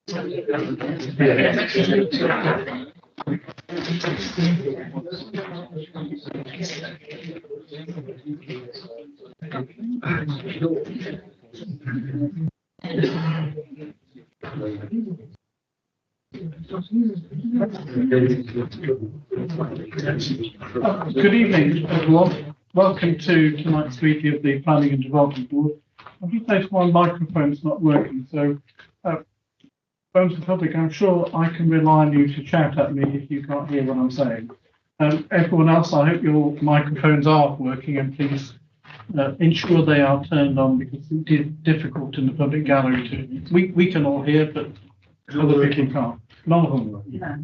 Good evening, everyone. Welcome to tonight's meeting of the Planning and Development Board. I've just noticed my microphone's not working, so members of the public, I'm sure I can rely on you to shout at me if you can't hear what I'm saying. Everyone else, I hope your microphones are working, and please ensure they are turned on, because it is difficult in the public gallery to. We can all hear, but other people can't. None of them will. Yeah.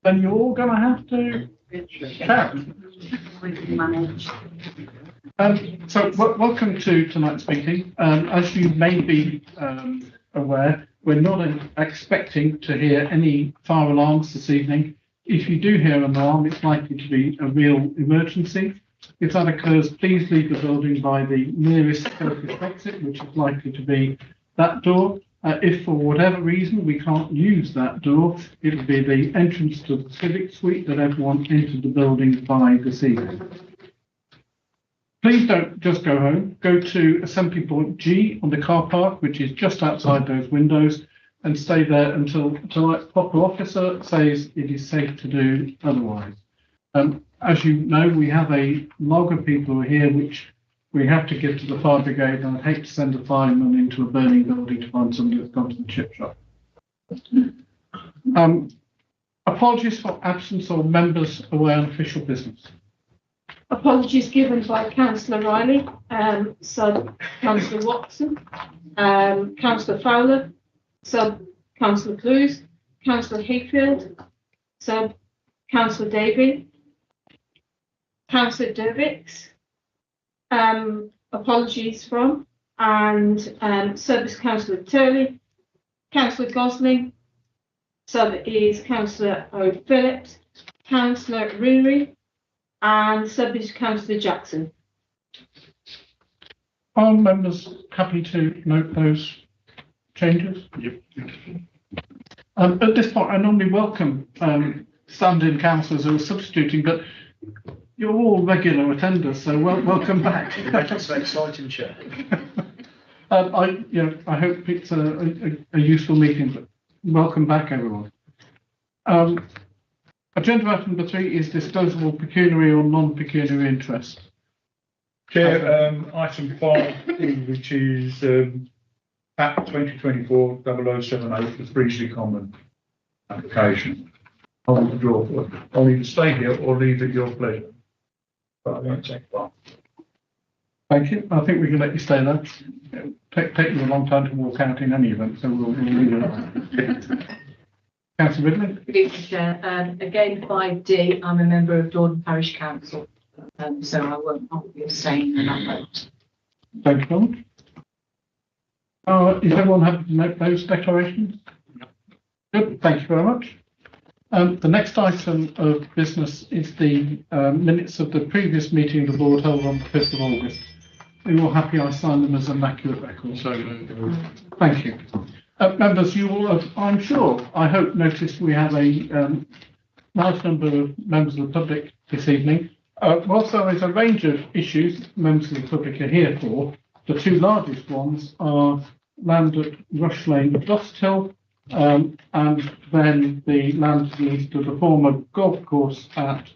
Then you're all going to have to shout. So welcome to tonight's meeting. As you may be aware, we're not expecting to hear any fire alarms this evening. If you do hear an alarm, it's likely to be a real emergency. If that occurs, please leave the building by the nearest surface exit, which is likely to be that door. If for whatever reason we can't use that door, it'll be the entrance to the civic suite that everyone entered the building by this evening. Please don't just go home. Go to assembly point G on the car park, which is just outside those windows, and stay there until tonight's proper officer says it is safe to do otherwise. As you know, we have a log of people who are here, which we have to give to the fire brigade, and I'd hate to send a fireman into a burning building to find somebody that's gone to the chip shop. Apologies for absence or members away on official business. Apologies given by Councillor Riley, Councillor Watson, Councillor Fowler, Councillor Clues, Councillor Hayfield, Councillor Davey, Councillor Dervix, apologies from, and Service Councillor Turley, Councillor Gosling, is Councillor O'Phillips, Councillor Rury, and Service Councillor Jackson. Are members happy to note those changes? Yep. At this point, I normally welcome stand-in councillors who are substituting, but you're all regular attenders, so welcome back. That's an exciting chat. I hope it's a useful meeting, but welcome back, everyone. Agenda item number 3 is disposable pecuniary or non-pecuniary interest. Chair, item 5, which is Act 2024-0078, the Breachley Common application. I will withdraw. I'll either stay here or leave at your pleasure. But I won't take part. Thank you. I think we can let you stay there. It'll take you a long time to walk out in any event, so we'll leave it. Councillor Ridley. Good evening, Chair. Again, 5D, I'm a member of Dordon Parish Council, so I won't be abstaining in that vote. Thank you very much. Is everyone happy to note those declarations? Good, thank you very much. The next item of business is the minutes of the previous meeting of the board held on the 5th of August. Are you all happy I sign them as immaculate records? Thank you. Members, you will have, I'm sure, I hope, noticed we have a large number of members of the public this evening. Whilst there is a range of issues members of the public are here for, the two largest ones are land at Rush Lane, Dosthill, and then the land to the east of the former golf course at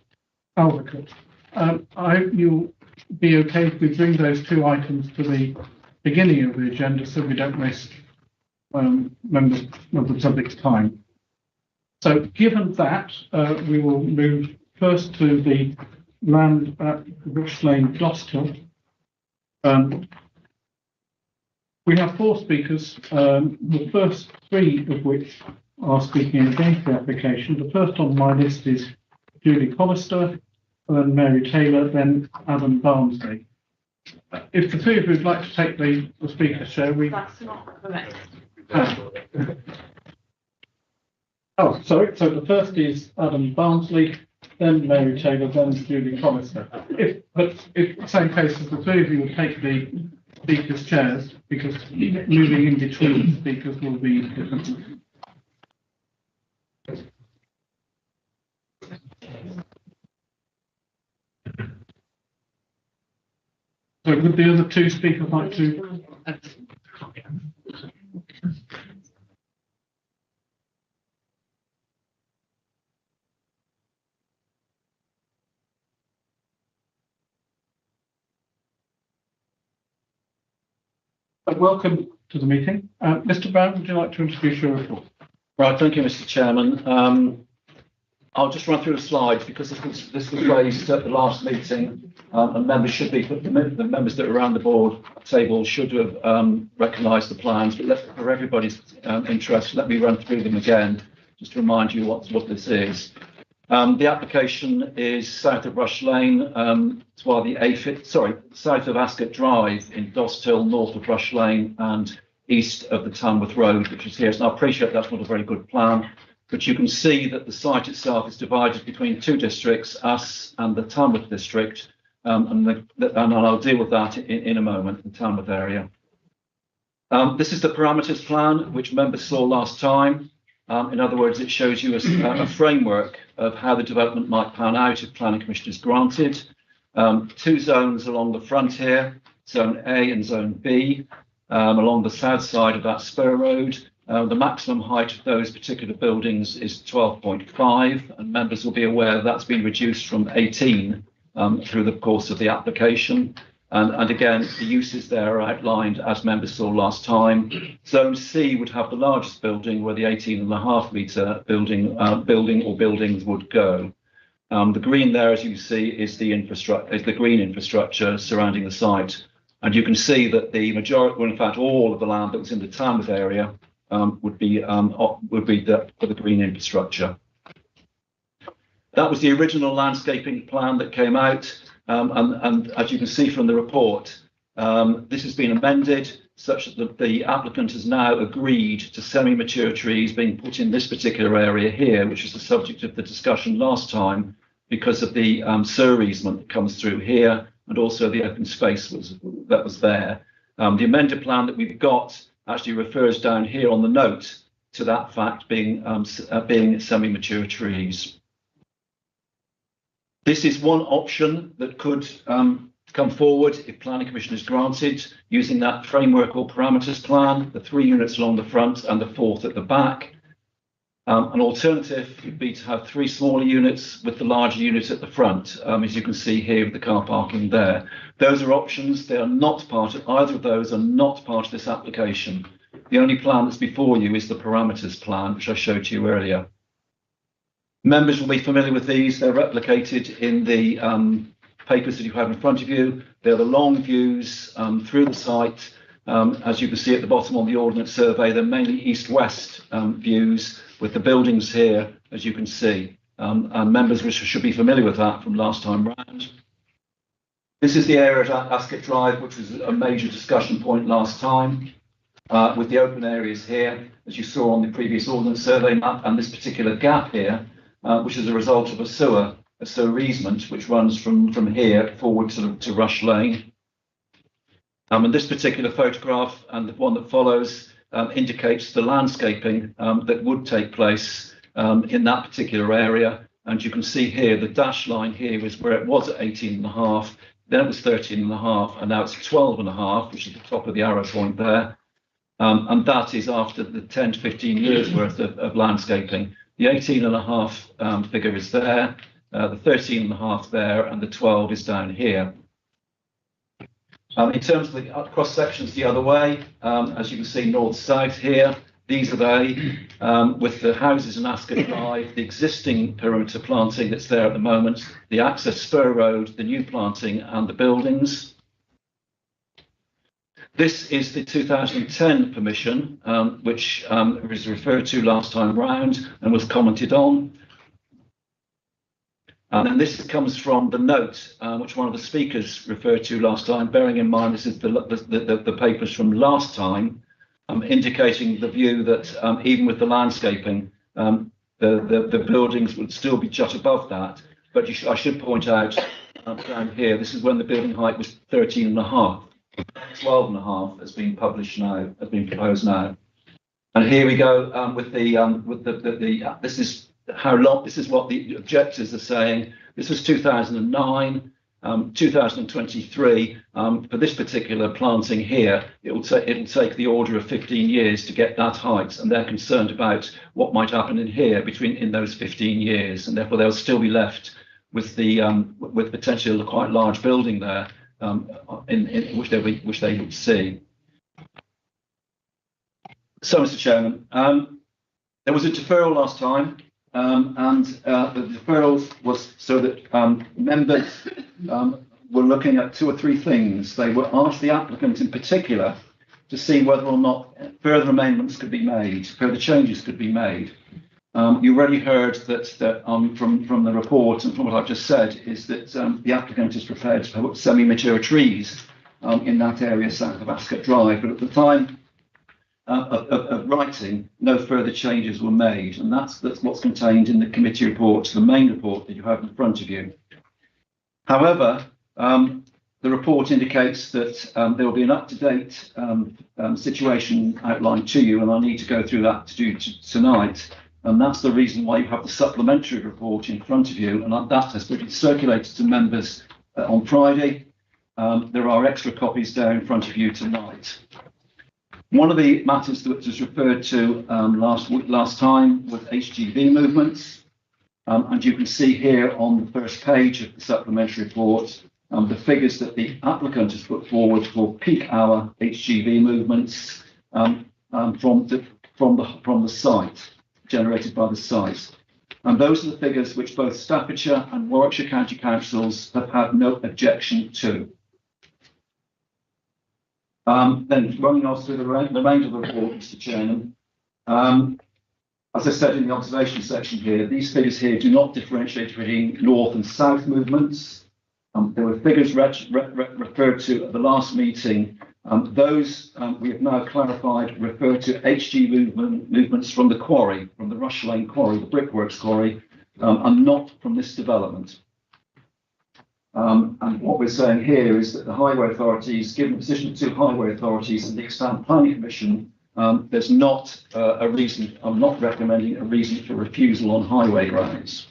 Alvercote. I hope you'll be okay if we bring those two items to the beginning of the agenda so we don't waste members of the public's time. So given that, we will move first to the land at Rush Lane, Dosthill. We have 4 speakers, the first 3 of which are speaking against the application. The first on my list is Julie Collister, then Mary Taylor, then Adam Barnsley. If the 2 of you would like to take the speaker's chair, That's not correct. Oh, sorry. So the first is Adam Barnsley, then Mary Taylor, then Julie Collister. If same case as the 3 of you would take the speakers' chairs, because moving in between speakers will be difficult. So would the other two speakers like to? Welcome to the meeting. Mr. Brown, would you like to introduce your report? Right, thank you, Mr. Chairman. I'll just run through the slides because this was raised at the last meeting, and members should be, the members that are around the board table should have recognised the plans, but for everybody's interest, let me run through them again, just to remind you what this is. The application is south of Rush Lane, south of Ascot Drive in Dost Hill, north of Rush Lane, and east of the Tamworth Road, which is here. So I appreciate that's not a very good plan, but you can see that the site itself is divided between two districts, us and the Tamworth district, and I'll deal with that in a moment, the Tamworth area. This is the parameters plan, which members saw last time. In other words, it shows you a framework of how the development might pan out if planning permission is granted. Two zones along the front here, zone A and zone B, along the south side of that spur road. The maximum height of those particular buildings is 12.5, and members will be aware that's been reduced from 18 through the course of the application. And again, the uses there are outlined as members saw last time. Zone C would have the largest building where the 18.5 metre building or buildings would go. The green there, as you see, is the green infrastructure surrounding the site. And you can see that the majority, well, in fact, all of the land that was in the Tamworth area would be for the green infrastructure. That was the original landscaping plan that came out. And as you can see from the report, this has been amended such that the applicant has now agreed to semi-mature trees being put in this particular area here, which is the subject of the discussion last time, because of the sewer easement that comes through here, and also the open space that was there. The amended plan that we've got actually refers down here on the note to that fact being semi-mature trees. This is one option that could come forward if planning permission is granted using that framework or parameters plan, the 3 units along the front and the 4th at the back. An alternative would be to have 3 smaller units with the larger unit at the front, as you can see here with the car parking there. Those are options. They are not part of, either of those are not part of this application. The only plan that's before you is the parameters plan, which I showed you earlier. Members will be familiar with these. They're replicated in the papers that you have in front of you. They're the long views through the site. As you can see at the bottom on the Ordnance Survey, they're mainly east-west views with the buildings here, as you can see. And members should be familiar with that from last time round. This is the area at Ascot Drive, which was a major discussion point last time, with the open areas here, as you saw on the previous Ordnance Survey map, and this particular gap here, which is a result of a sewer easement, which runs from here forward to Rush Lane. And this particular photograph and the one that follows indicates the landscaping that would take place in that particular area. And you can see here, the dashed line here is where it was at 18.5, then it was 13.5, and now it's 12.5, which is the top of the arrow point there. And that is after the 10 to 15 years worth of landscaping. The 18.5 figure is there, the 13.5 there, and the 12 is down here. In terms of the cross sections the other way, as you can see north-south here, these are they, with the houses in Ascot Drive, the existing perimeter planting that's there at the moment, the access spur road, the new planting, and the buildings. This is the 2010 permission, which was referred to last time round and was commented on. And then this comes from the note, which one of the speakers referred to last time, bearing in mind this is the papers from last time, indicating the view that even with the landscaping, the buildings would still be just above that. But I should point out down here, this is when the building height was 13.5. 12.5 has been published now, has been proposed now. And here we go with the this is how long, this is what the objectives are saying. This was 2009, 2023. For this particular planting here, it will take the order of 15 years to get that height, and they're concerned about what might happen in here in those 15 years, and therefore they'll still be left with the with potentially a quite large building there, in which they would see. So, Mr. Chairman, there was a deferral last time, and the deferral was so that members were looking at 2 or 3 things. They were asked, the applicant in particular, to see whether or not further amendments could be made, further changes could be made. You already heard that from the report and from what I've just said is that the applicant is prepared to put semi-mature trees in that area south of Ascot Drive, but at the time of writing, no further changes were made, and that's what's contained in the committee report, the main report that you have in front of you. However, the report indicates that there will be an up-to-date situation outlined to you, and I need to go through that tonight. And that's the reason why you have the supplementary report in front of you, and that has been circulated to members on Friday. There are extra copies there in front of you tonight. One of the matters that was referred to last time was HGV movements, and you can see here on the first page of the supplementary report the figures that the applicant has put forward for peak hour HGV movements from the site, generated by the site. And those are the figures which both Staffordshire and Warwickshire County Councils have had no objection to. Then running off through the remainder of the report, Mr. Chairman, as I said in the observation section here, these figures here do not differentiate between north and south movements. There were figures referred to at the last meeting. Those we have now clarified refer to HG movements from the quarry, from the Rush Lane quarry, the Brickworks quarry, and not from this development. And what we're saying here is that the highway authorities, given the position of 2 highway authorities and the Extant Planning Commission, there's not a reason, I'm not recommending a reason for refusal on highway grounds.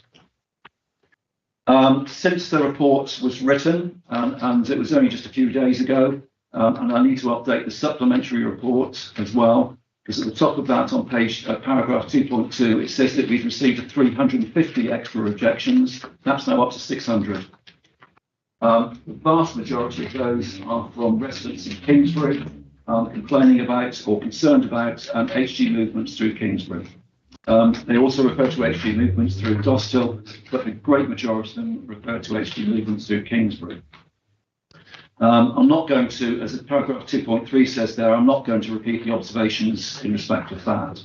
Since the report was written, and it was only just a few days ago, and I need to update the supplementary report as well, because at the top of that on paragraph 2.2, it says that we've received 350 extra objections. That's now up to 600. The vast majority of those are from residents in Kingsbury, complaining about or concerned about HG movements through Kingsbury. They also refer to HG movements through Dosthill, but the great majority of them refer to HG movements through Kingsbury. I'm not going to, as paragraph 2.3 says there, I'm not going to repeat the observations in respect of that.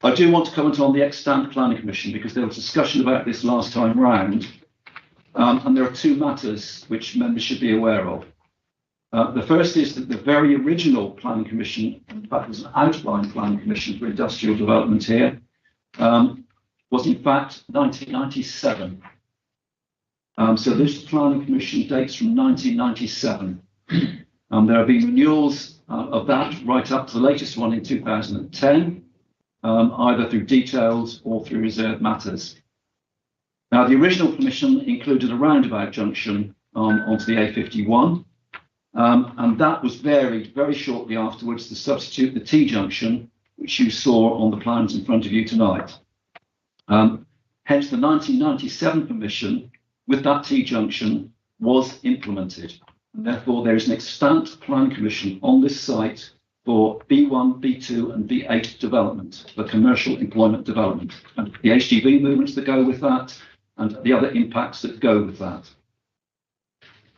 I do want to comment on the Extant Planning Commission because there was discussion about this last time round. And there are 2 matters which members should be aware of. The first is that the very original Planning Commission, in fact, it was an outline Planning Commission for industrial development here, was in fact 1997. So this Planning Commission dates from 1997. There have been renewals of that right up to the latest one in 2010, either through details or through reserved matters. Now, the original commission included a roundabout junction onto the A51, and that was varied very shortly afterwards to substitute the T-junction, which you saw on the plans in front of you tonight. Hence, the 1997 permission with that T-junction was implemented. And therefore, there is an extant plan commission on this site for B1, B2 and B8 development, for commercial employment development, and the HGV movements that go with that, and the other impacts that go with that.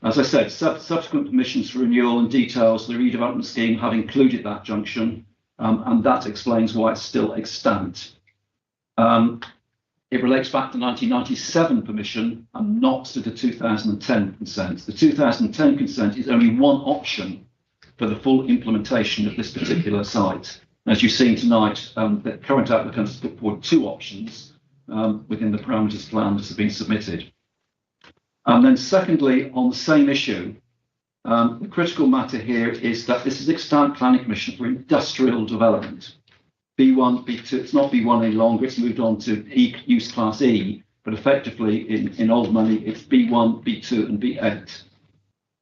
As I said, subsequent permissions for renewal and details of the redevelopment scheme have included that junction, and that explains why it's still extant. It relates back to 1997 permission and not to the 2010 consent. The 2010 consent is only one option for the full implementation of this particular site. As you've seen tonight, the current applicant has put forward 2 options within the parameters plan that have been submitted. And then secondly, on the same issue, The critical matter here is that this is extant planning permission for industrial development. B1, B2, it's not B1 any longer, it's moved on to use class E, but effectively in old money, it's B1, B2 and B8.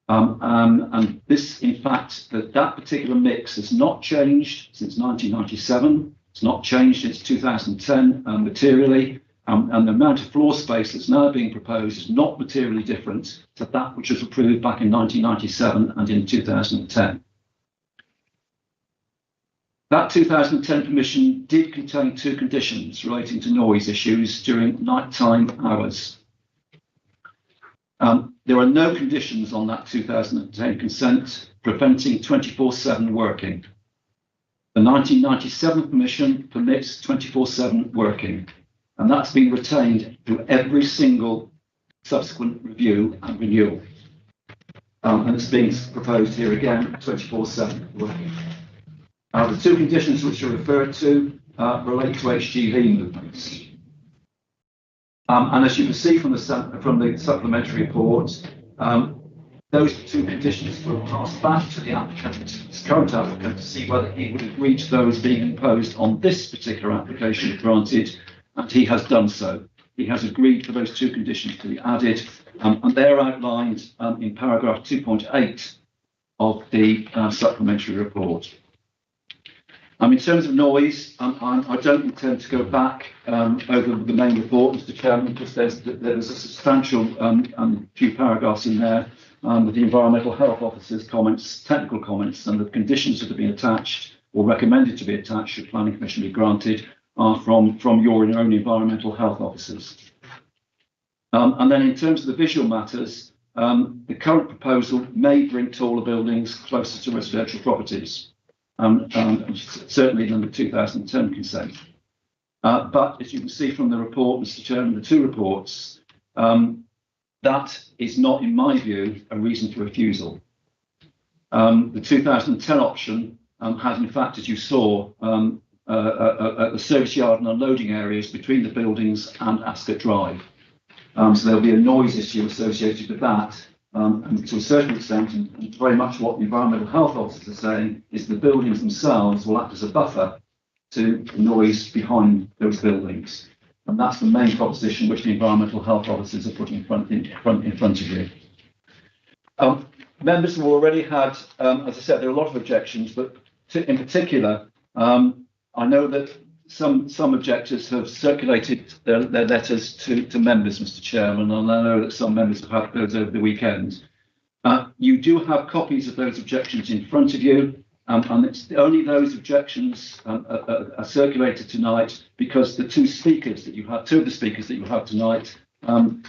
And this, in fact, that particular mix has not changed since 1997. It's not changed since 2010 materially. And the amount of floor space that's now being proposed is not materially different to that which was approved back in 1997 and in 2010. That 2010 permission did contain two conditions relating to noise issues during nighttime hours. There are no conditions on that 2010 consent preventing 24/7 working. The 1997 permission permits 24/7 working, and that's been retained through every single subsequent review and renewal. And it's being proposed here again, 24/7 working. The two conditions which are referred to relate to HGV movements. And as you can see from the supplementary report, those two conditions were passed back to the applicant, his current applicant, to see whether he would agree to those being imposed on this particular application if granted, and he has done so. He has agreed for those two conditions to be added, and they're outlined in paragraph 2.8 of the supplementary report. In terms of noise, I don't intend to go back over the main report, Mr. Chairman, because there's a substantial few paragraphs in there with the environmental health officer's comments, technical comments, and the conditions that have been attached or recommended to be attached should planning permission be granted are from your own environmental health officers. And then in terms of the visual matters, the current proposal may bring taller buildings closer to residential properties. Certainly than the 2010 consent. But as you can see from the report, Mr. Chairman, the two reports, that is not, in my view, a reason for refusal. The 2010 option had, in fact, as you saw, a service yard and unloading areas between the buildings and Ascot Drive. So there'll be a noise issue associated with that. And to a certain extent, and very much what the environmental health officers are saying, is the buildings themselves will act as a buffer to noise behind those buildings. And that's the main proposition which the environmental health officers are putting in front of you. Members have already had, as I said, there are a lot of objections, but in particular, I know that some objectors have circulated their letters to members, Mr. Chairman, and I know that some members have had those over the weekend. You do have copies of those objections in front of you, and it's only those objections are circulated tonight because the two of the speakers that you have tonight were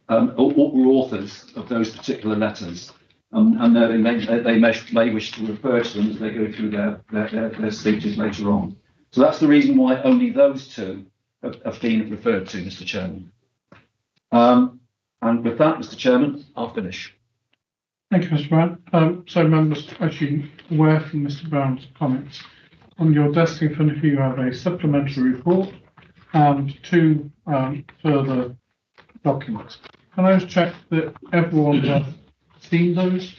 authors of those particular letters, and they may wish to refer to them as they go through their speeches later on. So that's the reason why only those two have been referred to, Mr. Chairman. And with that, Mr. Chairman, I'll finish. Thank you, Mr. Brown. So members, as you aware from Mr. Brown's comments, on your desk in front of you have a supplementary report and two further documents. Can I just check that everyone has seen those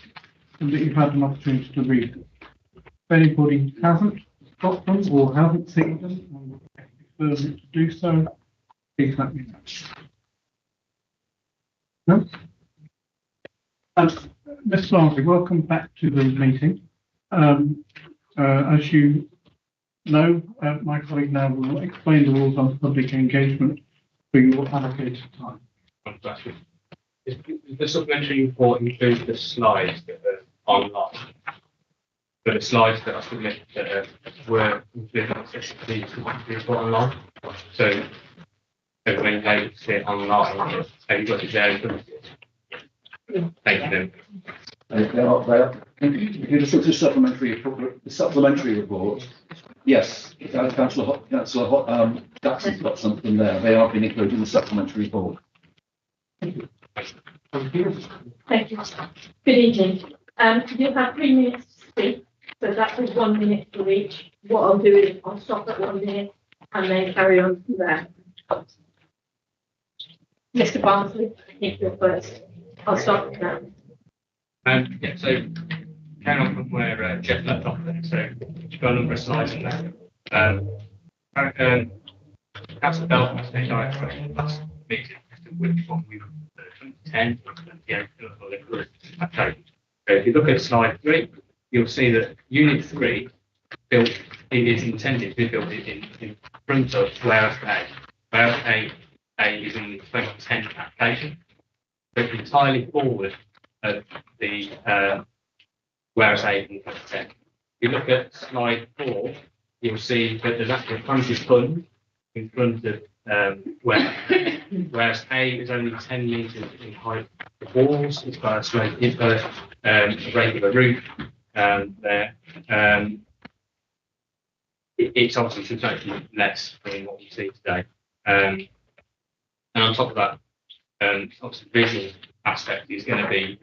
and that you've had an opportunity to read them? If anybody hasn't got them or hasn't seen them and would like to do so, please let me know. No? Ms. Larsley, welcome back to the meeting. As you know, my colleague now will explain the rules on public engagement for your allocated time. The supplementary report includes the slides that are online. But the slides that are submitted that were included on session please report online. So when you're able to see it online, have you got it there? Thank you. They are. If you just look at the supplementary report, yes, Councillor Jackson's got something there. They are being included in the supplementary report. Thank you. Thank you. Good evening. You have 3 minutes to speak, so that was 1 minute for each. What I'll do is I'll stop at 1 minute and then carry on from there. Mr. Barnsley, I think you're first. I'll start with that. Yeah, so carrying on from where Jeff left off there, so you've got a number of slides in there. Perhaps the Belfast State Director last meeting, which one we 2010, okay. So if you look at slide 3, you'll see that Unit 3 built, it is intended to be built in front of Warehouse A. Warehouse A is in the 2010 application. So it's entirely forward of the Warehouse A in 2010. If you look at slide 4, you'll see that there's actually a frontage fund in front of whereas A is only 10 metres in height of walls. It's got a regular roof there. It's obviously substantially less than what we see today. And on top of that, obviously the visual aspect is going to be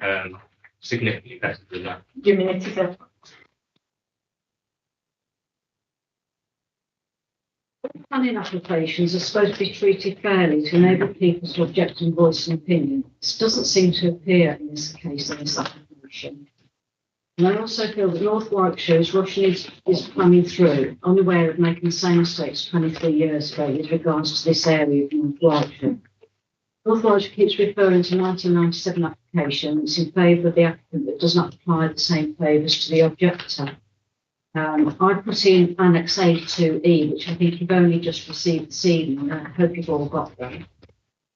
significantly better than that. Do you mean it is a Planning applications are supposed to be treated fairly to enable people to object and voice an opinion. This doesn't seem to appear in this case in this application. And I also feel that North Warwickshire is rushing is planning through, unaware of making the same mistakes 23 years ago with regards to this area of North Warwickshire. North Warwickshire keeps referring to 1997 applications in favour of the applicant that does not apply the same favours to the objector. I put in Annex A to E, which I think you've only just received this evening. I hope you've all got them.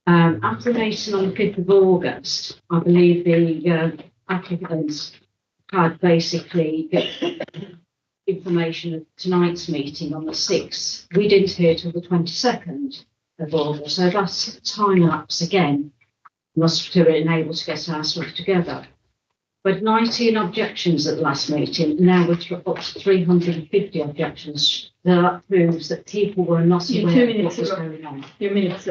After the meeting on the 5th of August, I believe the applicants had basically information of tonight's meeting on the 6th. We didn't hear till the 22nd of August, so that's time lapse again. Must to enable to get our stuff together. But 19 objections at the last meeting, now we're up to 350 objections. That proves that people were not aware of what was going on. few minutes?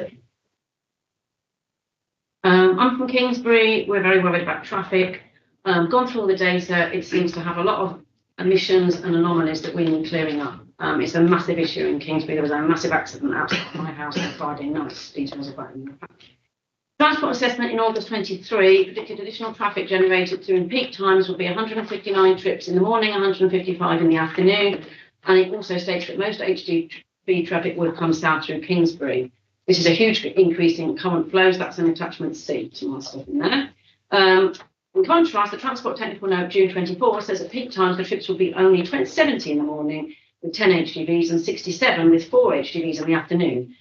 I'm from Kingsbury. We're very worried about traffic. Gone through all the data. It seems to have a lot of emissions and anomalies that we need clearing up. It's a massive issue in Kingsbury. There was a massive accident outside my house on Friday night. Details about it. Transport assessment in August 23 predicted additional traffic generated during peak times will be 159 trips in the morning, 155 in the afternoon. And it also states that most HGV traffic will come south through Kingsbury. This is a huge increase in current flows. That's an attachment C to my stuff in there. In contrast, the Transport Technical Note June 24 says at peak times the trips will be only 70 in the morning with 10 HGVs and 67 with 4 HGVs in the afternoon.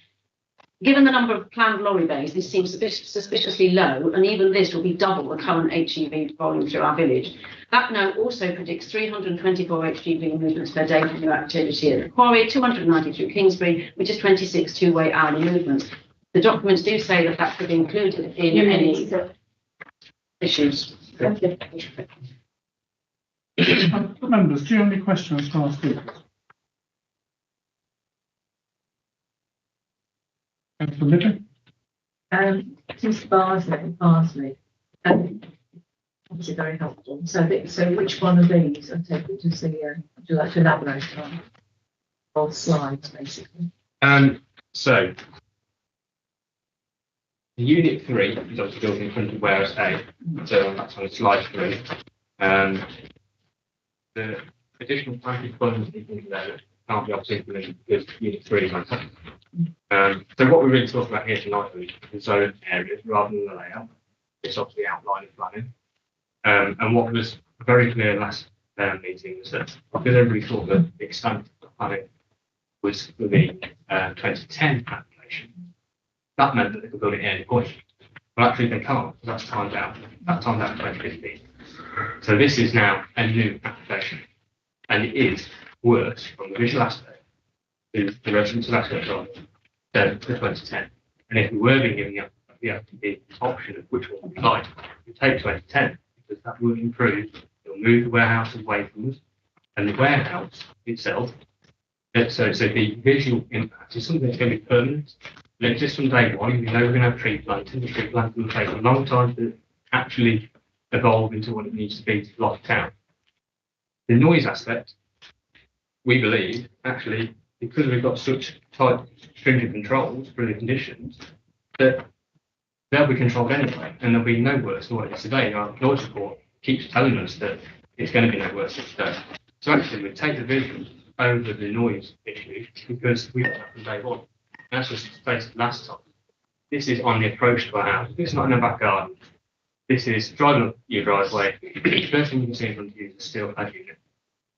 Given the number of planned lorry bays, this seems suspiciously low, and even this will be double the current HGV volume through our village. That note also predicts 324 HGV movements per day for new activity at the quarry, 290 through Kingsbury, which is 26 two-way hourly movements. The documents do say that that could be included in any issues. Members, do you have any questions to ask speakers? Councillor Midley? Mr. Barsley, obviously very helpful. So which one of these I take it to see, would you like to elaborate on? Both slides, basically. So Unit 3 is obviously built in front of Warehouse A, so that's on slide 3. The additional traffic funds there can't be obviously because Unit 3 is on top. So what we're really talking about here tonight is the zone areas rather than the layout. It's obviously outline of planning. And what was very clear last meeting was that because everybody thought that the extent of planning was for the 2010 application, that meant that they could build it at any point. Well, actually they can't, because that's timed out. That's timed out in 2015. So this is now a new application. And it is worse from the visual aspect to the residential aspect of the 2010. And if we were being given the option of which one we'd like, we take 2010 because that will improve. It'll move the warehouse away from us, and the warehouse itself. So the visual impact is something that's going to be permanent. And just from day one, we know we're going to have tree planting. The tree planting will take a long time to actually evolve into what it needs to be to block it out. The noise aspect, we believe, actually, because we've got such tight, stringent controls for the conditions, that they'll be controlled anyway, and there'll be no worse than what it is today. Our noise report keeps telling us that it's going to be no worse each day. So actually, we take the vision over the noise issue because we got that from day one. And that's just faced last time. This is on the approach to our house. This is not in the back garden. This is driving up your driveway. The first thing you can see in front of you is a steel clad unit.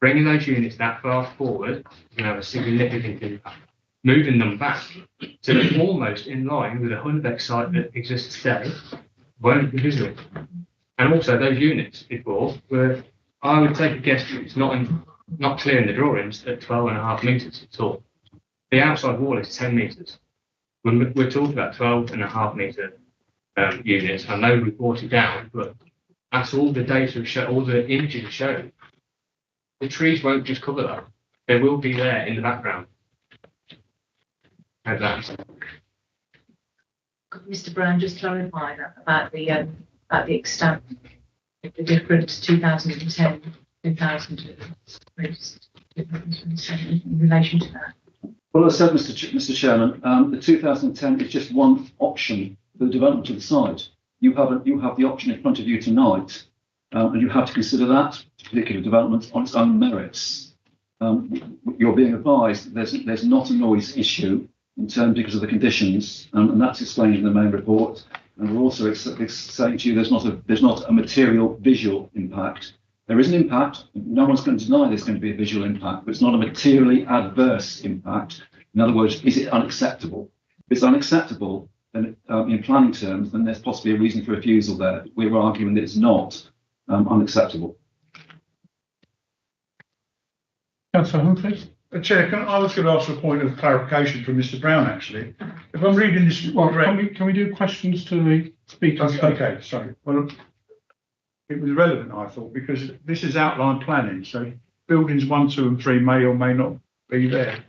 Bringing those units that far forward is going to have a significant impact. Moving them back to be almost in line with the Hundebeck site that exists today won't be visible. And also those units before were, I would take a guess, it's not clear in the drawings at 12.5 metres tall. The outside wall is 10 metres. We're talking about 12.5 metre units. I know we brought it down, but that's all the data show, all the images show. The trees won't just cover that. They will be there in the background. How's that? Could Mr. Brown just clarify that about the extent of the different 2010, 2000 in relation to that? Well, as I said, Mr. Chairman, the 2010 is just one option for the development of the site. You have the option in front of you tonight, and you have to consider that particular development on its own merits. You're being advised there's not a noise issue in terms because of the conditions, and that's explained in the main report. And we're also saying to you there's not a material visual impact. There is an impact. No one's going to deny there's going to be a visual impact, but it's not a materially adverse impact. In other words, is it unacceptable? If it's unacceptable, then in planning terms, then there's possibly a reason for refusal there. We're arguing that it's not unacceptable. Councillor Humphreys? Chair, I was going to ask for a point of clarification from Mr. Brown, actually. If I'm reading this Well, correct. can we do questions to the speakers? Okay, sorry. Well, it was relevant, I thought, because this is outline planning, so buildings 1, 2 and 3 may or may not be there.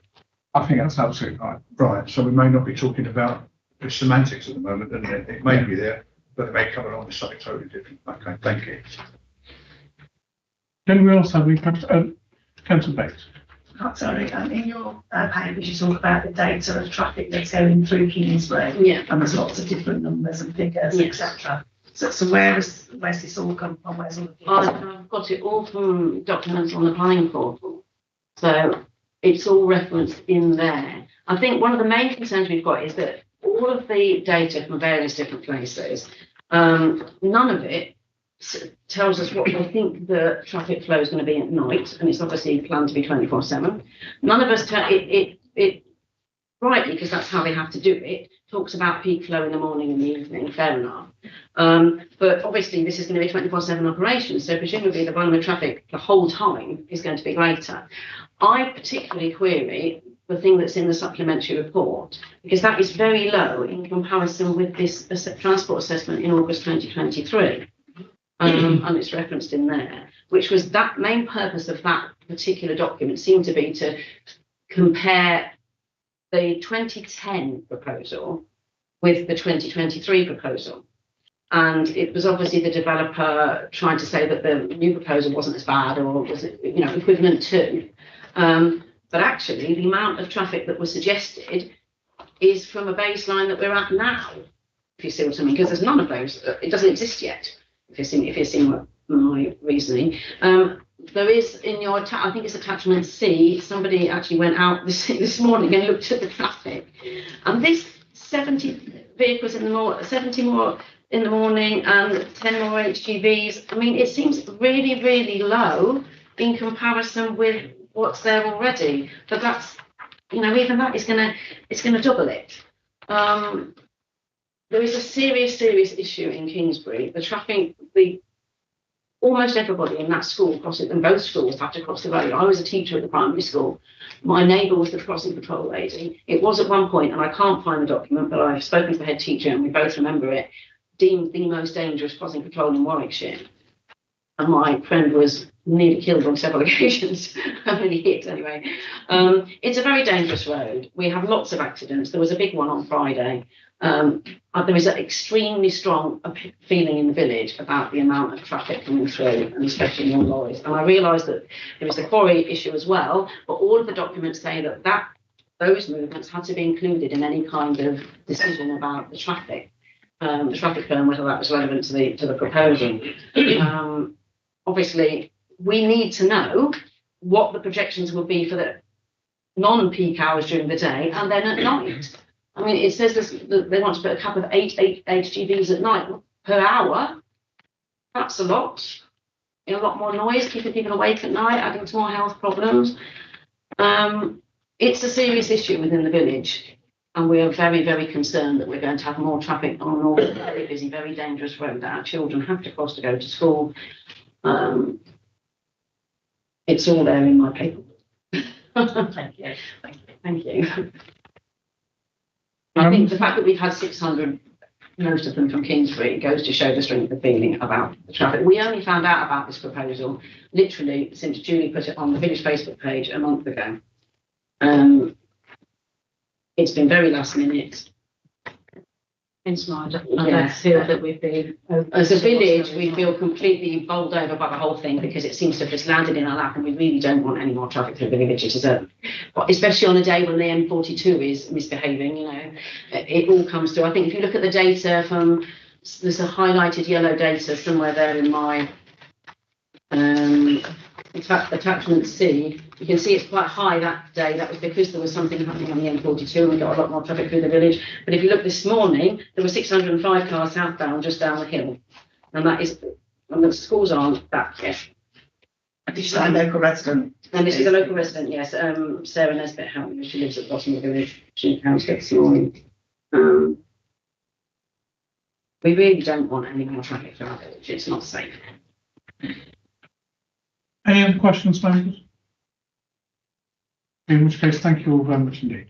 I think that's absolutely right. Right, so we may not be talking about the semantics at the moment, and it may be there, but it may come along with something totally different. Okay, thank you. Then we also have Councillor Bates. Sorry, in your papers you talk about the data of traffic that's going through Kingsbury, Yeah. and there's lots of different numbers and figures, Yes. etc. So where's this all come from? Where's all the figures? I've got it all from documents on the planning portal. So it's all referenced in there. I think one of the main concerns we've got is that all of the data from various different places, none of it tells us what we think the traffic flow is going to be at night, and it's obviously planned to be 24/7. None of us it rightly, because that's how they have to do it, talks about peak flow in the morning and the evening, fair enough. But obviously this is going to be a 24/7 operation, so presumably the volume of traffic the whole time is going to be greater. I particularly query the thing that's in the supplementary report, because that is very low in comparison with this transport assessment in August 2023. And it's referenced in there, which was that main purpose of that particular document seemed to be to compare the 2010 proposal with the 2023 proposal. And it was obviously the developer trying to say that the new proposal wasn't as bad or was equivalent to. But actually, the amount of traffic that was suggested is from a baseline that we're at now, if you see what I mean, because there's none of those. It doesn't exist yet. If you're seeing my reasoning, there is in your, I think it's attachment C, somebody actually went out this morning and looked at the traffic, and this 70 vehicles in the morning, 70 more in the morning and 10 more HGVs, I mean, it seems really, really low in comparison with what's there already, but that's, even that is it's gonna double it. There is a serious issue in Kingsbury. The traffic, almost everybody in that school crossing, and both schools have to cross the road. I was a teacher at the primary school. My neighbour was the crossing patrol lady. It was at one point, and I can't find the document, but I've spoken to the head teacher and we both remember it, deemed the most dangerous crossing patrol in Warwickshire. And my friend was nearly killed on several occasions. Nearly hit anyway. It's a very dangerous road. We have lots of accidents. There was a big one on Friday. There is an extremely strong feeling in the village about the amount of traffic coming through, and especially on lorries. And I realise that there was the quarry issue as well, but all of the documents say that those movements had to be included in any kind of decision about the traffic plan, whether that was relevant to the proposal. obviously, we need to know what the projections will be for the non-peak hours during the day and then at night. I mean, it says this, that they want to put a cap of eight HGVs at night per hour. That's a lot. A lot more noise, keeping people awake at night, adding to more health problems. It's a serious issue within the village, and we are very, very concerned that we're going to have more traffic on a very busy, very dangerous road that our children have to cross to go to school. It's all there in my paper. Thank you. Thank you. I think the fact that we've had 600, most of them from Kingsbury, goes to show the strength of feeling about the traffic. We only found out about this proposal literally since Julie put it on the village Facebook page a month ago. It's been very last minute. I don't feel that we've been. As a village, we feel completely bowled over by the whole thing because it seems to have just landed in our lap, and we really don't want any more traffic through the village. It is especially on a day when the M42 is misbehaving. It all comes through. I think if you look at the data there's a highlighted yellow data somewhere there in my attachment C. You can see it's quite high that day. That was because there was something happening on the M42 and we got a lot more traffic through the village. But if you look this morning, there were 605 cars southbound just down the hill. And the schools aren't back yet. Did you say a local resident? And this is a local resident, yes. Sarah Nesbitt helped me. She lives at the bottom of the village. She came this morning. We really don't want any more traffic through our village. It's not safe. Any other questions, members? In which case, thank you all very much indeed.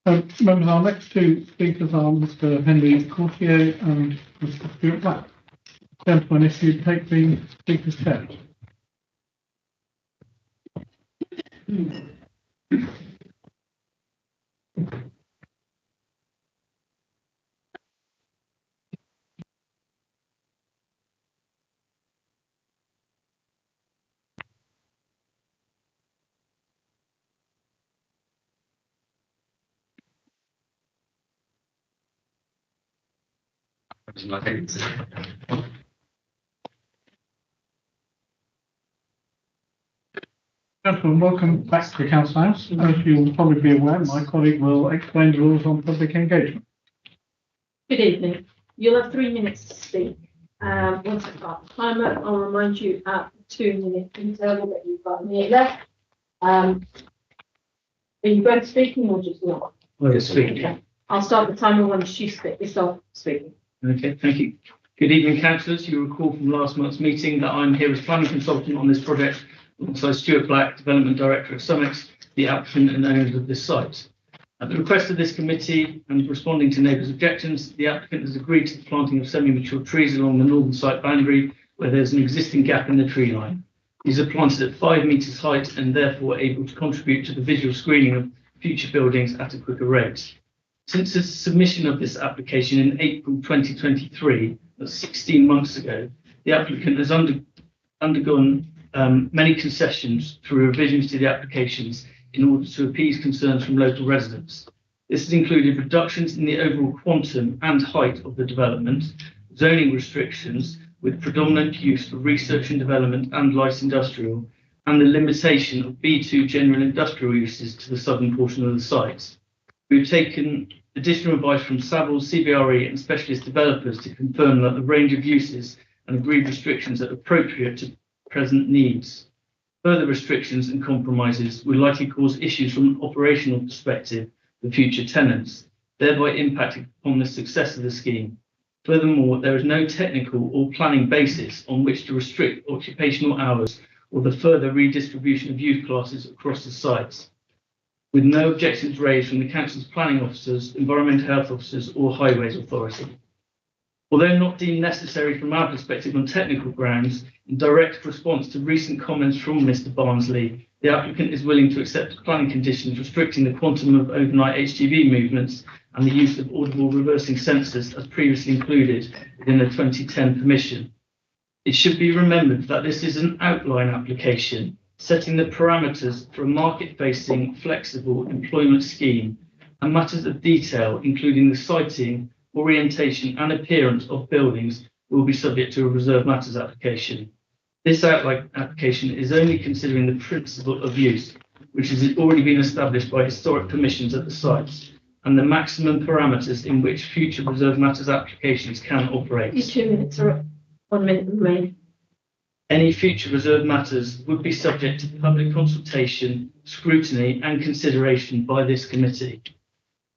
Members, our next two speakers are Mr. Henry Courtier and Mr. Stuart Black. Gentlemen, if you take the speaker's chair. Gentlemen, welcome back to the Council House. As you'll probably be aware, my colleague will explain the rules on public engagement. Good evening. You'll have 3 minutes to speak. Once I start the timer, I'll remind you at the 2-minute interval that you've got a minute left. Are you both speaking or just one? Well, speaking. Okay. I'll start the timer once you start speaking. Okay, thank you. Good evening, councillors. You recall from last month's meeting that I'm here as planning consultant on this project alongside Stuart Black, Development Director of Summits, the applicant and owners of this site. At the request of this committee and responding to neighbours' objections, the applicant has agreed to the planting of semi-mature trees along the northern site boundary where there's an existing gap in the tree line. These are planted at 5 metres height and therefore able to contribute to the visual screening of future buildings at a quicker rate. Since the submission of this application in April 2023, that's 16 months ago, the applicant has undergone many concessions through revisions to the applications in order to appease concerns from local residents. This has included reductions in the overall quantum and height of the development, zoning restrictions with predominant use for research and development and light industrial, and the limitation of B2 general industrial uses to the southern portion of the site. We've taken additional advice from Savills, CBRE and specialist developers to confirm that the range of uses and agreed restrictions are appropriate to present needs. Further restrictions and compromises will likely cause issues from an operational perspective for future tenants, thereby impacting upon the success of the scheme. Furthermore, there is no technical or planning basis on which to restrict occupational hours or the further redistribution of youth classes across the sites, with no objections raised from the council's planning officers, environmental health officers or highways authority. Although not deemed necessary from our perspective on technical grounds, in direct response to recent comments from Mr. Barnsley, the applicant is willing to accept planning conditions restricting the quantum of overnight HGV movements and the use of audible reversing sensors as previously included within the 2010 permission. It should be remembered that this is an outline application, setting the parameters for a market-facing, flexible employment scheme, and matters of detail, including the siting, orientation and appearance of buildings, will be subject to a reserved matters application. This outline application is only considering the principle of use, which has already been established by historic commissions at the sites, and the maximum parameters in which future reserve matters applications can operate. Your 2 minutes are up. 1 minute remaining. Any future reserve matters would be subject to public consultation, scrutiny and consideration by this committee.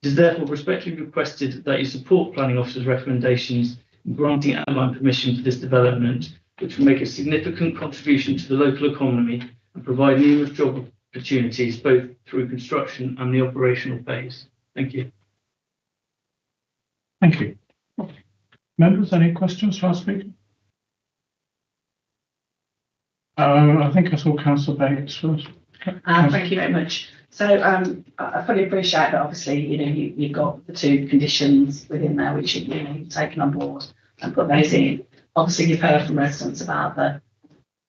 It is therefore respectfully requested that you support Planning Officer's recommendations in granting outline permission for this development, which will make a significant contribution to the local economy and provide numerous job opportunities both through construction and the operational phase. Thank you. Thank you. Members, any questions for our speaker? I think I saw Councillor Bates first. Thank you very much. So I fully appreciate that. Obviously, you've got the 2 conditions within there which you've taken on board and put those in. Obviously, you've heard from residents about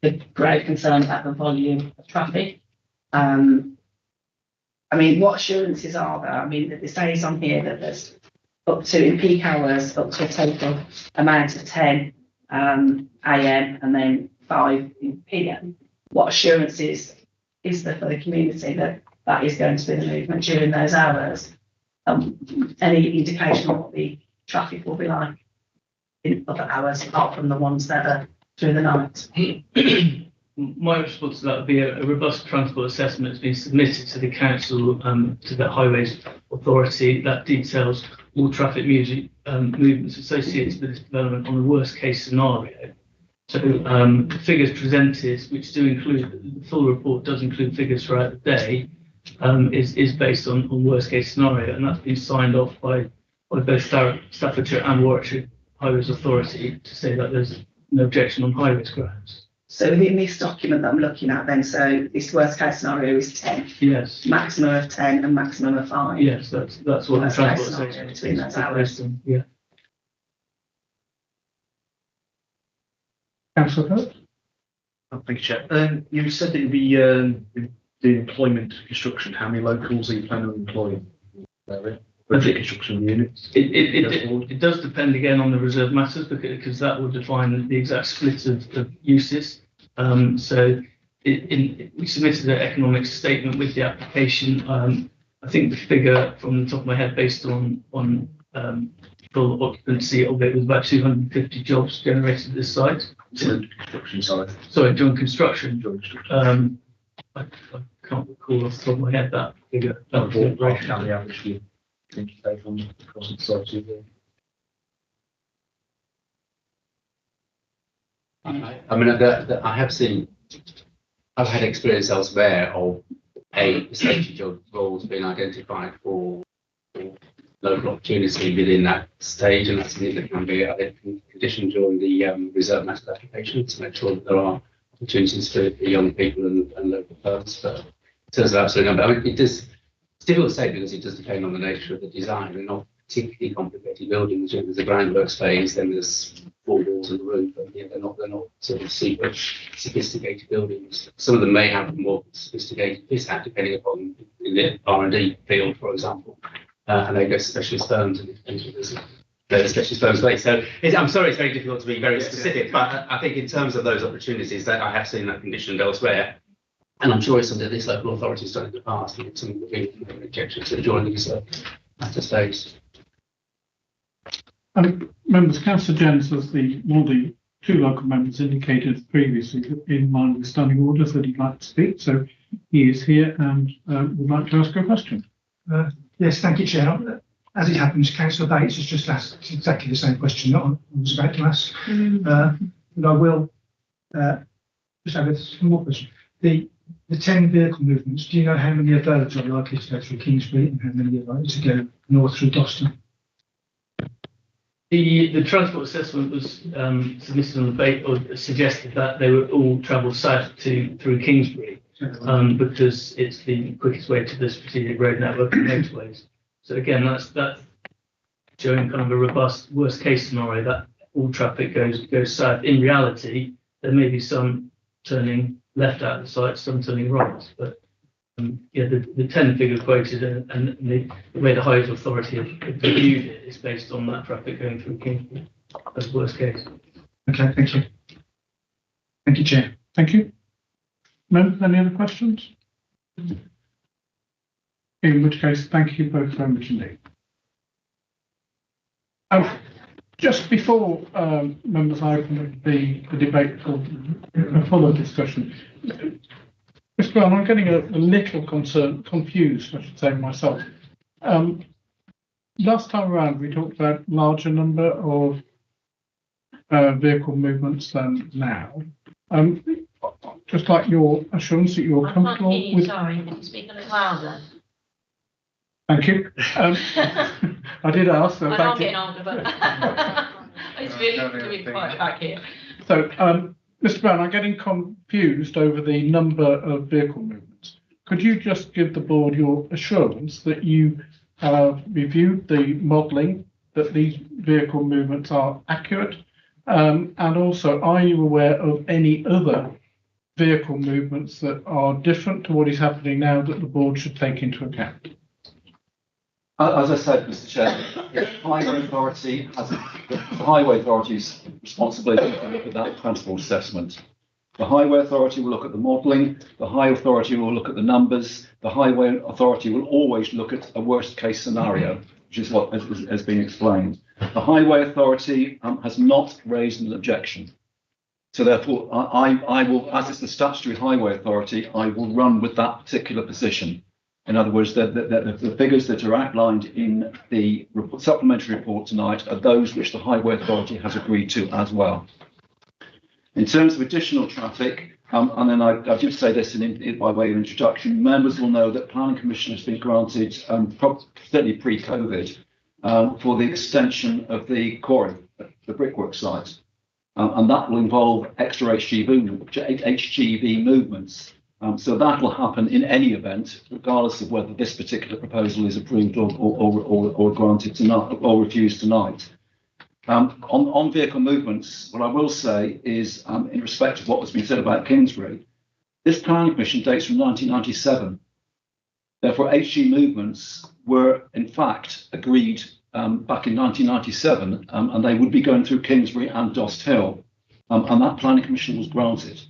the grave concern about the volume of traffic. I mean, what assurances are there? I mean, it says on here that there's up to, in peak hours, up to a total amount of 10 AM and then 5 in PM. What assurances is there for the community that that is going to be the movement during those hours? Any indication of what the traffic will be like in other hours apart from the ones that are through the night? My response to that would be a robust transport assessment has been submitted to the council, to the Highways Authority, that details all traffic movements associated with this development on the worst case scenario. So the figures presented, which do include, the full report does include figures throughout the day, is based on worst case scenario, and that's been signed off by both Staffordshire and Warwickshire Highways Authority to say that there's no objection on highways grounds. So within this document that I'm looking at then, so this worst case scenario is 10, Yes. maximum of 10 and maximum of 5. Yes, that's what the Worst transport case scenario assessment between those hours. Yeah. Councillor Hurst? Thank you, Chair. You said that you'd be the employment construction. How many locals are you planning on employing? With the construction units? It does depend again on the reserve matters because that will define the exact split of uses. So we submitted an economic statement with the application. I think the figure from the top of my head based on full occupancy of it was about 250 jobs generated at this site. Construction side. Sorry, doing construction. I can't recall off the top of my head that figure. That was the operation. How the average you think you take on across the sites of the... I mean, I have seen, I've had experience elsewhere of a safety job roles being identified for local opportunity within that stage, and that's something that can be a condition during the reserve matter application to make sure that there are opportunities for young people and local firms. But in terms of absolute number, I mean, it's difficult to say because it does depend on the nature of the design. They're not particularly complicated buildings. There's a groundworks phase, then there's 4 walls and a roof, and they're not sort of super sophisticated buildings. Some of them may have more sophisticated fit out depending upon in the R&D field, for example. And they go to specialist firms, and it depends what the specialist firms place. So I'm sorry, it's very difficult to be very specific, but I think in terms of those opportunities that I have seen that conditioned elsewhere, and I'm sure it's something that this local authority has done in the past, and it's something that we have an objection to joining this at a stage. Members, Councillor Jens, as one of the 2 local members indicated previously, in line with standing orders that he'd like to speak, so he is here and would like to ask a question. Yes, thank you, Chair. As it happens, Councillor Bates has just asked exactly the same question that I was about to ask. But I will just have a small question. The 10 vehicle movements, do you know how many of those are likely to go through Kingsbury and how many are likely to go north through Doston? The transport assessment was submitted on the or suggested that they would all travel south through Kingsbury. Because it's the quickest way to the strategic road network and motorways. So again, that's showing kind of a robust worst case scenario that all traffic goes south. In reality, there may be some turning left out of the site, some turning right. But the 10 figure quoted and the way the Highways Authority have viewed it is based on that traffic going through Kingsbury as worst case. Okay, thank you. Thank you, Chair. Thank you. Members, any other questions? In which case, thank you both very much indeed. Just before members open the debate for further discussion, Mr. Brown, I'm getting a little confused, I should say myself. Last time around, we talked about larger number of vehicle movements than now. Just like your assurance that you're comfortable with. Sorry, can you speak a little louder? Thank you. I did ask. So I know thank I'm you. getting older, but it's really doing quite back here. So, Mr. Brown, I'm getting confused over the number of vehicle movements. Could you just give the board your assurance that you have reviewed the modelling, that these vehicle movements are accurate? And also, are you aware of any other vehicle movements that are different to what is happening now that the board should take into account? As I said, Mr. Chair, the Highway Authority has the Highway Authority's responsibility to look at that transport assessment. The Highway Authority will look at the modelling. The High Authority will look at the numbers. The Highway Authority will always look at a worst-case scenario, which is what has been explained. The Highway Authority has not raised an objection. So therefore, I will, as is the statutory Highway Authority, I will run with that particular position. In other words, the figures that are outlined in the supplementary report tonight are those which the Highway Authority has agreed to as well. In terms of additional traffic, and then I did say this by way of introduction, members will know that Planning Commission has been granted, certainly pre-COVID, for the extension of the quarry, the brickwork site. And that will involve extra HGV movements. So that will happen in any event, regardless of whether this particular proposal is approved or granted tonight or refused tonight. On vehicle movements, what I will say is, in respect of what has been said about Kingsbury, this planning commission dates from 1997. Therefore, HG movements were in fact agreed back in 1997, and they would be going through Kingsbury and Dost Hill, and that planning commission was granted.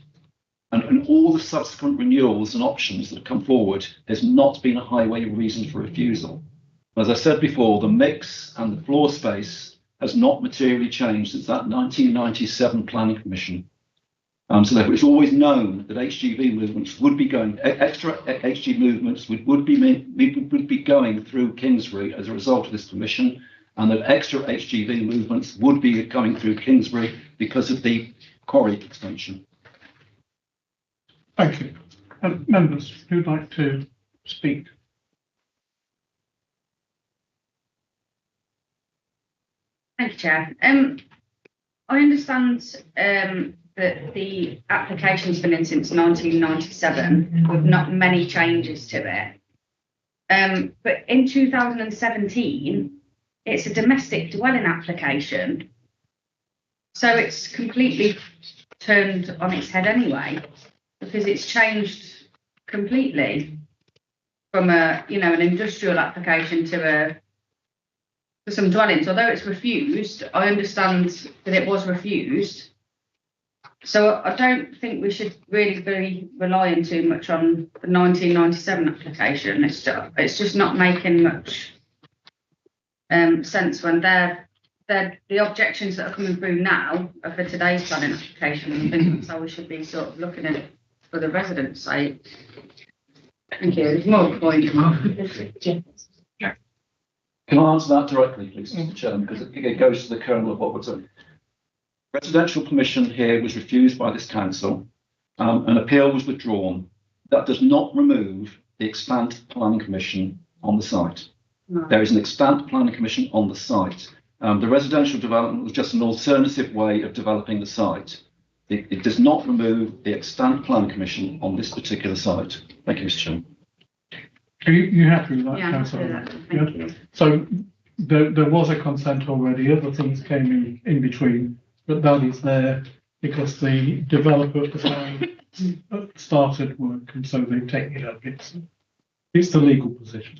And all the subsequent renewals and options that have come forward, there's not been a highway reason for refusal. As I said before, the mix and the floor space has not materially changed since that 1997 planning commission. So therefore, it's always known that HGV movements would be going, extra HG movements would be going through Kingsbury as a result of this permission, and that extra HGV movements would be coming through Kingsbury because of the quarry extension. Thank you. Members who'd like to speak? Thank you, Chair. I understand that the application's been in since 1997 with not many changes to it. But in 2017, it's a domestic dwelling application. So it's completely turned on its head anyway, because it's changed completely from an industrial application to for some dwellings. Although it's refused, I understand that it was refused. So I don't think we should really be relying too much on the 1997 application. It's just not making much sense when the objections that are coming through now are for today's planning application. I think that's how we should be sort of looking at it for the residents' sake. Thank you. There's more point. Can I answer that directly, please, Mr. Chairman, because it goes to the kernel of what we're doing. Residential permission here was refused by this council. An appeal was withdrawn. That does not remove the extant planning commission on the site. No. There is an extant planning commission on the site. The residential development was just an alternative way of developing the site. It does not remove the extant planning commission on this particular site. Thank you, Mr. Chairman. Are you happy with that, Yeah, Councillor? thank you. So there was a consent already. Other things came in between, but that is there because the developer at the time started work, and so they've taken it up. It's the legal position.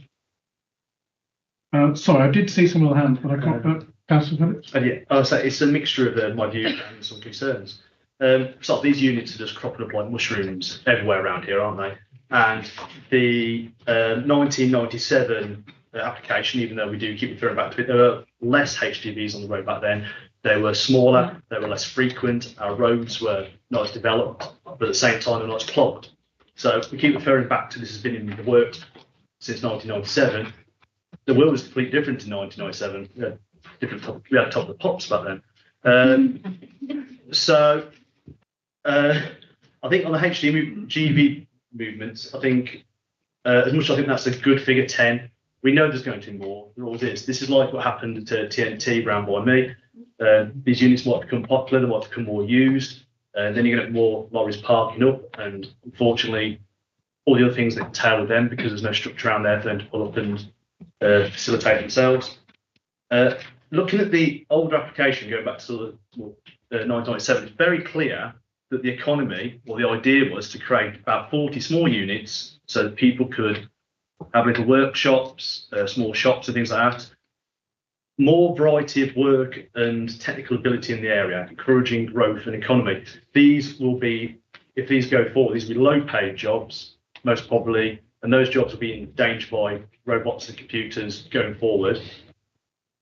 Sorry, I did see some of the hands, but I can't. Councillor Phillips? Yeah, I'll say it's a mixture of my view and some concerns. So these units are just cropping up like mushrooms everywhere around here, aren't they? And the 1997 application, even though we do keep referring back to it, there were less HGVs on the road back then. They were smaller, they were less frequent, our roads were not as developed, but at the same time they're not as clogged. So we keep referring back to this has been in the works since 1997. The world was completely different in 1997. We had top of the pops back then. I think on the HGV movements, I think as much as I think that's a good figure, 10, we know there's going to be more. There always is. This is like what happened to TNT round by me. These units might become popular, they might become more used, then you're going to have more lorries parking up, and unfortunately, all the other things that tail with them because there's no structure around there for them to pull up and facilitate themselves. Looking at the older application, going back to 1997, it's very clear that the economy, or the idea was to create about 40 small units so that people could have little workshops, small shops and things like that. More variety of work and technical ability in the area, encouraging growth and economy. These will be, if these go forward, these will be low paid jobs, most probably, and those jobs will be endangered by robots and computers going forward.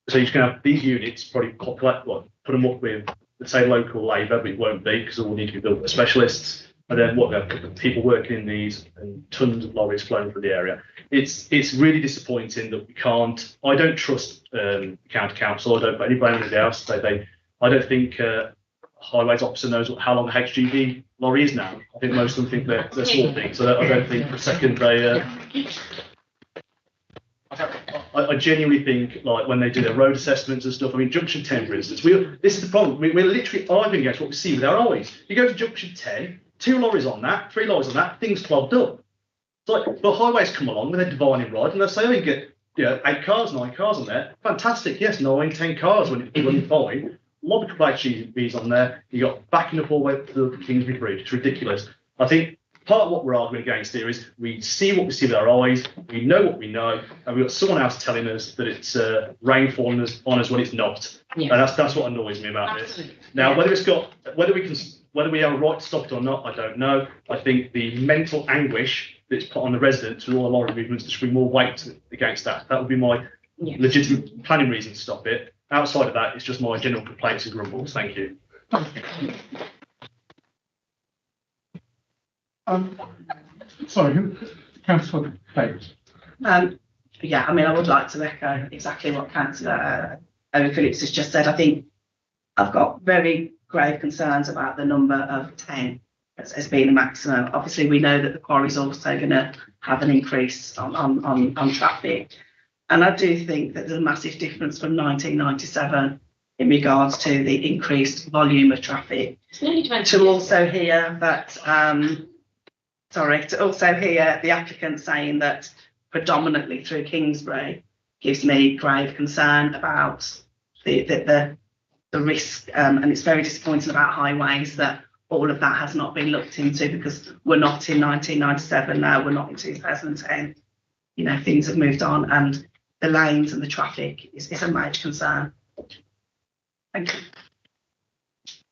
So you're going to have these units probably put them up with, let's say, local labour, but it won't be because all will need to be built by specialists. And then we have people working in these and tons of lorries flowing through the area. It's really disappointing that we can't. I don't trust county council. I don't put any blame on anybody else. I don't think highways officer knows how long a HGV lorry is now. I think most of them think they're small things. So I don't think for a second they. I genuinely think, like, when they do their road assessments and stuff, I mean, Junction 10, for instance, this is the problem. We're literally arguing against what we see with our eyes. You go to Junction 10, 2 lorries on that, 3 lorries on that, things clogged up. It's like, but highways come along with their divining rod and they'll say, oh, you get 8 cars, 9 cars on there. Fantastic, yes, 9, 10 cars when it's running fine. A lot of HGVs on there. You got backing up all the way to the Kingsbury Bridge. It's ridiculous. I think part of what we're arguing against here is we see what we see with our eyes, we know what we know, and we've got someone else telling us that it's rain falling on us when it's not. Yeah. And that's what annoys me about this. Now, whether we have a right to stop it or not, I don't know. I think the mental anguish that's put on the residents with all the lorry movements, there should be more weight against that. That would be my legitimate planning reason to stop it. Outside of that, it's just my general complaints and grumbles. Thank you. Sorry, Councillor Bates. Yeah, I mean, I would like to echo exactly what Councillor Owen Phillips has just said. I think I've got very grave concerns about the number of 10 as being the maximum. Obviously, we know that the quarry is also going to have an increase on traffic. And I do think that there's a massive difference from 1997 in regards to the increased volume of traffic. To also hear that, to also hear the applicant saying that predominantly through Kingsbury gives me grave concern about the risk, and it's very disappointing about highways that all of that has not been looked into, because we're not in 1997 now, we're not in 2010. You know, things have moved on, and the lanes and the traffic is a major concern. Thank you.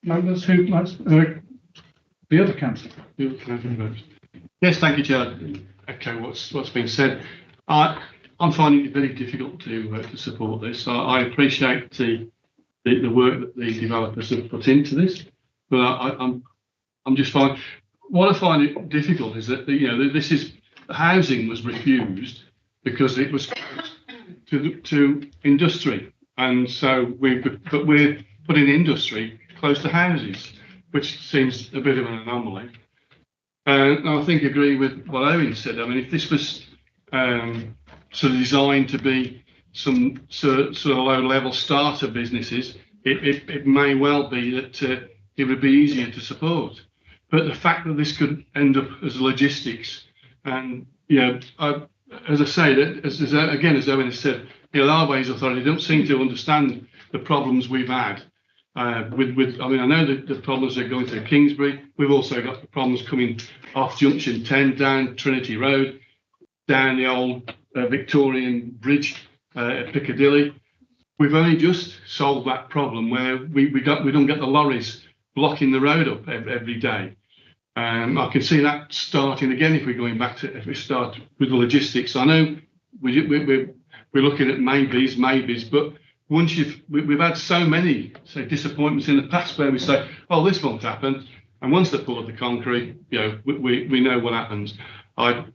Members who the other councillor. Yes, thank you, Chair. Echo what's been said. I'm finding it very difficult to support this. I appreciate the work that the developers have put into this, but I'm just finding what I find it difficult is that this is housing was refused because it was to industry, and so we're putting industry close to houses, which seems a bit of an anomaly. And I think I agree with what Owen said. I mean, if this was sort of designed to be some sort of low-level starter businesses, it may well be that it would be easier to support. But the fact that this could end up as logistics, and as I say, as Owen has said, the Highways Authority don't seem to understand the problems we've had. I know that the problems are going through Kingsbury. We've also got the problems coming off Junction 10 down Trinity Road, down the old Victorian Bridge at Piccadilly. We've only just solved that problem where we don't get the lorries blocking the road up every day. I can see that starting again if we start with the logistics. I know we're looking at maybes, but once we've had so many disappointments in the past where we say, oh, this won't happen, and once they poured the concrete, we know what happens. I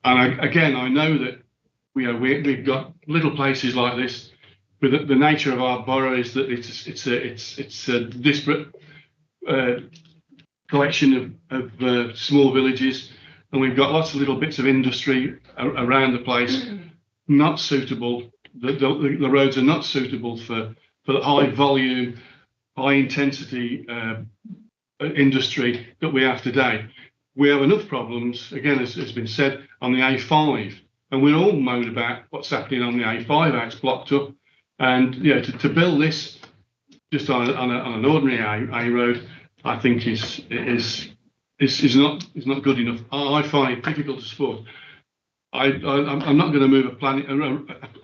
know that we've got little places like this. With the nature of our borough is that it's a disparate collection of small villages, and we've got lots of little bits of industry around the place, not suitable. The roads are not suitable for the high volume, high intensity industry that we have today. We have enough problems, again, as has been said, on the A5, and we're all moan about what's happening on the A5, how it's blocked up. And to build this just on an ordinary A road, I think is not good enough. I find it difficult to support. I'm not going to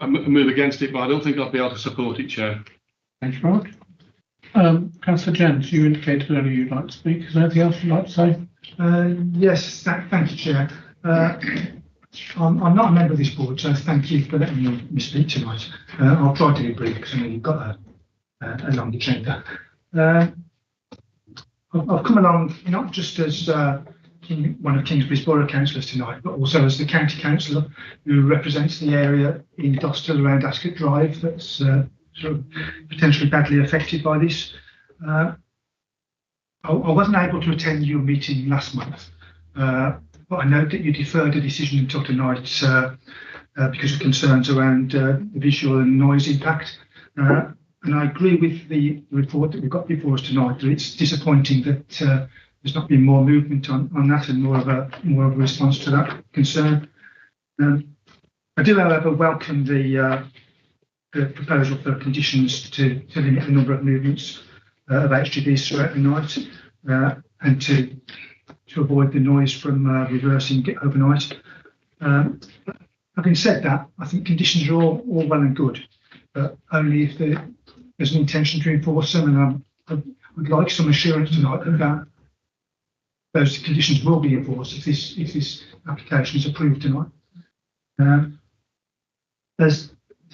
move against it, but I don't think I'll be able to support it, Chair. Thanks, Mark. Councillor Jens, you indicated earlier you'd like to speak. Is there anything else you'd like to say? Yes, thank you, Chair. I'm not a member of this board, so thank you for letting me speak tonight. I'll try to be brief because I know you've got a long agenda. I've come along not just as one of Kingsbury's borough councillors tonight, but also as the county councillor who represents the area in Dosthill around Ascot Drive that's sort of potentially badly affected by this. I wasn't able to attend your meeting last month, but I note that you deferred a decision until tonight because of concerns around the visual and noise impact. And I agree with the report that we've got before us tonight that it's disappointing that there's not been more movement on that and more of a response to that concern. I do, however, welcome the proposal for conditions to limit the number of movements of HGVs throughout the night and to avoid the noise from reversing overnight. Having said that, I think conditions are all well and good, but only if there's an intention to enforce them, and I would like some assurance tonight that those conditions will be enforced if this application is approved tonight.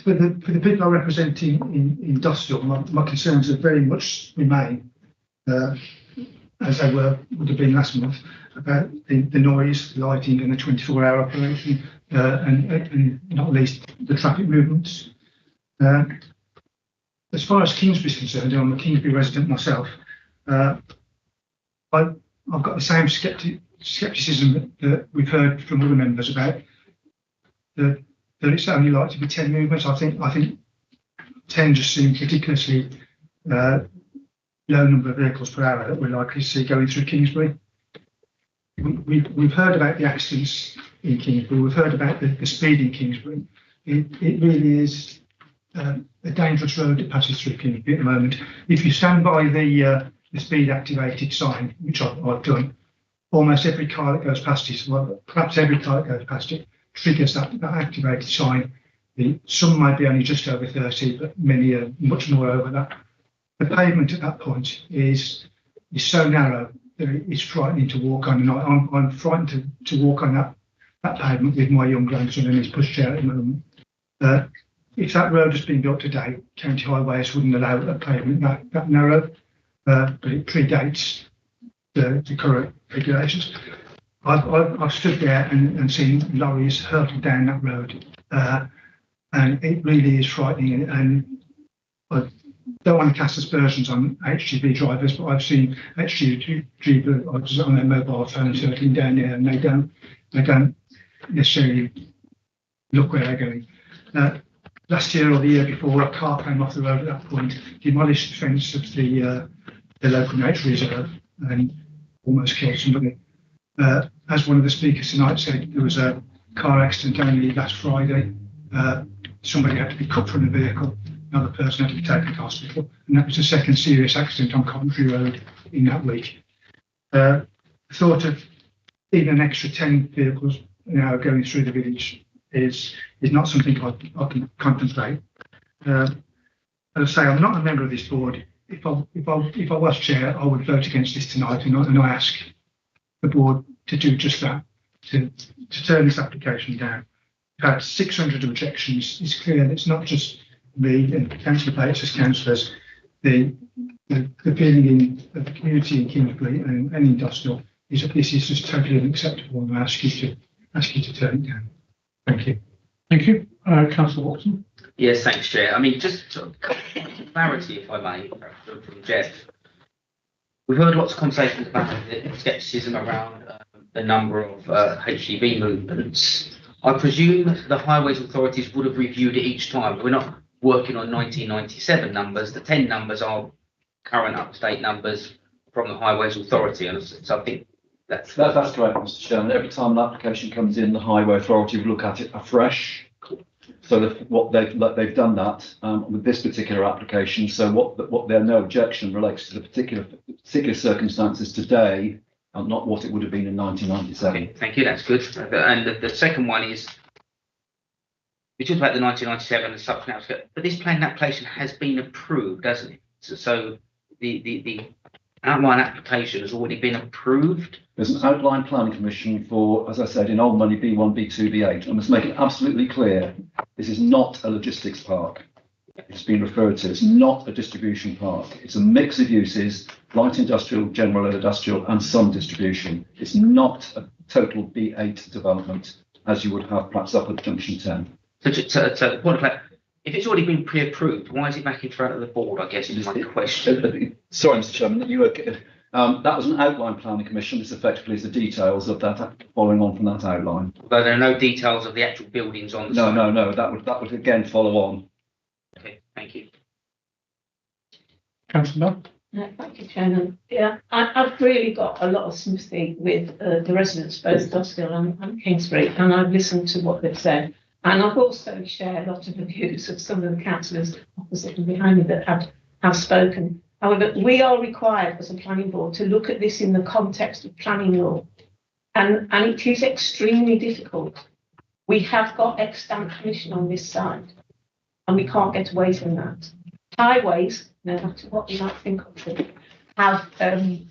For the people I represent in Dosthill, my concerns are very much remain as they would have been last month about the noise, the lighting, and the 24-hour operation, and not least the traffic movements. As far as Kingsbury is concerned, I'm a Kingsbury resident myself. I've got the same scepticism that we've heard from other members about that it's only likely to be 10 movements. I think 10 just seems ridiculously low number of vehicles per hour that we're likely to see going through Kingsbury. We've heard about the accidents in Kingsbury. We've heard about the speed in Kingsbury. It really is a dangerous road that passes through Kingsbury at the moment. If you stand by the speed activated sign, which I've done, almost every car that goes past it, well, perhaps every car that goes past it, triggers that activated sign. Some might be only just over 30, but many are much more over that. The pavement at that point is so narrow that it's frightening to walk on, and I'm frightened to walk on that pavement with my young grandson in his pushchair at the moment. If that road has been built today, county highways wouldn't allow a pavement that narrow, but it predates the current regulations. I've stood there and seen lorries hurtle down that road, and it really is frightening. And I don't want to cast aspersions on HGV drivers, but I've seen HGV drivers on their mobile phones hurtling down there, and they don't necessarily look where they're going. Last year or the year before, a car came off the road at that point, demolished the fence of the local nature reserve, and almost killed somebody. As one of the speakers tonight said, there was a car accident only last Friday. Somebody had to be cut from the vehicle, another person had to be taken to hospital, and that was the second serious accident on Coventry Road in that week. The thought of even an extra 10 vehicles now going through the village is not something I can contemplate. As I say, I'm not a member of this board. if I was chair, I would vote against this tonight, and I ask the board to do just that, to turn this application down. We've had 600 objections. It's clear that it's not just me and Councillor Bates as councillors. The feeling of the community in Kingsbury and industrial is that this is just totally unacceptable, and I ask you to turn it down. Thank you. Thank you. Councillor Watson. Yes, thanks, Chair. I mean, just sort of clarity, if I may, from Jeff. We've heard lots of conversations about the scepticism around the number of HGV movements. I presume the highways authorities would have reviewed it each time. We're not working on 1997 numbers. The 10 numbers are current up-to-date numbers from the highways authority, and so I think that's correct, Mr. Chairman. Every time an application comes in, the highway authority will look at it afresh. So they've done that with this particular application. So what their no objection relates to the particular circumstances today, and not what it would have been in 1997. Okay, thank you. That's good. And the second one is, we talked about the 1997 and subsequent, but this planning application has been approved, hasn't it? So the outline application has already been approved. There's an outline planning commission for, as I said, in old money B1, B2, B8. I must make it absolutely clear, this is not a logistics park. It's been referred to. It's not a distribution park. It's a mix of uses, light industrial, general industrial, and some distribution. It's not a total B8 development, as you would have perhaps up at Junction 10. So point of clarity, if it's already been pre-approved, why is it back in front of the board, I guess, is my question. Sorry, Mr. Chairman, that was an outline planning commission. This effectively is the details of that, following on from that outline. Although there are no details of the actual buildings on the site. No, that would again follow on. Okay, thank you. Councillor. Thank you, Chairman. Yeah, I've really got a lot of sympathy with the residents, both Dosgill and Kingsbury, and I've listened to what they've said. And I've also shared a lot of the views of some of the councillors opposite and behind me that have spoken. However, we are required as a planning board to look at this in the context of planning law. And it is extremely difficult. We have got extant permission on this site, and we can't get away from that. Highways, no matter what you might think of them,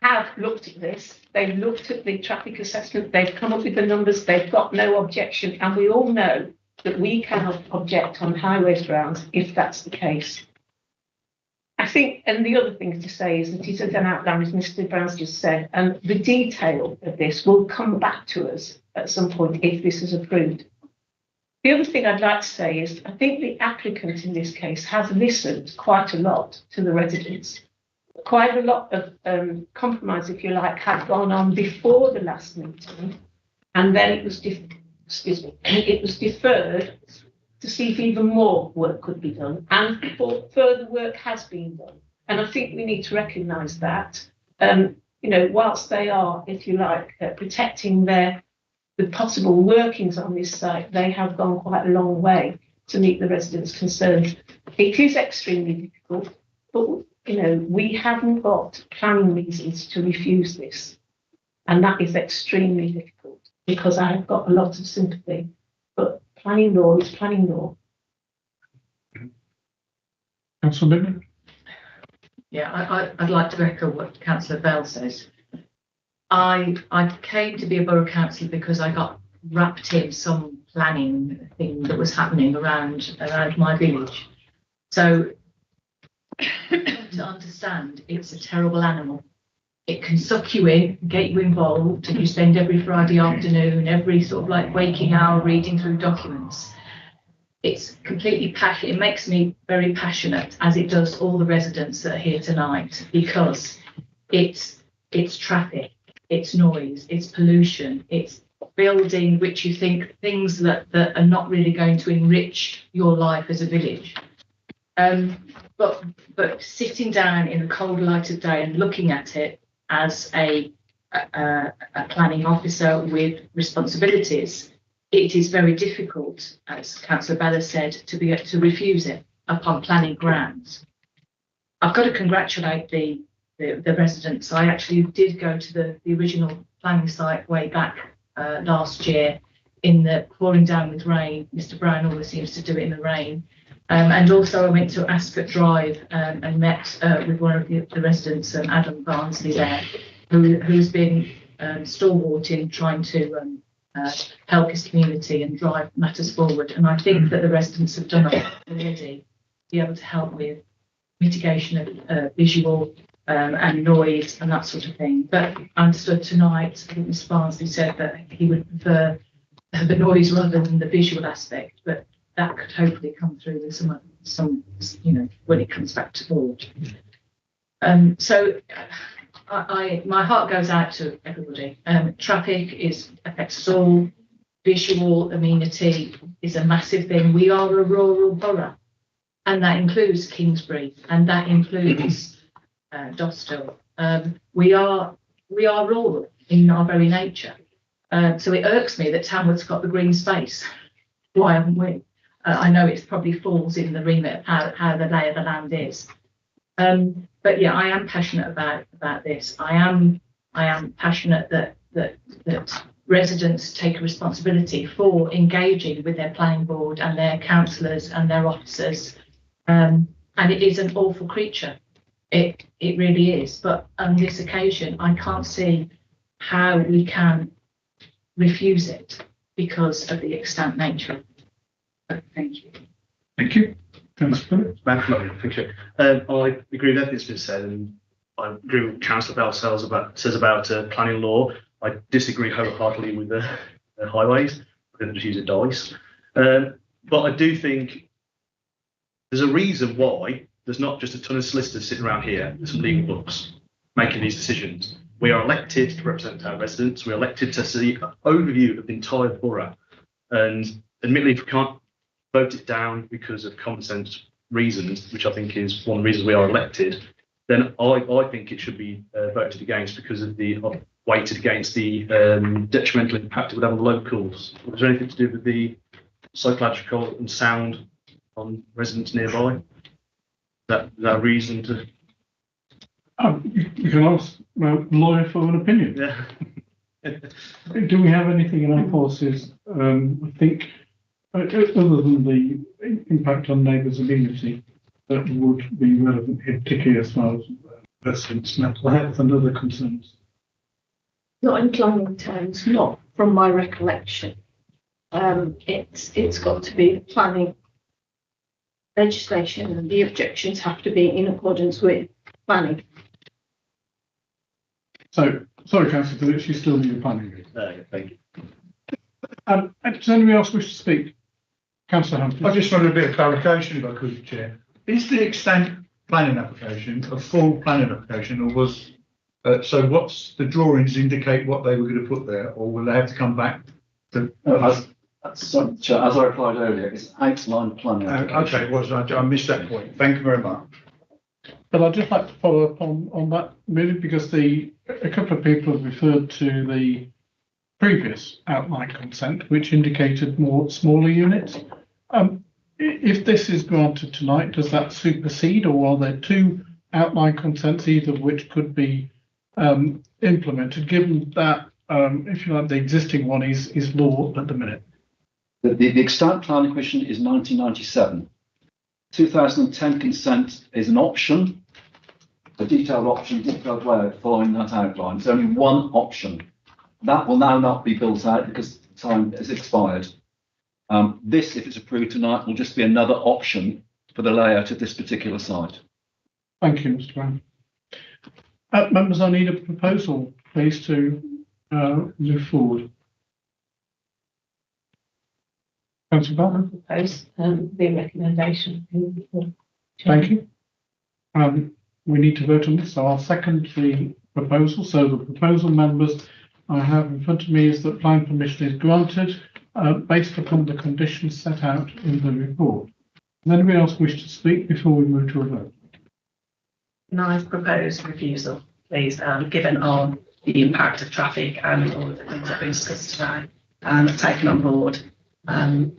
have looked at this. They've looked at the traffic assessment. They've come up with the numbers. They've got no objection. And we all know that we cannot object on highways grounds if that's the case. I think, and the other thing to say is that it is an outline, as Mr. Brown's just said, and the detail of this will come back to us at some point if this is approved. The other thing I'd like to say is I think the applicant in this case has listened quite a lot to the residents. Quite a lot of compromise, if you like, had gone on before the last meeting, and then it was deferred to see if even more work could be done, and further work has been done. And I think we need to recognise that. Whilst they are, if you like, protecting the possible workings on this site, they have gone quite a long way to meet the residents' concerns. It is extremely difficult, but we haven't got planning reasons to refuse this. And that is extremely difficult because I have got a lot of sympathy. But planning law is planning law. Councillor Midman. Yeah, I'd like to echo what Councillor Bell says. I came to be a borough councillor because I got wrapped in some planning thing that was happening around my village. So to understand, it's a terrible animal. It can suck you in, get you involved, and you spend every Friday afternoon, every sort of like waking hour reading through documents. It's completely passionate. It makes me very passionate, as it does all the residents that are here tonight, because it's traffic, it's noise, it's pollution, it's building which you think things that are not really going to enrich your life as a village. But sitting down in the cold light of day and looking at it as a planning officer with responsibilities, it is very difficult, as Councillor Bella said, to be able to refuse it upon planning grounds. I've got to congratulate the residents. I actually did go to the original planning site way back last year in the pouring down with rain. Mr. Brown always seems to do it in the rain. And also I went to Ascot Drive and met with one of the residents, Adam Barnsley there, who's been stalwarting, trying to help his community and drive matters forward. And I think that the residents have done a lot already to be able to help with mitigation of visual and noise and that sort of thing. But I understood tonight, I think Mr. Barnsley said that he would prefer the noise rather than the visual aspect, but that could hopefully come through with some when it comes back to board. So my heart goes out to everybody. Traffic affects us all. Visual amenity is a massive thing. We are a rural borough, and that includes Kingsbury, and that includes Dosthill. We are rural in our very nature. So it irks me that Tamworth's got the green space. Why haven't we? I know it probably falls in the remit of how the lay of the land is. But yeah, I am passionate about this. I am passionate that residents take responsibility for engaging with their planning board and their councillors and their officers. And it is an awful creature. It really is. But on this occasion, I can't see how we can refuse it because of the extant nature of it. Thank you. Thank you. Councillor Phillips. Thank you. I agree with everything that's been said, and I agree with Councillor Bell says about planning law. I disagree wholeheartedly with the highways. I think they just use a dice. But I do think there's a reason why there's not just a ton of solicitors sitting around here with some legal books making these decisions. We are elected to represent our residents. We're elected to see an overview of the entire borough. And admittedly, if we can't vote it down because of common sense reasons, which I think is one of the reasons we are elected, then I think it should be voted against because of weighted against the detrimental impact it would have on the locals. Was there anything to do with the psychological and sound on residents nearby? That a reason to? You can ask a lawyer for an opinion. Yeah. Do we have anything in our policies? I think, other than the impact on neighbours' immunity, that would be relevant here, particularly as far as residents' mental health and other concerns. Not in planning terms, not from my recollection. It's got to be planning legislation, and the objections have to be in accordance with planning. So, sorry, Councillor Phillips, you still need a planning. Thank you. Does anybody else wish to speak? Councillor Humphrey. I just wanted a bit of clarification, if I could, Chair. Is the extent planning application a full planning application, or was so? What's the drawings indicate what they were going to put there, or will they have to come back to? As I replied earlier, it's outline planning. Okay, I missed that point. Thank you very much. But I'd just like to follow up on that, really, because a couple of people have referred to the previous outline consent, which indicated more smaller units. If this is granted tonight, does that supersede, or are there two outline consents, either of which could be implemented, given that, if you like, the existing one is law at the minute? The extant planning question is 1997. 2010 consent is an option, a detailed option, detailed way of following that outline. It's only one option. That will now not be built out because time has expired. This, if it's approved tonight, will just be another option for the layout of this particular site. Thank you, Mr. Brown. Members, I need a proposal, please, to move forward. Councillor Bell. Propose the recommendation. Thank you. We need to vote on this, so I'll second the proposal. So the proposal, members, I have in front of me is that planning permission is granted based upon the conditions set out in the report. Does anybody else wish to speak before we move to a vote? And I propose refusal, please, given on the impact of traffic and all of the things that have been discussed today, and taken on board, the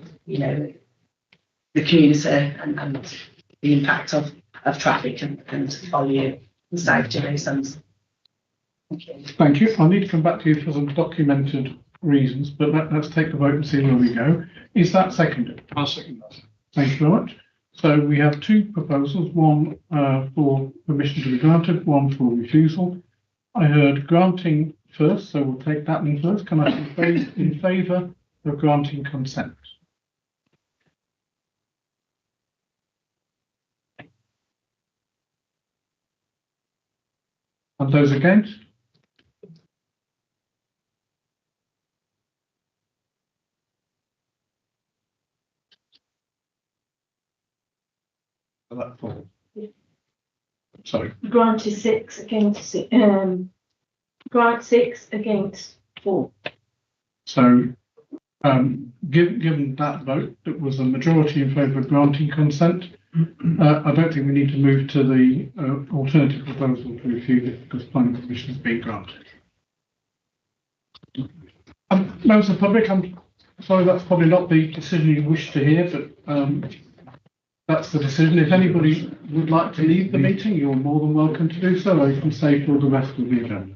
community and the impact of traffic and volume and safety reasons. Thank you. Thank you. I need to come back to you for some documented reasons, but let's take the vote and see where we go. Is that seconded? I'll second that. Thank you very much. So we have two proposals, one for permission to be granted, one for refusal. I heard granting first, so we'll take that one first. Can I have in favour of granting consent? And those against? Sorry. Grant is 6 against, grant 6 against 4. So, given that vote, that was a majority in favour of granting consent. I don't think we need to move to the alternative proposal to refuse it because planning permission has been granted. Members of the public, I'm sorry, that's probably not the decision you wish to hear, but that's the decision. If anybody would like to leave the meeting, you're more than welcome to do so, or you can stay for the rest of the agenda.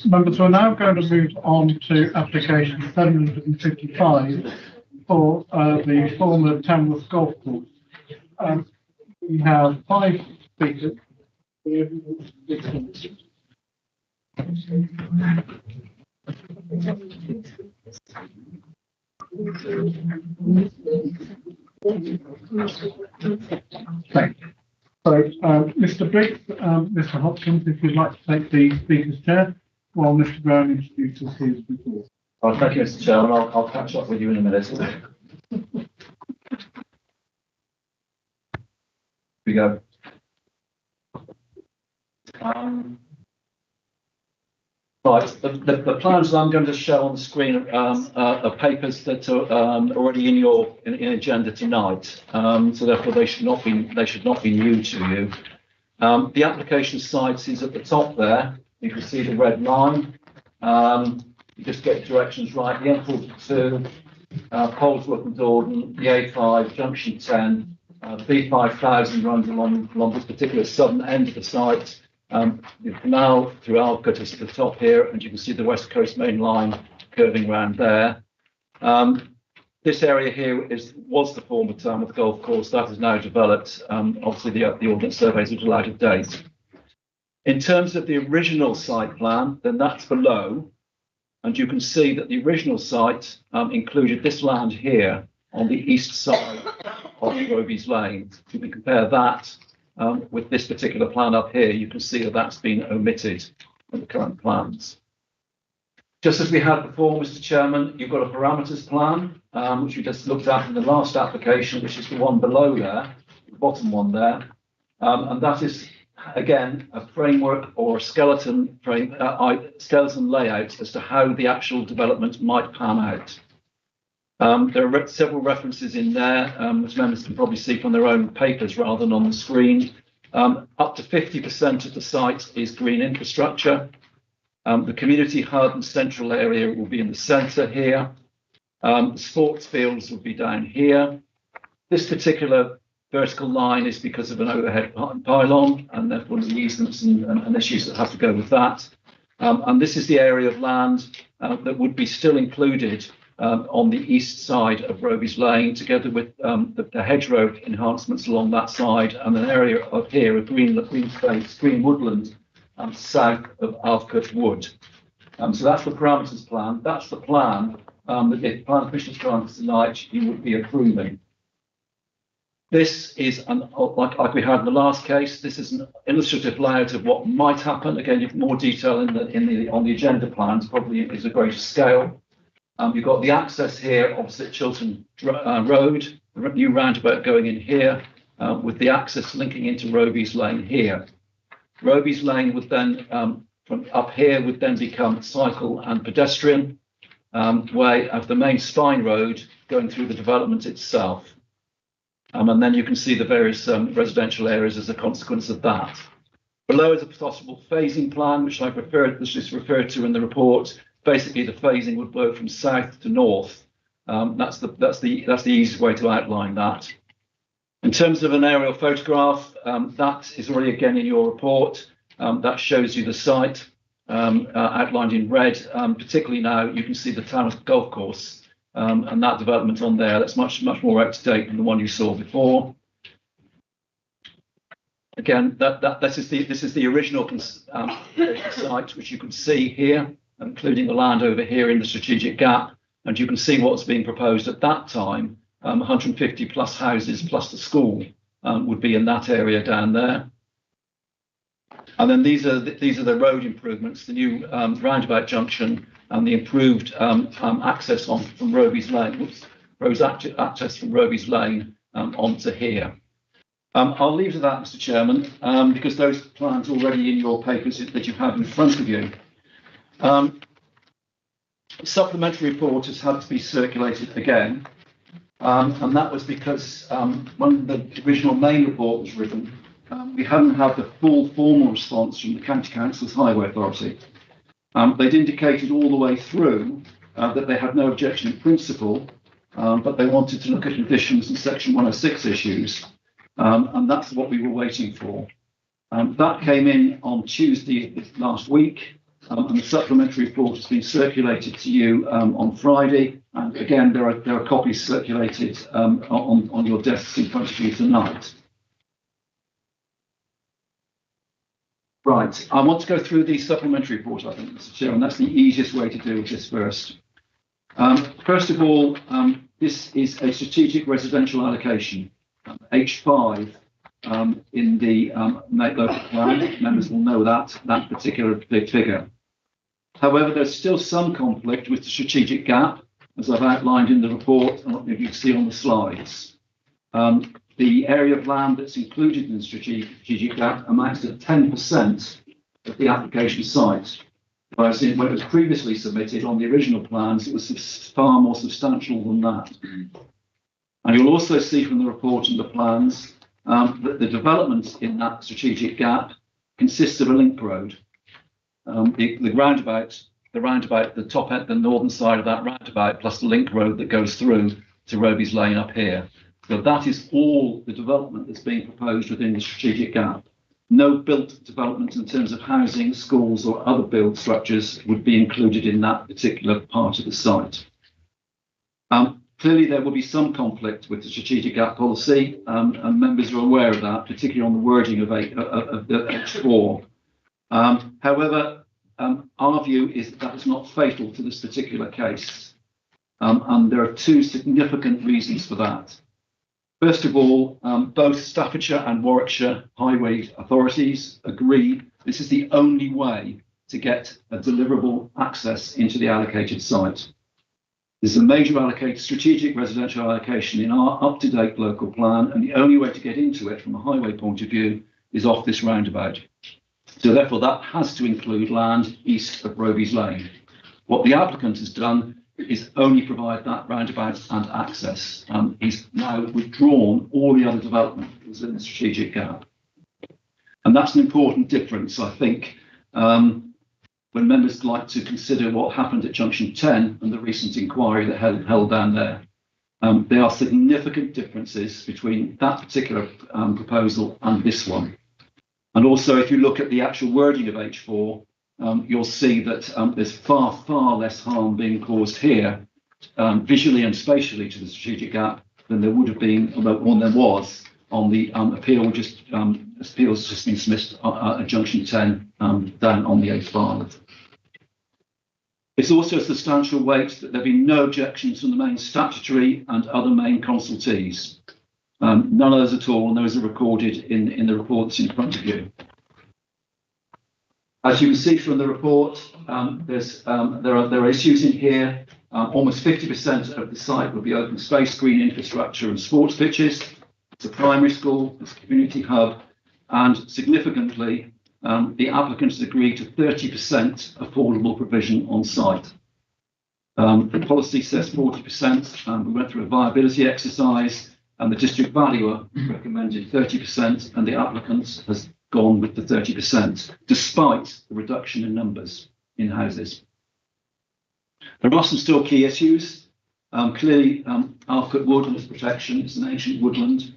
Members, we're now going to move on to application 755 for the former Tamworth Golf Course. We have 5 speakers. Thank you. So, Mr. Briggs, Mr. Hopkins, if you'd like to take the speaker's chair while Mr. Brown introduces his report. Well, thank you, Mr. Chairman. I'll catch up with you in a minute. Here we go. Right, the plans that I'm going to show on the screen are papers that are already in your in agenda tonight. So therefore they should not be new to you. The application site is at the top there. You can see the red line. You just get directions right. The M42, Polesworth and Dordon, the A5, Junction 10, B5000 runs along this particular southern end of the site. The canal through Alcott is at the top here, and you can see the West Coast Main Line curving around there. This area here was the former Tamworth Golf Course. That is now developed. Obviously, the Ordnance Surveys was allowed to date. In terms of the original site plan, then that's below, and you can see that the original site included this land here on the east side of Roby's Lane. If you can compare that with this particular plan up here, you can see that that's been omitted from the current plans. Just as we had before, Mr. Chairman, you've got a parameters plan, which we just looked at in the last application, which is the one below there, the bottom one there. And that is, again, a framework or a skeleton layout as to how the actual development might pan out. There are several references in there, which members can probably see from their own papers rather than on the screen. Up to 50% of the site is green infrastructure. The community hub and central area will be in the centre here. The sports fields will be down here. This particular vertical line is because of an overhead pylon, and therefore the easements and issues that have to go with that. And this is the area of land that would be still included on the east side of Roby's Lane, together with the hedgerow enhancements along that side, and an area up here of green space, green woodland, south of Alcott Wood. So that's the parameters plan. That's the plan that if Plan Permission is granted tonight, you would be approving. This is, like we had in the last case, this is an illustrative layout of what might happen. Again, you've more detail on the agenda plans, probably is a greater scale. You've got the access here opposite Chiltern Road, the new roundabout going in here, with the access linking into Roby's Lane here. Roby's Lane would then, from up here would then become cycle and pedestrian way of the main spine road going through the development itself. And then you can see the various residential areas as a consequence of that. Below is a possible phasing plan, which which is referred to in the report. Basically, the phasing would go from south to north. That's the easiest way to outline that. In terms of an aerial photograph, that is already again in your report. That shows you the site outlined in red. Particularly now, you can see the Tamworth Golf Course and that development on there. That's much more up to date than the one you saw before. Again, this is the original site, which you can see here, including the land over here in the strategic gap, and you can see what's being proposed at that time. 150 plus houses plus the school would be in that area down there. And then these are the road improvements, the new roundabout junction and the improved access from Roby's Lane, access from Roby's Lane onto here. I'll leave to that, Mr. Chairman, because those plans are already in your papers that you have in front of you. Supplementary report has had to be circulated again, and that was because when the original main report was written, we hadn't had the full formal response from the County Council's Highway Authority. They'd indicated all the way through that they had no objection in principle, but they wanted to look at conditions and Section 106 issues, and that's what we were waiting for. That came in on Tuesday last week, and the supplementary report has been circulated to you on Friday. And again, there are copies circulated on your desks in front of you tonight. Right, I want to go through the supplementary report, I think, Mr. Chair, and that's the easiest way to deal with this first. First of all, this is a strategic residential allocation, H5, in the local plan. Members will know that particular figure. However, there's still some conflict with the strategic gap, as I've outlined in the report, and if you can see on the slides. The area of land that's included in the strategic gap amounts to 10% of the application site. Whereas when it was previously submitted on the original plans, it was far more substantial than that. And you'll also see from the report and the plans that the development in that strategic gap consists of a link road. The roundabout, the top end, the northern side of that roundabout, plus the link road that goes through to Roby's Lane up here. So that is all the development that's being proposed within the strategic gap. No built development in terms of housing, schools or other build structures would be included in that particular part of the site. Clearly there will be some conflict with the strategic gap policy, and members are aware of that, particularly on the wording of the H4. However, our view is that is not fatal to this particular case, and there are two significant reasons for that. First of all, both Staffordshire and Warwickshire highway authorities agree this is the only way to get a deliverable access into the allocated site. This is a major strategic residential allocation in our up-to-date local plan, and the only way to get into it from a highway point of view is off this roundabout. So therefore that has to include land east of Roby's Lane. What the applicant has done is only provide that roundabout and access. He's now withdrawn all the other development that was in the strategic gap. And that's an important difference, I think, when members like to consider what happened at Junction 10 and the recent inquiry that held down there. There are significant differences between that particular proposal and this one. And also, if you look at the actual wording of H4, you'll see that there's far less harm being caused here, visually and spatially, to the strategic gap than there would have been, or there was, on the appeal just been dismissed at Junction 10 down on the A5. It's also a substantial weight that there have been no objections from the main statutory and other main consultees. None of those at all, and those are recorded in the reports in front of you. As you can see from the report, there are issues in here. Almost 50% of the site will be open space, green infrastructure and sports pitches. It's a primary school, it's a community hub, and significantly, the applicant has agreed to 30% affordable provision on site. The policy says 40%, and we went through a viability exercise, and the district valuer recommended 30%, and the applicant has gone with the 30%, despite the reduction in numbers in houses. There are some still key issues. Clearly, Alford Woodland Protection is an ancient woodland,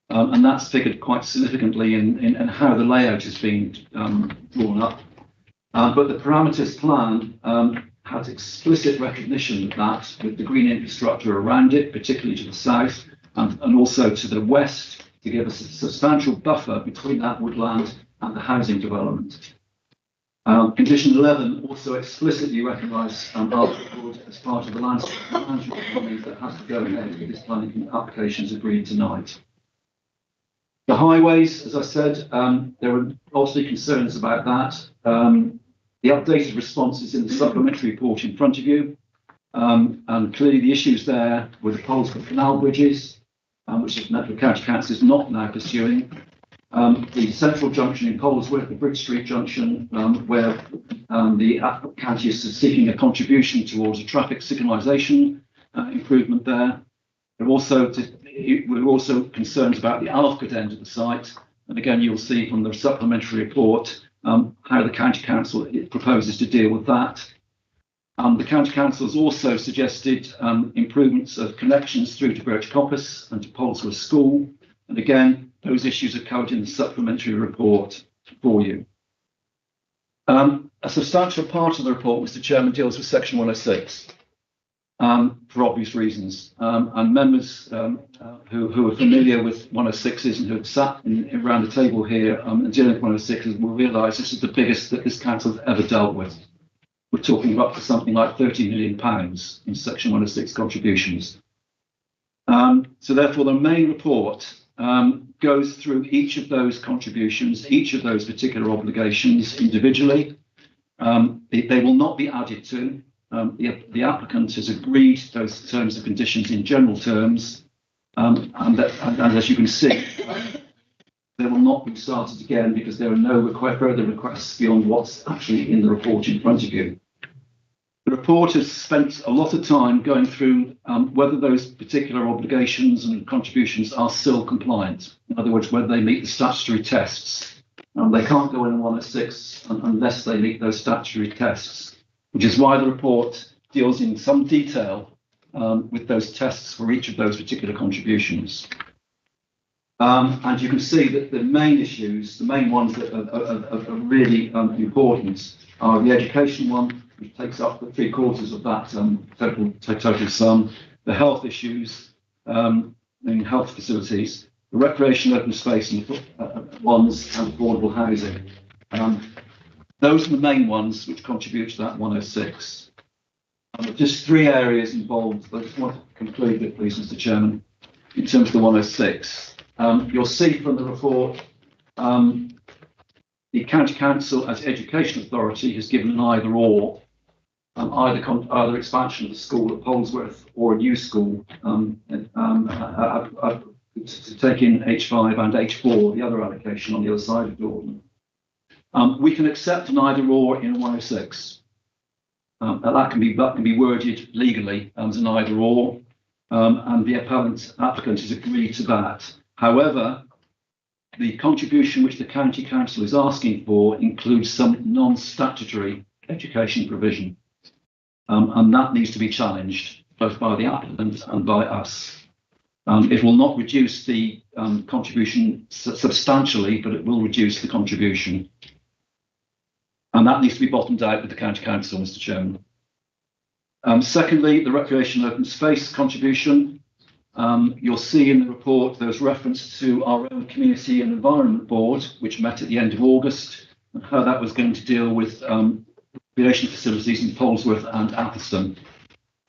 and that's figured quite significantly in how the layout is being drawn up. But the parameters plan has explicit recognition of that, with the green infrastructure around it, particularly to the south, and also to the west, to give us a substantial buffer between that woodland and the housing development. Condition 11 also explicitly recognises Alford Wood as part of the landscape management planning that has to go ahead with this planning applications agreed tonight. The highways, as I said, there are obviously concerns about that. The updated response is in the supplementary report in front of you. And clearly the issues there were the Polesworth Canal bridges, which the Metro County Council is not now pursuing. The central junction in Polesworth, the Bridge Street junction, where the county is seeking a contribution towards a traffic signalisation improvement there. We're also concerned about the Alford end of the site. And again, you'll see from the supplementary report how the County Council proposes to deal with that. The County Council has also suggested improvements of connections through to Birch Coppice and to Polesworth School. And again, those issues are covered in the supplementary report for you. A substantial part of the report, Mr. Chairman, deals with section 106 for obvious reasons. And members who are familiar with 106s and who have sat around the table here and dealing with 106s will realise this is the biggest that this council has ever dealt with. We're talking about for something like £30 million in section 106 contributions. So therefore, the main report goes through each of those contributions, each of those particular obligations individually. They will not be added to. The applicant has agreed those terms and conditions in general terms, and as you can see, they will not be started again because there are no further requests beyond what's actually in the report in front of you. The report has spent a lot of time going through whether those particular obligations and contributions are still compliant. In other words, whether they meet the statutory tests. They can't go in 106 unless they meet those statutory tests, which is why the report deals in some detail with those tests for each of those particular contributions. And you can see that the main issues, the main ones that are really important are the education one, which takes up the 3/4 of that total sum, the health issues, in health facilities, the recreation open space and ones, and affordable housing. Those are the main ones which contribute to that 106. Just 3 areas involved. I just want to conclude it, please, Mr. Chairman, in terms of the 106. You'll see from the report, the County Council as Education Authority has given an either/or, either expansion of the school at Polesworth or a new school to take in H5 and H4, the other allocation on the other side of Dordon. We can accept an either/or in 106. That can be worded legally as an either/or, and the applicant has agreed to that. However, the contribution which the County Council is asking for includes some non-statutory education provision, and that needs to be challenged both by the applicant and by us. It will not reduce the contribution substantially, but it will reduce the contribution. And that needs to be bottomed out with the County Council, Mr. Chairman. Secondly, the recreation open space contribution. You'll see in the report there's reference to our own Community and Environment Board, which met at the end of August, and how that was going to deal with recreation facilities in Polesworth and Atherstone.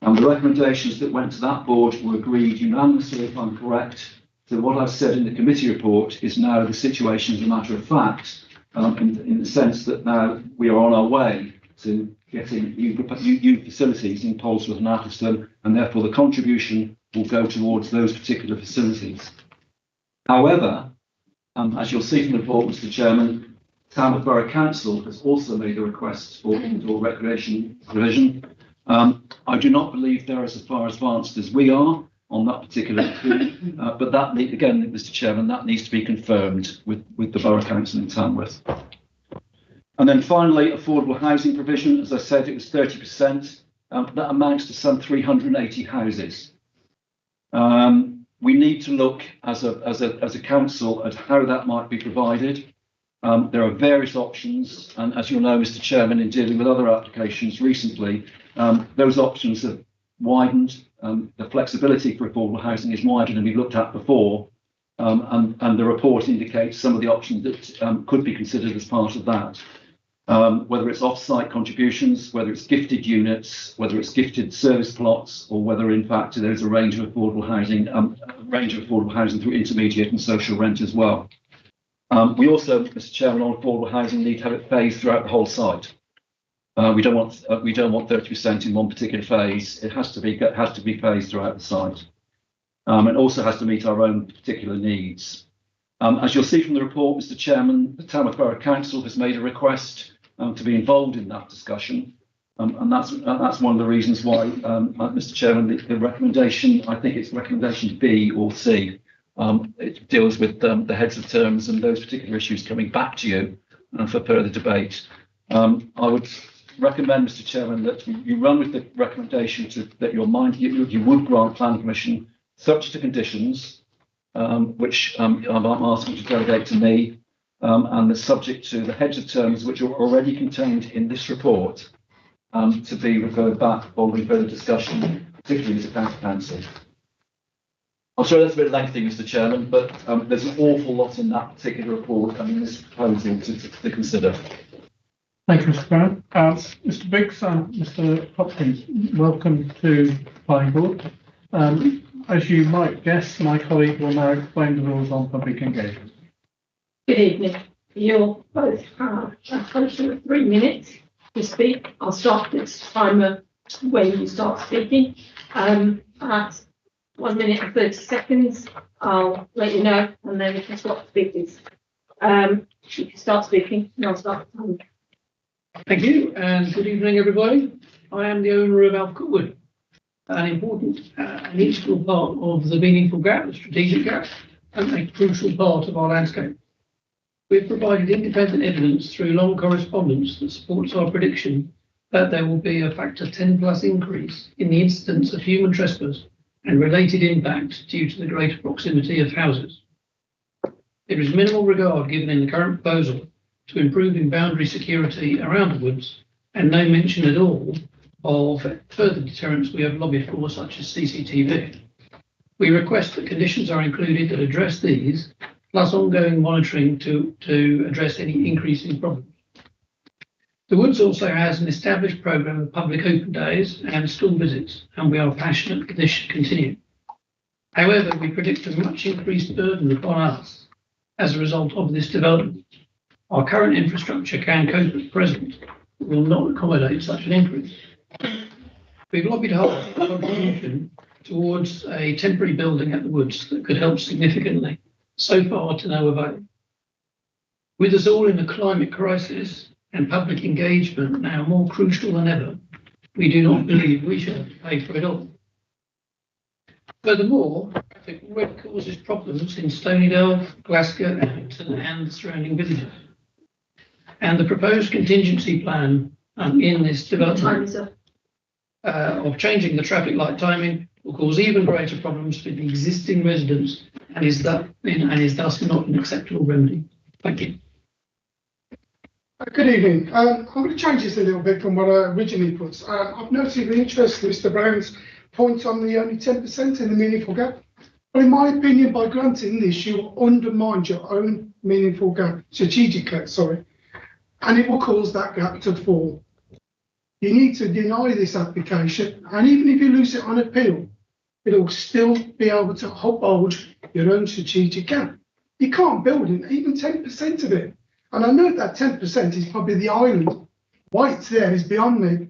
And the recommendations that went to that board were agreed unanimously, if I'm correct. So what I've said in the committee report is now the situation as a matter of fact, in the sense that now we are on our way to getting new facilities in Polesworth and Atherstone, and therefore the contribution will go towards those particular facilities. However, as you'll see from the report, Mr. Chairman, Tamworth Borough Council has also made a request for indoor recreation provision. I do not believe they're as far advanced as we are on that particular issue, but that, again, Mr. Chairman, that needs to be confirmed with the Borough Council in Tamworth. And then finally, affordable housing provision. As I said, it was 30%. That amounts to some 380 houses. We need to look as a council at how that might be provided. There are various options, and as you'll know, Mr. Chairman, in dealing with other applications recently, those options have widened. The flexibility for affordable housing is wider than we looked at before, and the report indicates some of the options that could be considered as part of that. Whether it's off-site contributions, whether it's gifted units, whether it's gifted service plots, or whether in fact there's a range of affordable housing, through intermediate and social rent as well. We also, Mr. Chairman, on affordable housing need to have it phased throughout the whole site. We don't want 30% in one particular phase. It has to be phased throughout the site. It also has to meet our own particular needs. As you'll see from the report, Mr. Chairman, the Tamworth Borough Council has made a request to be involved in that discussion, and that's one of the reasons why, Mr. Chairman, the recommendation, I think it's recommendation B or C. It deals with the heads of terms and those particular issues coming back to you for further debate. I would recommend, Mr. Chairman, that you run with the recommendation that you would grant planning permission subject to conditions, which I'm asking to delegate to me, and is subject to the heads of terms which are already contained in this report, to be referred back following further discussion, particularly as a county council. I'm sorry that's a bit lengthy, Mr. Chairman, but there's an awful lot in that particular report and in this proposal to consider. Thank you, Mr. Brown. Mr. Biggs and Mr. Hopkins, welcome to Planning Board. As you might guess, my colleague will now explain the rules on public engagement. Good evening. You'll both have a total of 3 minutes to speak. I'll start this timer when you start speaking. At 1 minute and 30 seconds, I'll let you know, and then we can stop speaking. You can start speaking, and I'll start the timer. Thank you, and good evening, everybody. I am the owner of Alpcote Wood, an important and integral part of the meaningful gap, the strategic gap, and a crucial part of our landscape. We've provided independent evidence through long correspondence that supports our prediction that there will be a factor 10 plus increase in the incidence of human trespass and related impact due to the greater proximity of houses. There is minimal regard given in the current proposal to improving boundary security around the woods, and no mention at all of further deterrents we have lobbied for, such as CCTV. We request that conditions are included that address these, plus ongoing monitoring to address any increasing problems. The Woods also has an established programme of public open days and school visits, and we are passionate that this should continue. However, we predict a much increased burden upon us as a result of this development. Our current infrastructure can cope at present, but will not accommodate such an increase. We've lobbied hard for a contribution towards a temporary building at the Woods that could help significantly, so far to no avail. With us all in a climate crisis and public engagement now more crucial than ever, we do not believe we should have to pay for it all. Furthermore, traffic already causes problems in Stonydale, Glasgow, Abington and the surrounding villages. And the proposed contingency plan in this development of changing the traffic light timing will cause even greater problems for the existing residents and is thus not an acceptable remedy. Thank you. Good evening. I'm going to change this a little bit from what I originally put. I've noted the interest in Mr. Brown's point on the only 10% in the meaningful gap. But in my opinion, by granting this, you undermine your own meaningful gap, strategic gap, sorry, and it will cause that gap to fall. You need to deny this application, and even if you lose it on appeal, it will still be able to uphold your own strategic gap. You can't build in even 10% of it. And I know that 10% is probably the island. Why it's there is beyond me.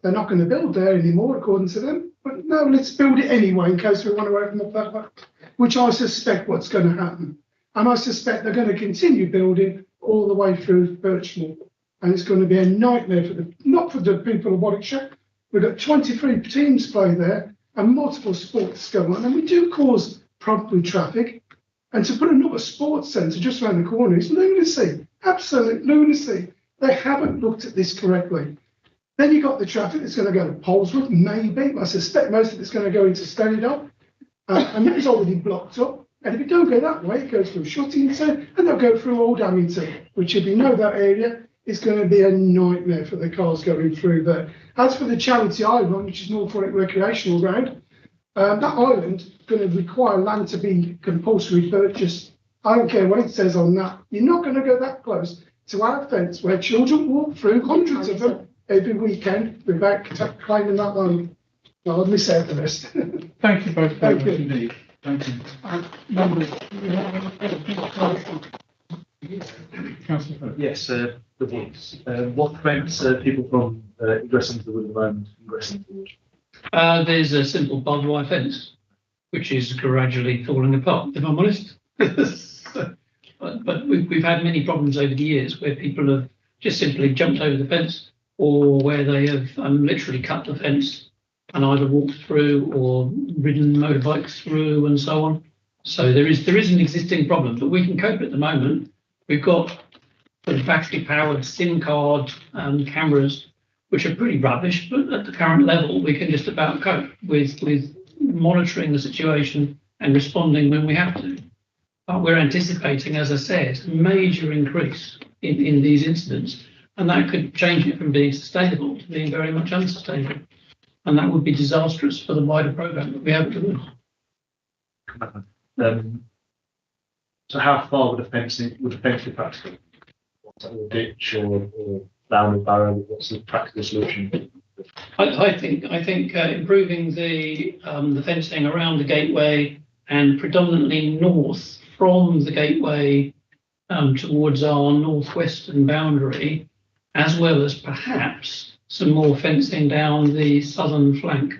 They're not going to build there anymore, according to them. But no, let's build it anyway, in case we want to open up that back, which I suspect what's going to happen. And I suspect they're going to continue building all the way through Birchmore. And it's going to be a nightmare for not for the people of Warwickshire. We've got 23 teams play there and multiple sports going on. And we do cause problem with traffic. And to put another sports centre just around the corner is lunacy, absolute lunacy. They haven't looked at this correctly. Then you've got the traffic that's going to go to Poleswood, maybe. I suspect most of it's going to go into Stanidog. And that's already blocked up. And if it don't go that way, it goes through Shuttington and they'll go through Old Amington, which if you know that area, is going to be a nightmare for the cars going through there. As for the charity island, which is North Warwick Recreational Ground, that island is going to require land to be compulsory purchase. I don't care what it says on that. You're not going to go that close to our fence where children walk through, hundreds of them, every weekend without claiming that land. I'll miss out the rest. Thank you both very Thank much you. indeed. Thank you. Members, Councillor Hope. Yes, the woods. What prevents people from ingressing to the wood at the moment? Ingressing to the wood? There's a simple barbed wire fence, which is gradually falling apart, if I'm honest. but we've had many problems over the years where people have just simply jumped over the fence, or where they have literally cut the fence and either walked through or ridden motorbikes through and so on. So there is an existing problem, but we can cope at the moment. We've got the battery-powered SIM card cameras, which are pretty rubbish, but at the current level, we can just about cope with monitoring the situation and responding when we have to. But we're anticipating, as I said, a major increase in these incidents, and that could change it from being sustainable to being very much unsustainable. And that would be disastrous for the wider programme that we have at the moment. So how far would a fence be practical? What's that, a ditch or boundary barrow? What's the practical solution? I think improving the fencing around the gateway and predominantly north from the gateway towards our northwestern boundary, as well as perhaps some more fencing down the southern flank.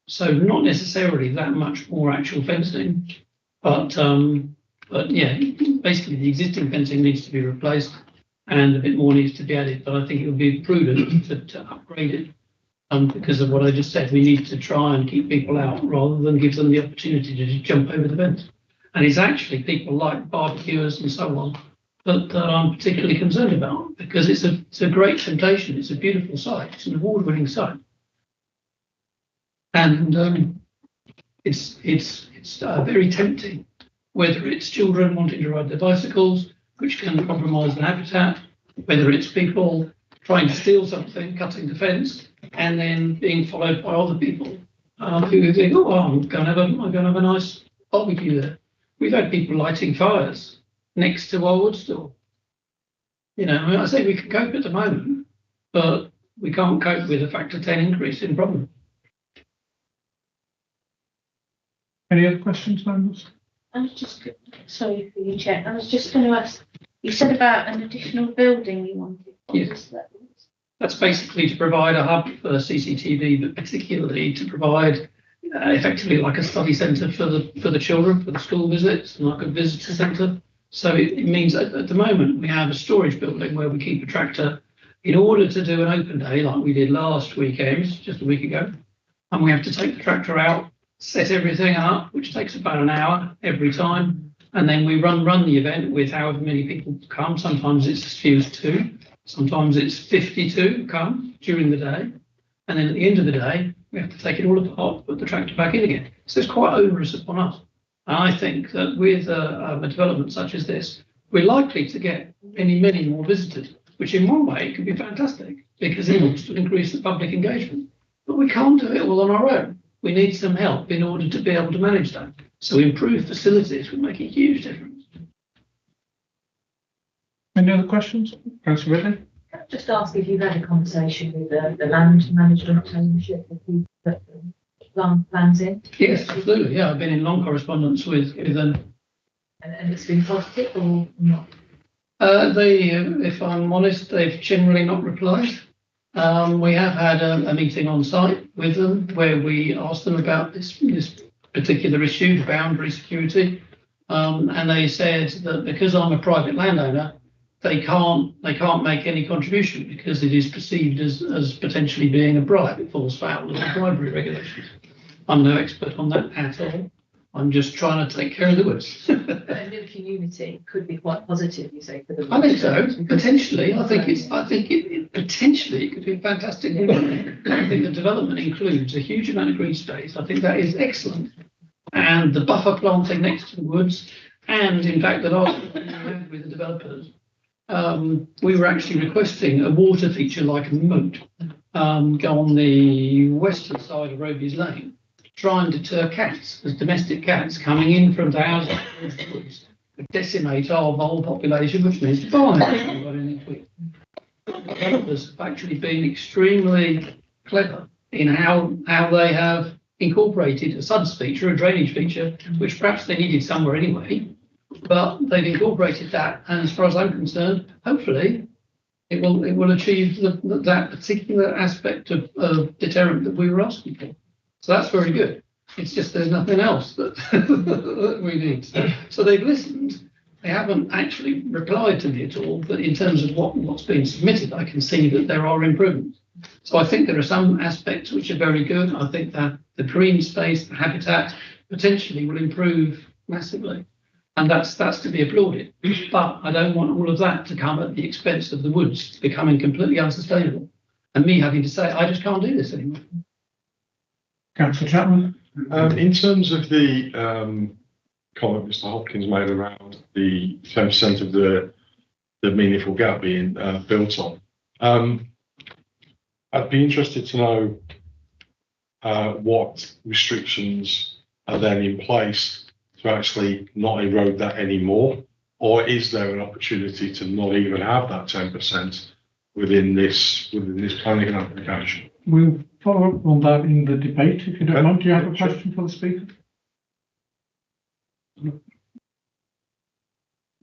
So not necessarily that much more actual fencing, but yeah, basically the existing fencing needs to be replaced and a bit more needs to be added. But I think it would be prudent to upgrade it because of what I just said. We need to try and keep people out rather than give them the opportunity to just jump over the fence. And it's actually people like barbecuers and so on that I'm particularly concerned about, because it's a great temptation. It's a beautiful site. It's an award-winning site, and it's very tempting. Whether it's children wanting to ride their bicycles, which can compromise the habitat, whether it's people trying to steal something, cutting the fence, and then being followed by other people who think, oh, I'm going to have a nice barbecue there. We've had people lighting fires next to our wood store. You know, I mean, I say we can cope at the moment, but we can't cope with a factor 10 increase in problem. Any other questions, members? I was just, sorry for you, Chair. I was just going to ask, you said about an additional building you wanted. Yes. That's basically to provide a hub for CCTV, but particularly to provide effectively like a study centre for the children, for the school visits, and like a visitor centre. So it means that at the moment we have a storage building where we keep a tractor in order to do an open day like we did last weekend, just a week ago. And we have to take the tractor out, set everything up, which takes about an hour every time. And then we run the event with however many people come. Sometimes it's as few as 2. Sometimes it's 52 come during the day. And then at the end of the day, we have to take it all apart, put the tractor back in again. So it's quite onerous upon us. And I think that with a development such as this, we're likely to get many more visitors, which in one way could be fantastic because it helps to increase the public engagement. But we can't do it all on our own. We need some help in order to be able to manage that. So improved facilities would make a huge difference. Any other questions? Councillor Ridley? Can I just ask if you've had a conversation with the land management ownership of people that plans in? Yes, absolutely. Yeah, I've been in long correspondence with them. And it's been positive or not? If I'm honest, they've generally not replied. We have had a meeting on site with them where we asked them about this particular issue, the boundary security, and they said that because I'm a private landowner, they can't make any contribution because it is perceived as potentially being a bribe. It falls foul of the bribery regulations. I'm no expert on that at all. I'm just trying to take care of the woods. A new community could be quite positive, you say, for the. I think so. Potentially, I think it potentially it could be a fantastic. I think the development includes a huge amount of green space. I think that is excellent, and the buffer planting next to the woods, and in fact that I had with the developers, we were actually requesting a water feature like a moat, go on the western side of Roby's Lane, try and deter cats, as domestic cats coming in from the houses towards the woods, decimate our vole population, which means fine. Developers have actually been extremely clever in how they have incorporated a SUDS feature, a drainage feature, which perhaps they needed somewhere anyway, but they've incorporated that, and as far as I'm concerned, hopefully it will achieve that particular aspect of deterrent that we were asking for. So that's very good. It's just there's nothing else that, that we need. So they've listened. They haven't actually replied to me at all, but in terms of what's been submitted, I can see that there are improvements. So I think there are some aspects which are very good. I think that the green space, the habitat, potentially will improve massively. And that's to be applauded. But I don't want all of that to come at the expense of the woods becoming completely unsustainable. And me having to say, I just can't do this anymore. Councillor Chapman. In terms of the comment Mr. Hopkins made around the 10% of the meaningful gap being built on, I'd be interested to know what restrictions are then in place to actually not erode that anymore, or is there an opportunity to not even have that 10% within this planning application? We'll follow up on that in the debate, if you don't mind. Do you have a question for the speaker?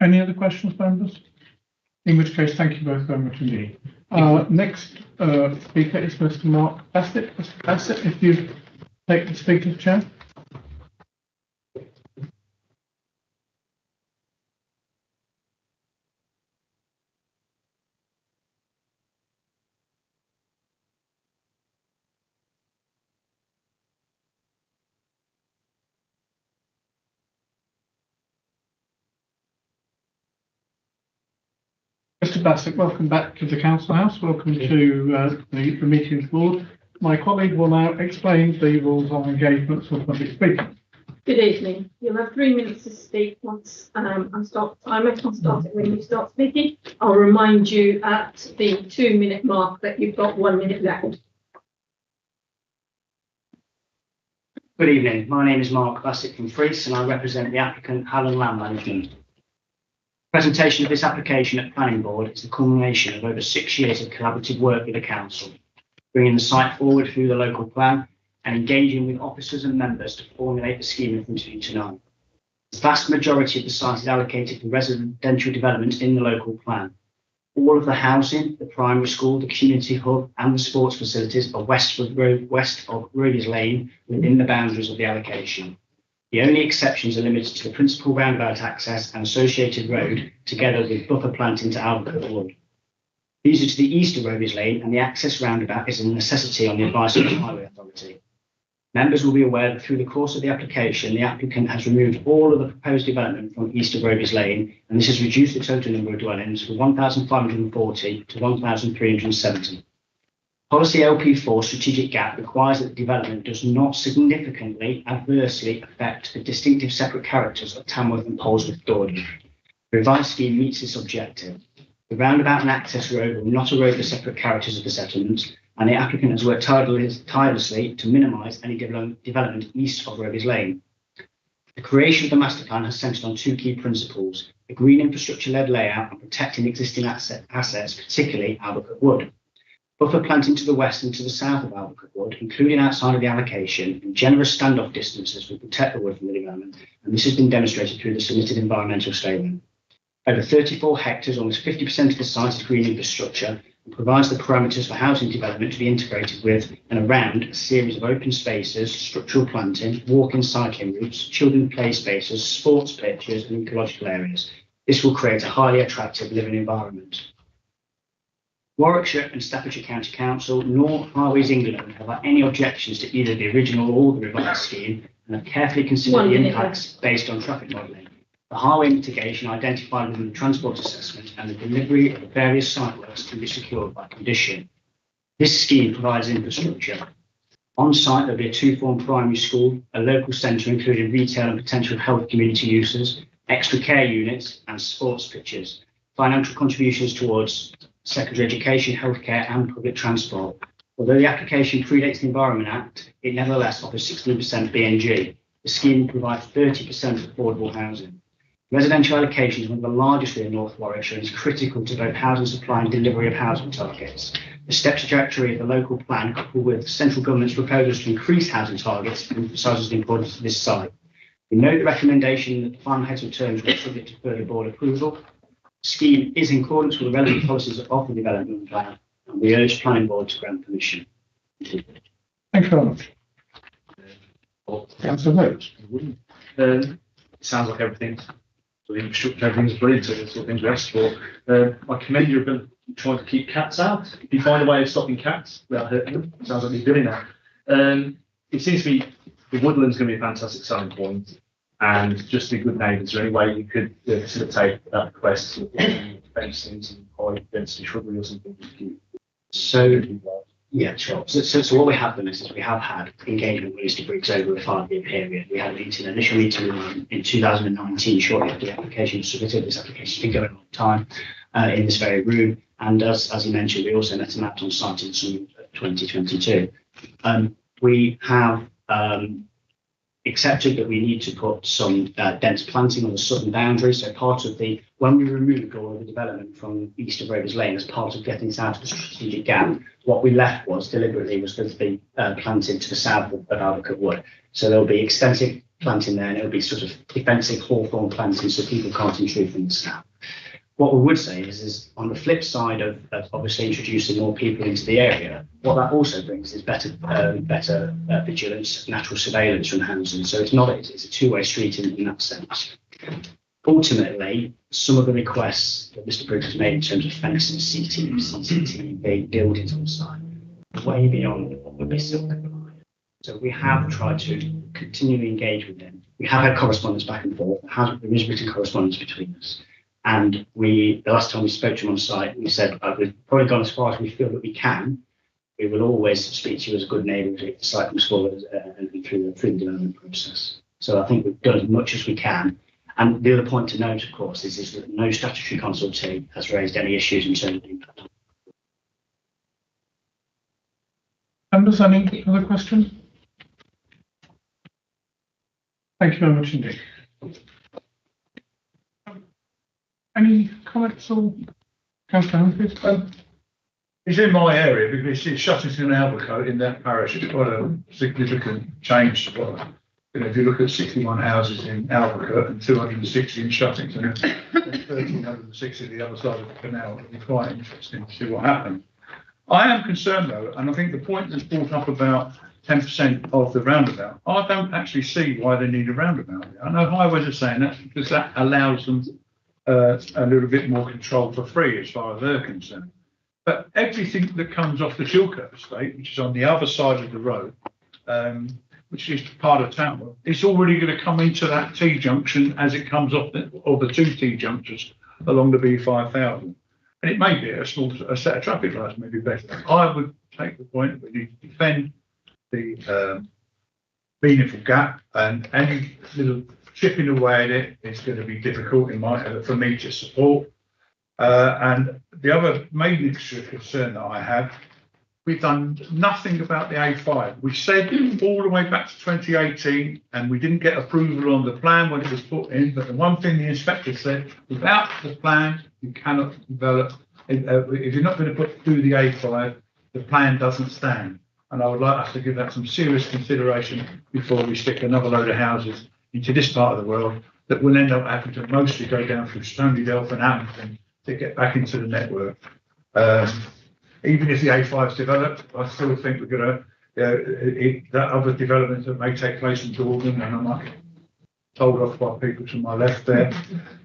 Any other questions, members? In which case, thank you both very much indeed. Next speaker is Mr. Mark Bassett. Mr. Bassett, if you take the speaker's chair. Mr. Bassett, welcome back to the Council House. Welcome to the meeting board. My colleague will now explain the rules on engagement for public speaking. Good evening. You'll have 3 minutes to speak once I start the timer. I'll start it when you start speaking. I'll remind you at the 2-minute mark that you've got 1 minute left. Good evening. My name is Mark Bassett from Frees and I represent the applicant Hallam Land Management. Presentation of this application at Planning Board is the culmination of over 6 years of collaborative work with the Council, bringing the site forward through the local plan and engaging with officers and members to formulate the scheme from 2 to 9. The vast majority of the site is allocated for residential development in the local plan. All of the housing, the primary school, the community hub and the sports facilities are west of Roby's Lane within the boundaries of the allocation. The only exceptions are limited to the principal roundabout access and associated road, together with buffer planting to Albert Wood. These are to the east of Roby's Lane, and the access roundabout is a necessity on the advice of the Highway Authority. Members will be aware that through the course of the application, the applicant has removed all of the proposed development from east of Roby's Lane, and this has reduced the total number of dwellings from 1,540 to 1,370. Policy LP4 strategic gap requires that the development does not significantly adversely affect the distinctive separate characters of Tamworth and Polesworth Dordon. The revised scheme meets this objective. The roundabout and access road will not erode the separate characters of the settlements, and the applicant has worked tirelessly to minimise any development east of Roby's Lane. The creation of the master plan has centred on 2 key principles: a green infrastructure-led layout and protecting existing assets, particularly Albert Wood. Buffer planting to the west and to the south of Albert Wood, including outside of the allocation, and generous standoff distances will protect the wood from the development, and this has been demonstrated through the submitted environmental statement. Over 34 hectares, almost 50% of the site is green infrastructure, and provides the parameters for housing development to be integrated with and around a series of open spaces, structural planting, walking cycling routes, children play spaces, sports pitches and ecological areas. This will create a highly attractive living environment. Warwickshire and Staffordshire County Council nor Highways England have had any objections to either the original or the revised scheme and have carefully considered the impacts based on traffic modelling. The highway mitigation identified within the transport assessment and the delivery of the various site works can be secured by condition. This scheme provides infrastructure. On site, there'll be a two-form primary school, a local centre including retail and potential health community uses, extra care units and sports pitches. Financial contributions towards secondary education, healthcare and public transport. Although the application predates the Environment Act, it nevertheless offers 16% BNG. The scheme provides 30% affordable housing. Residential allocation is one of the largest in North Warwickshire and is critical to both housing supply and delivery of housing targets. The step trajectory of the local plan, coupled with central government's proposals to increase housing targets, emphasises the importance of this site. We note the recommendation that the final heads of terms will be subject to further board approval. The scheme is in accordance with the relevant policies of the development plan, and we urge planning board to grant permission. Thank you very much. Councillor Rhodes. It sounds like everything, so the infrastructure, everything's brilliant, so the sort of things we asked for. I commend your ability to try to keep cats out. If you find a way of stopping cats without hurting them, it sounds like you're doing that. It seems to me the woodland's going to be a fantastic selling point, and just to be good neighbours, is there any way you could facilitate that request, fencings and high density shrubbery or something? So, yeah, sure. So what we have done is we have had engagement with Easter Briggs over a 5-year period. We had an initial meeting in 2019, shortly after the application was submitted. This application's been going a long time in this very room. And as you mentioned, we also met and mapped on site in summer 2022. We have accepted that we need to put some dense planting on the southern boundary. So part of when we removed all of the development from east of Rovers Lane as part of getting this out of the strategic gap, what we left was deliberately was going to be planted to the south of Albert Wood. So there'll be extensive planting there, and it'll be sort of defensive hawthorn planting so people can't intrude from the south. What we would say is on the flip side of obviously introducing more people into the area, what that also brings is better vigilance, natural surveillance from housing. So it's a two-way street in that sense. Ultimately, some of the requests that Mr. Briggs has made in terms of fencing, CCTV, buildings on site, way beyond what would be still compliant. So we have tried to continually engage with them. We have had correspondence back and forth. There is written correspondence between us. And the last time we spoke to him on site, we said, we've probably gone as far as we feel that we can. We will always speak to you as a good neighbour if the site comes forward and through the development process. So I think we've done as much as we can. And the other point to note, of course, is that no statutory consultee has raised any issues in terms of the impact. Members, any other questions? Thank you very much indeed. Any comments or Councillor Humphries? It's in my area because it's Shuttington and Albercote in that parish. It's quite a significant change. If you look at 61 houses in Albercote and 260 in Shuttington and 1,360 the other side of the canal, it'll be quite interesting to see what happens. I am concerned though, and I think the point that's brought up about 10% of the roundabout, I don't actually see why they need a roundabout. I know highways are saying that because that allows them a little bit more control for free as far as they're concerned. But everything that comes off the Chilcote estate, which is on the other side of the road, which is part of Tamworth, it's already going to come into that T-junction as it comes off the two T-junctions along the B5000. And it may be a set of traffic lights may be better. I would take the point that we need to defend the meaningful gap, and any little chipping away at it is going to be difficult for me to support. And the other main concern that I have, we've done nothing about the A5. We said all the way back to 2018, and we didn't get approval on the plan when it was put in. But the one thing the inspector said, without the plan, you cannot develop. If you're not going to put through the A5, the plan doesn't stand. And I would like us to give that some serious consideration before we stick another load of houses into this part of the world that will end up having to mostly go down through Stonydelph and Hamilton to get back into the network. Even if the A5 is developed, I still think we're going to, that other development that may take place in Dorgan and I might told off by people to my left there.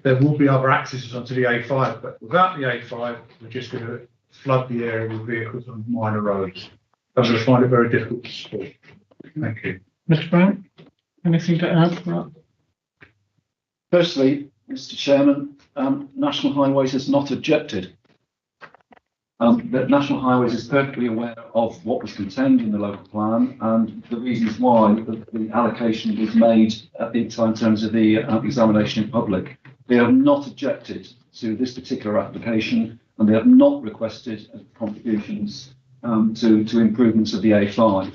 There will be other accesses onto the A5, but without the A5, we're just going to flood the area with vehicles on minor roads. I'm going to find it very difficult to support. Thank you. Mr. Brown, anything to add to that? Firstly, Mr. Chairman, National Highways has not objected. That National Highways is perfectly aware of what was contained in the local plan and the reasons why the allocation was made at the time in terms of the examination in public. They have not objected to this particular application and they have not requested contributions to improvements of the A5.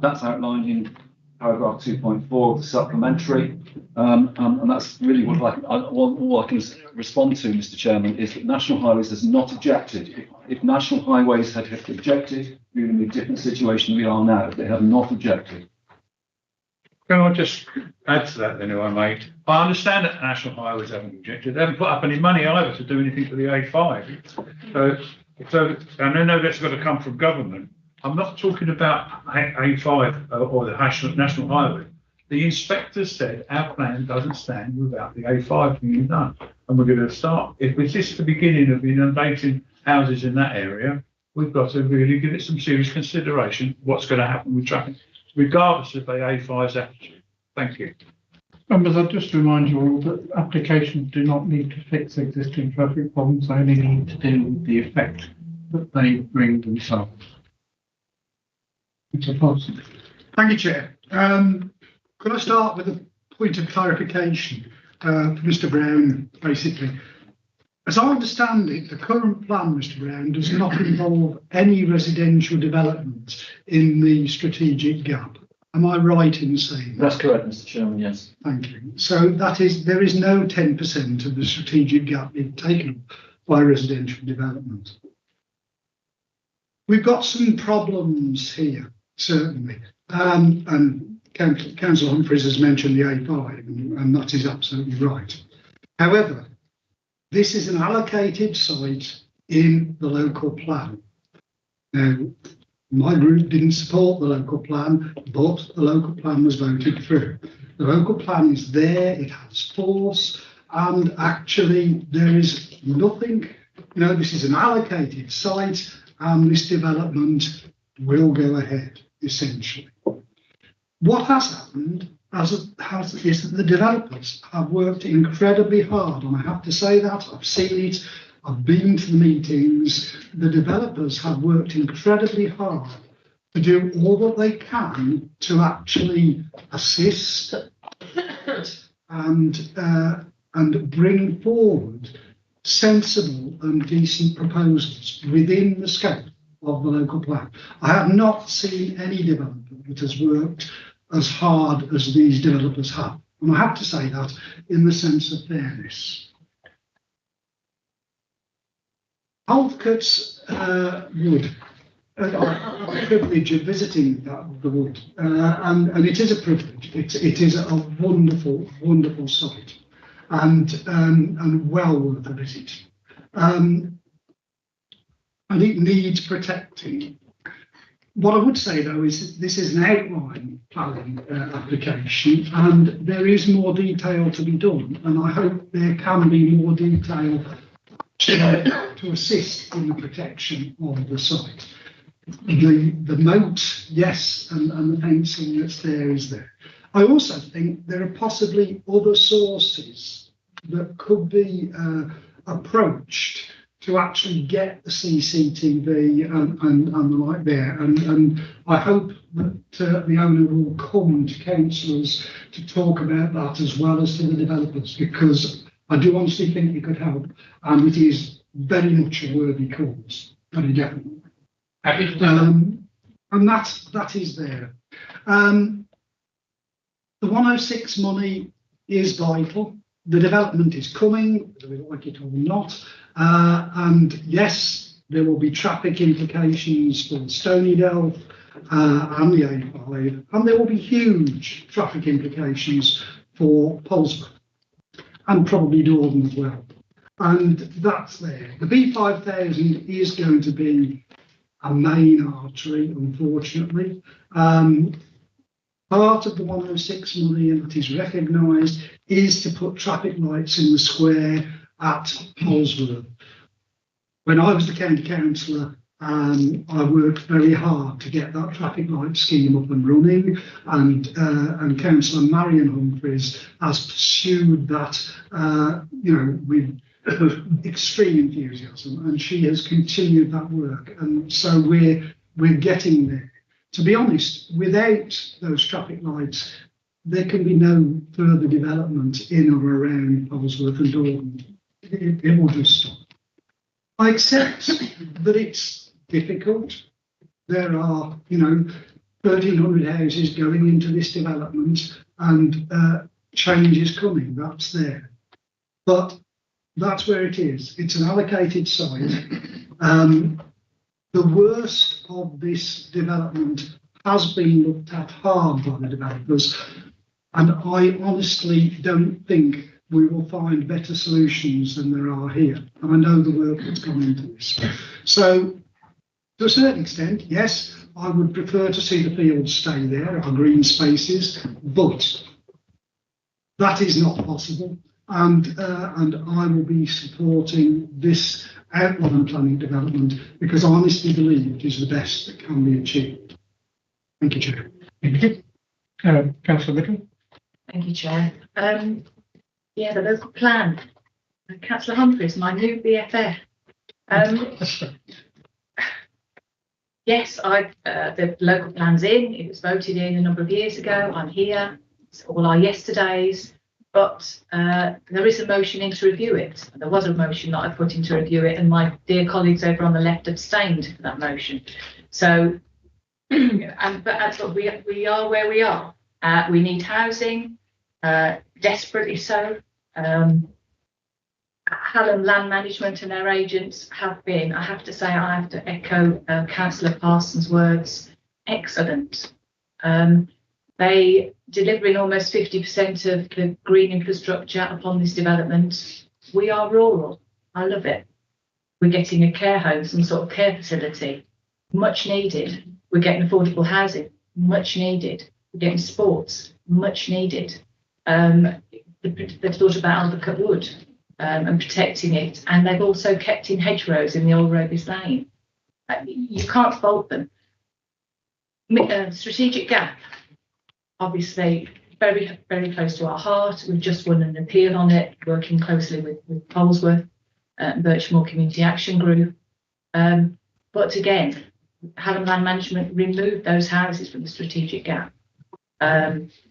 That's outlined in paragraph 2.4 of the supplementary, and that's really what all I can respond to, Mr. Chairman, is that National Highways has not objected. If National Highways had objected, we're in a different situation we are now. They have not objected. Can I just add to that then, if I may? I understand that National Highways haven't objected. They haven't put up any money either to do anything for the A5. So and I know that's got to come from government. I'm not talking about A5 or the National Highway. The inspector said our plan doesn't stand without the A5 being done. And we're going to start, if it's just the beginning of inundating houses in that area, we've got to really give it some serious consideration what's going to happen with traffic, regardless of the A5's attitude. Thank you. Members, I'll just remind you all that applications do not need to fix existing traffic problems, they only need to deal with the effect that they bring themselves. Thank you, Chair. Could I start with a point of clarification for Mr. Brown, basically? As I understand it, the current plan, Mr. Brown, does not involve any residential development in the strategic gap. Am I right in saying that? That's correct, Mr. Chairman, yes. Thank you. So that is, there is no 10% of the strategic gap being taken up by residential development. We've got some problems here, certainly. And Councillor Humphreys has mentioned the A5, and that is absolutely right. However, this is an allocated site in the local plan. Now, my group didn't support the local plan, but the local plan was voted through. The local plan is there, it has force, and actually there is nothing, this is an allocated site, and this development will go ahead, essentially. What has happened is that the developers have worked incredibly hard, and I have to say that, I've seen it, I've been to the meetings. The developers have worked incredibly hard to do all that they can to actually assist and bring forward sensible and decent proposals within the scope of the local plan. I have not seen any developer that has worked as hard as these developers have. And I have to say that in the sense of fairness. Halfcoats Wood. I have the privilege of visiting the wood, and it is a privilege. It is a wonderful, wonderful site, and well worth a visit. And it needs protecting. What I would say though is this is an outline planning application, and there is more detail to be done, and I hope there can be more detail to assist in the protection of the site. The moat, yes, and the fencing that's there is there. I also think there are possibly other sources that could be approached to actually get the CCTV and the like there. And I hope that the owner will come to councillors to talk about that as well as to the developers, because I do honestly think it could help, and it is very much a worthy cause, very definitely. And that is there. The 106 money is vital. The development is coming, whether we like it or not. And yes, there will be traffic implications for Stony Delph and the A5, and there will be huge traffic implications for Polesborough and probably Dordon as well. And that's there. The B5000 is going to be a main artery, unfortunately. Part of the 106 money, and that is recognised, is to put traffic lights in the square at Polesworth. When I was the county councillor, I worked very hard to get that traffic light scheme up and running, and Councillor Marion Humphreys has pursued that, with extreme enthusiasm, and she has continued that work, and so we're getting there. To be honest, without those traffic lights, there can be no further development in or around Polesworth and Dorking. It will just stop. I accept that it's difficult. There are, 1,300 houses going into this development, and change is coming. That's there. But that's where it is. It's an allocated site. The worst of this development has been looked at hard by the developers, and I honestly don't think we will find better solutions than there are here. And I know the work that's gone into this. So, to a certain extent, yes, I would prefer to see the fields stay there, our green spaces, but that is not possible. And I will be supporting this outline planning development because I honestly believe it is the best that can be achieved. Thank you, Chair. Thank you. Councillor Middle. Thank you, Chair. Yeah, the local plan. Councillor Humphreys, my new BFF. Yes, the local plan's in. It was voted in a number of years ago. I'm here. It's all our yesterdays. But there is a motion in to review it. There was a motion that I put in to review it, and my dear colleagues over on the left abstained for that motion. So, but we are where we are. We need housing, desperately so. Hallam Land Management and their agents have been, I have to say, I have to echo Councillor Parsons' words, excellent. They delivering almost 50% of the green infrastructure upon this development. We are rural. I love it. We're getting a care home, some sort of care facility, much needed. We're getting affordable housing, much needed. We're getting sports, much needed. They've thought about Aldicott Wood and protecting it. And they've also kept in hedgerows in the old Robys Lane. You can't fault them. Strategic gap. Obviously, very, very close to our heart. We've just won an appeal on it, working closely with Polesworth, Birchmoor Community Action Group. But again, Hallam Land Management removed those houses from the strategic gap.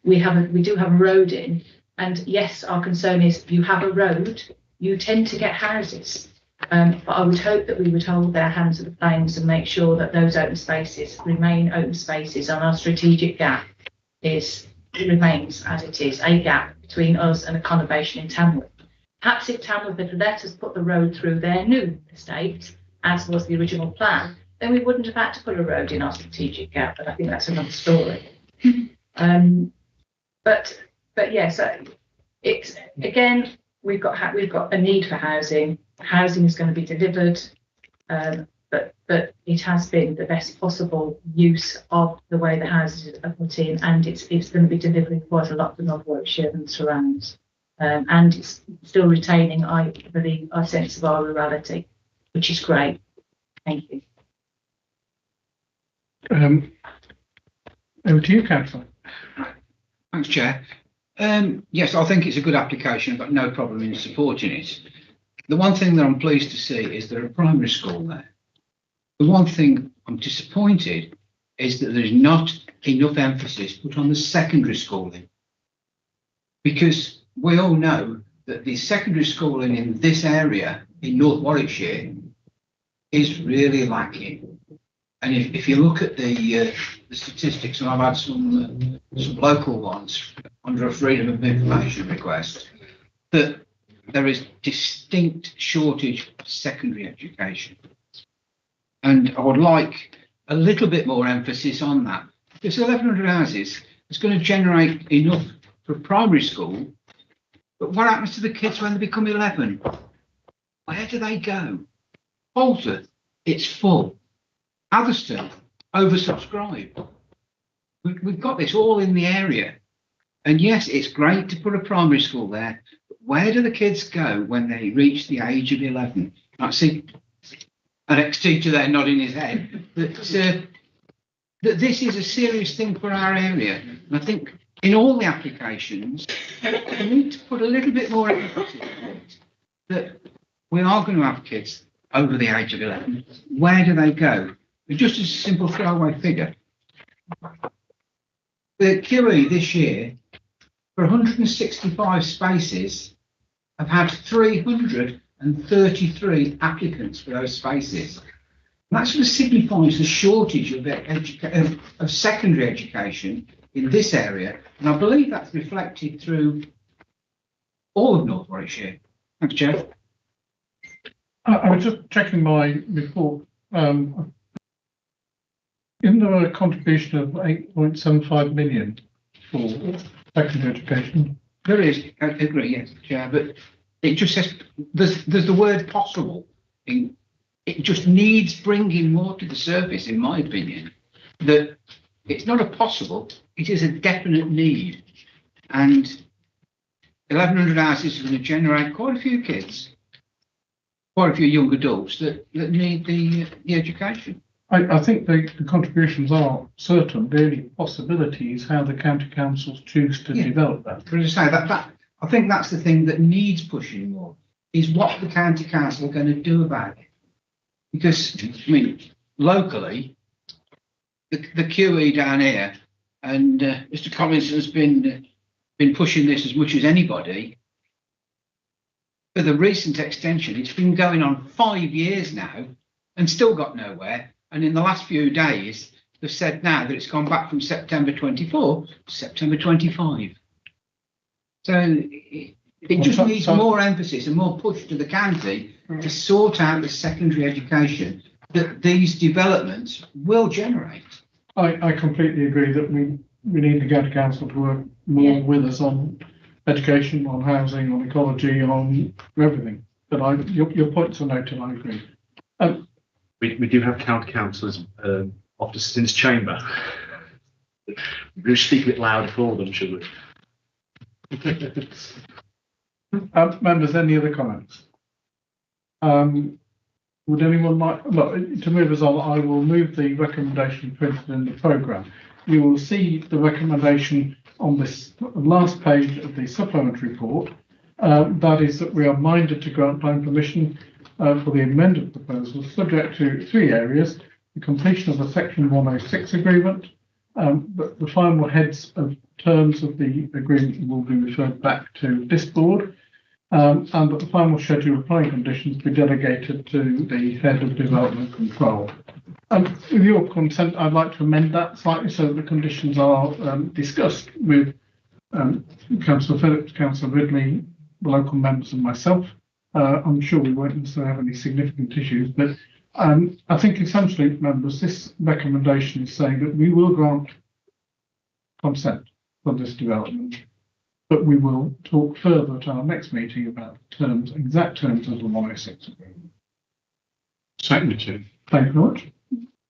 We do have a road in, and yes, our concern is you have a road, you tend to get houses. But I would hope that we would hold their hands to the flames and make sure that those open spaces remain open spaces, and our strategic gap remains as it is, a gap between us and a conurbation in Tamworth. Perhaps if Tamworth had let us put the road through their new estate, as was the original plan, then we wouldn't have had to put a road in our strategic gap, but I think that's another story. But yes, it's again, we've got a need for housing. Housing is going to be delivered, but it has been the best possible use of the way the houses are put in, and it's going to be delivering quite a lot for North Warwickshire and surrounds, and it's still retaining, I believe, our sense of our rurality, which is great. Thank you. Over to you, Councillor. Thanks, Chair. Yes, I think it's a good application. I've got no problem in supporting it. The one thing that I'm pleased to see is there a primary school there. The one thing I'm disappointed is that there's not enough emphasis put on the secondary schooling. Because we all know that the secondary schooling in this area in North Warwickshire is really lacking. And if you look at the statistics, and I've had some local ones under a freedom of information request, that there is distinct shortage of secondary education. And I would like a little bit more emphasis on that. This 1,100 houses is going to generate enough for primary school, but what happens to the kids when they become 11? Where do they go? Bolton, it's full. Atherstone, oversubscribed. we've got this all in the area. And yes, it's great to put a primary school there. But where do the kids go when they reach the age of 11? I see an ex-teacher there nodding his head. That this is a serious thing for our area. And I think in all the applications, we need to put a little bit more emphasis on it. That we are going to have kids over the age of 11. Where do they go? Just as a simple throwaway figure. The QE this year, for 165 spaces, have had 333 applicants for those spaces. That sort of signifies the shortage of secondary education in this area, and I believe that's reflected through all of North Warwickshire. Thanks, Jeff. I was just checking my report. Isn't there a contribution of 8.75 million for secondary education? There is, I agree, yes, Chair, but it just says there's the word possible. It just needs bringing more to the surface, in my opinion, that it's not a possible, it is a definite need. And 1,100 houses is going to generate quite a few kids, quite a few young adults that need the education. I think the contributions are certain. The only possibility is how the county councils choose to develop that. But as I say, I think that's the thing that needs pushing more, is what the county council are going to do about it. Because, I mean, locally, the QE down here, and Mr. Collins has been pushing this as much as anybody. For the recent extension, it's been going on 5 years now and still got nowhere. And in the last few days, they've said now that it's gone back from September 24 to September 25. So it just needs more emphasis and more push to the county to sort out the secondary education that these developments will generate. I completely agree that we need the county council to work more with us on education, on housing, on ecology, on everything. But your points are noted, I agree. We do have county councillors officers in this chamber. We'll speak a bit louder for them, should we? Members, any other comments? Would anyone like, look, to move us on, I will move the recommendation printed in the programme. You will see the recommendation on this last page of the supplementary report. That is that we are minded to grant planning permission for the amended proposal, subject to 3 areas: the completion of the Section 106 agreement, but the final heads of terms of the agreement will be referred back to this board, and that the final schedule of planning conditions be delegated to the head of development control. With your consent, I'd like to amend that slightly so that the conditions are discussed with Councillor Phillips, Councillor Ridley, the local members and myself. I'm sure we won't necessarily have any significant issues, but I think essentially, members, this recommendation is saying that we will grant consent for this development, but we will talk further at our next meeting about terms, exact terms of the 106 agreement. Seconded. Thank you very much.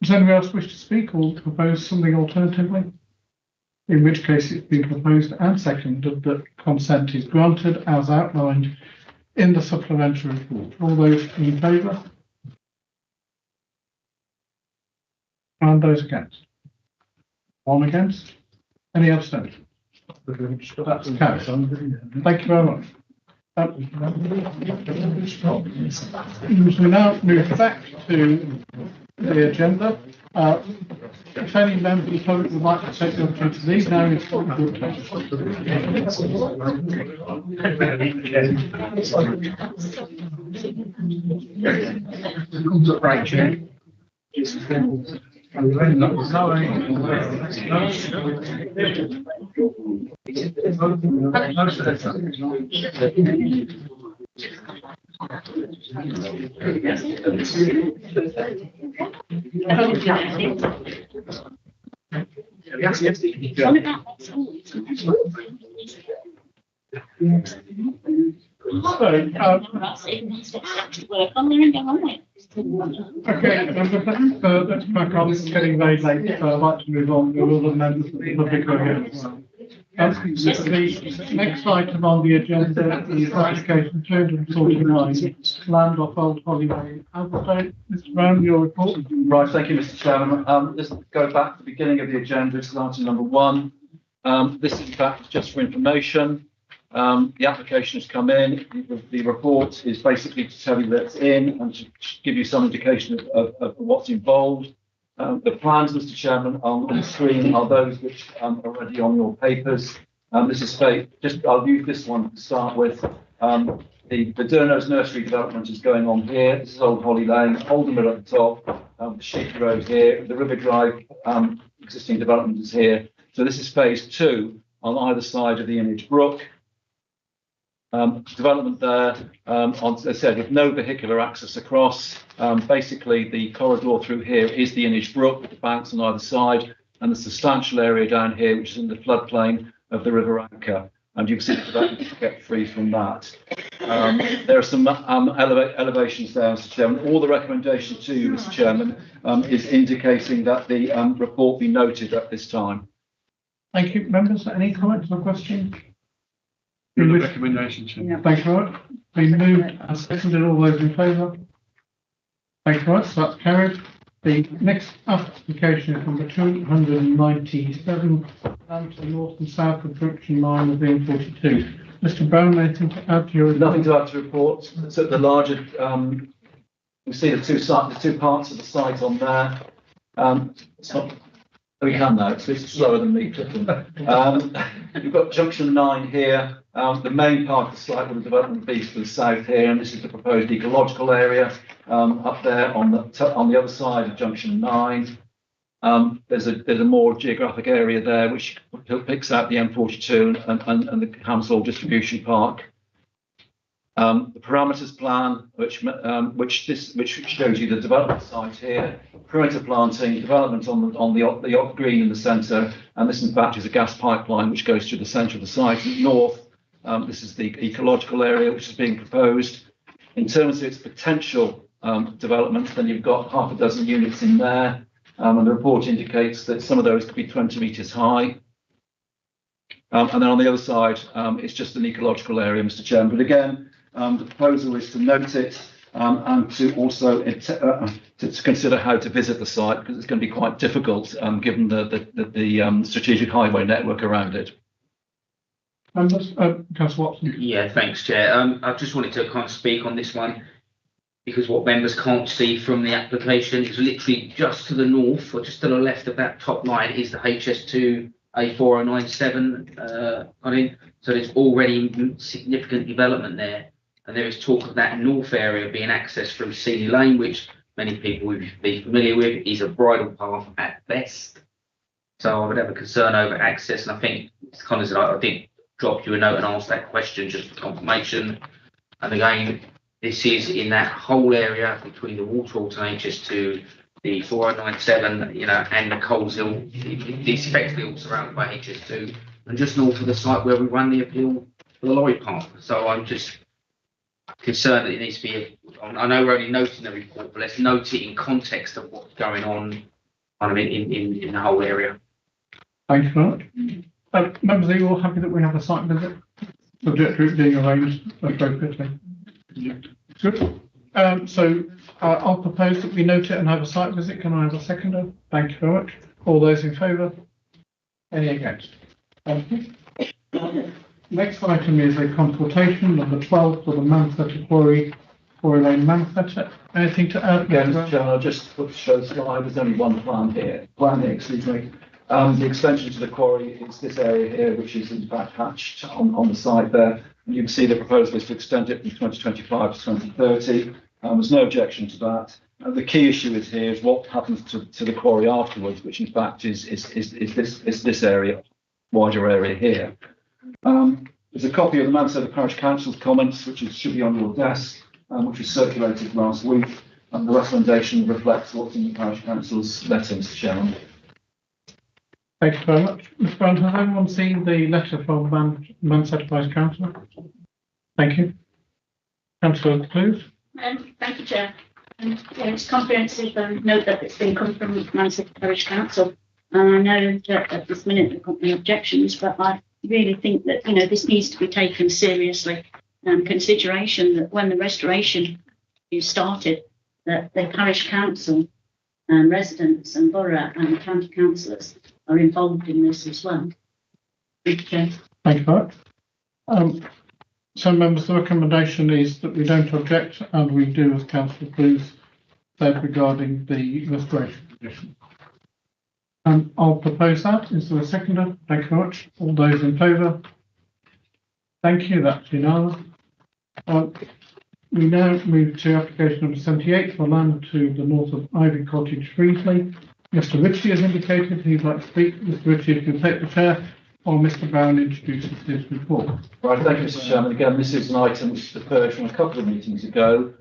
Does anyone else wish to speak or propose something alternatively? In which case it's been proposed and seconded that consent is granted as outlined in the supplementary report. All those in favour? And those against? 1 against? Any abstentions? That's carried. Thank you very much. We now move back to the agenda. If any member of the public would like to take the opportunity to leave now, it's good Okay, let's crack on. It's getting very late, so I'd like to move on. We will amend the public here as well. The next item on the agenda is application 249, land off Old Holly Lane, Alveston. Mr. Brown, your report. Right, thank you, Mr. Chairman. Let's go back to the beginning of the agenda. This is item number 1. This is in fact just for information. The application has come in. The report is basically to tell you that it's in and to give you some indication of what's involved. The plans, Mr. Chairman, on the screen are those which are already on your papers. This is I'll use this one to start with. The Durno's nursery development is going on here. This is Old Holly Lane, Oldham Mill at the top, the Sheep Road here, the River Drive existing development is here. So this is phase 2 on either side of the Image Brook. Development there, as I said, with no vehicular access across. Basically, the corridor through here is the Innis Brook with the banks on either side, and the substantial area down here, which is in the floodplain of the River Anchor. And you can see the development to get free from that. There are some elevations there, Mr. Chairman. All the recommendation to you, Mr. Chairman, is indicating that the report be noted at this time. Thank you. Members, any comments or questions? Recommendation, Chair. Thank you very much. Been moved and seconded. All those in favour? Thank you very much. So that's carried. The next application is number 297, land to the north and south of junction 9 of the M42. Mr. Brown, anything to add to your report? Nothing to add to report. So the larger, you see the two parts of the site on there. It's not. We can now, it's slower than me. You've got junction 9 here. The main part of the site will the development be to the south here, and this is the proposed ecological area up there on the other side of junction 9. There's a more geographic area there which picks out the M42 and the Hamsall Distribution Park. The parameters plan, which shows you the development site here, perimeter planting, development on the green in the centre, and this in fact is a gas pipeline which goes through the centre of the site. North, this is the ecological area which is being proposed. In terms of its potential development, then you've got half a dozen units in there, and the report indicates that some of those could be 20 metres high. And then on the other side, it's just an ecological area, Mr. Chairman. But again, the proposal is to note it and to also to consider how to visit the site, because it's going to be quite difficult given the strategic highway network around it. Councillor Watson. Yeah, thanks, Chair. I just wanted to kind of speak on this one because what members can't see from the application is literally just to the north or just to the left of that top line is the HS2 A4097. So there's already significant development there. And there is talk of that north area being accessed from Seeley Lane, which many people would be familiar with, is a bridle path at best. So I would have a concern over access, and I think it's kind of like I did drop you a note and ask that question just for confirmation. And again, this is in that whole area between the Wateralton HS2, the 4097, and the Coleshill. It's effectively all surrounded by HS2, and just north of the site where we run the appeal for the lorry park. So I'm just concerned that it needs to be. I know we're only noting the report, but let's note it in context of what's going on in the whole area. Thank you very much. Members, are you all happy that we have a site visit? Subject to it being arranged appropriately. Yeah. Good. So I'll propose that we note it and have a site visit. Can I have a seconder? Thank you very much. All those in favour? Any against? Thank you. Next item is a consultation, number 12, for the Manchester Quarry Lane, Manchester. Anything to add? Yeah, Mr. Chairman, I'll just show the slide. There's only one plan here. Excuse me. The extension to the quarry is this area here, which is in fact hatched on the site there. And you can see the proposal is to extend it from 2025 to 2030. There's no objection to that. The key issue is here is what happens to the quarry afterwards, which in fact is this area, wider area here. There's a copy of the Manchester Parish Council's comments, which should be on your desk, which was circulated last week, and the recommendation reflects what's in the Parish Council's letter, Mr. Chairman. Thank you very much. Mr. Brown, has anyone seen the letter from Manchester Parish Council? Thank you. Councillor Clues? Thank you, Chair. Yeah, it's comprehensive. Note that it's been come from Mansfield Parish Council. And I know that at this minute they've got no objections, but I really think that, you know, this needs to be taken seriously. Consideration that when the restoration is started, that the parish council and residents and borough and county councillors are involved in this as well. Thank you, Chair. Thank you, Mark. So, members, the recommendation is that we don't object, and we do as Councillor Clues said regarding the restoration condition. I'll propose that. Is there a seconder? Thank you very much. All those in favour? Thank you. That's unanimous. We now move to application number 78 for land to the north of Ivy Cottage, Freesley. Mr. Ritchie has indicated he'd like to speak. Mr. Ritchie, if you'll take the chair, while Mr. Brown introduces his report. Right, thank you, Mr. Chairman. Again, this is an item which deferred from a couple of meetings ago,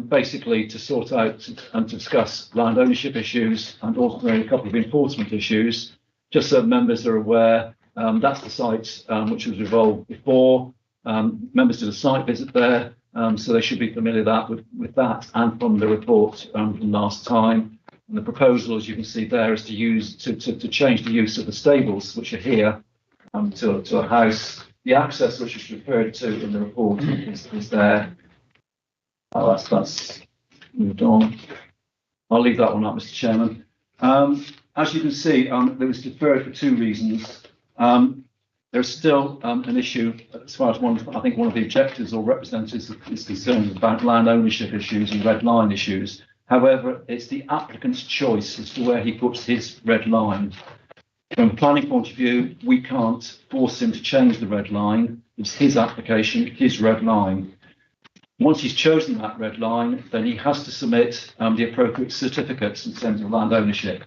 basically to sort out and discuss land ownership issues and also a couple of enforcement issues. Just so members are aware, that's the site which was involved before. Members did a site visit there, so they should be familiar with that and from the report from last time. And the proposal, as you can see there, is to change the use of the stables, which are here, to a house. The access which is referred to in the report is there. That's moved on. I'll leave that one up, Mr. Chairman. As you can see, it was deferred for two reasons. There's still an issue as far as one of the objectives or representatives is concerned about land ownership issues and red line issues. However, it's the applicant's choice as to where he puts his red line. From a planning point of view, we can't force him to change the red line. It's his application, his red line. Once he's chosen that red line, then he has to submit the appropriate certificates in terms of land ownership.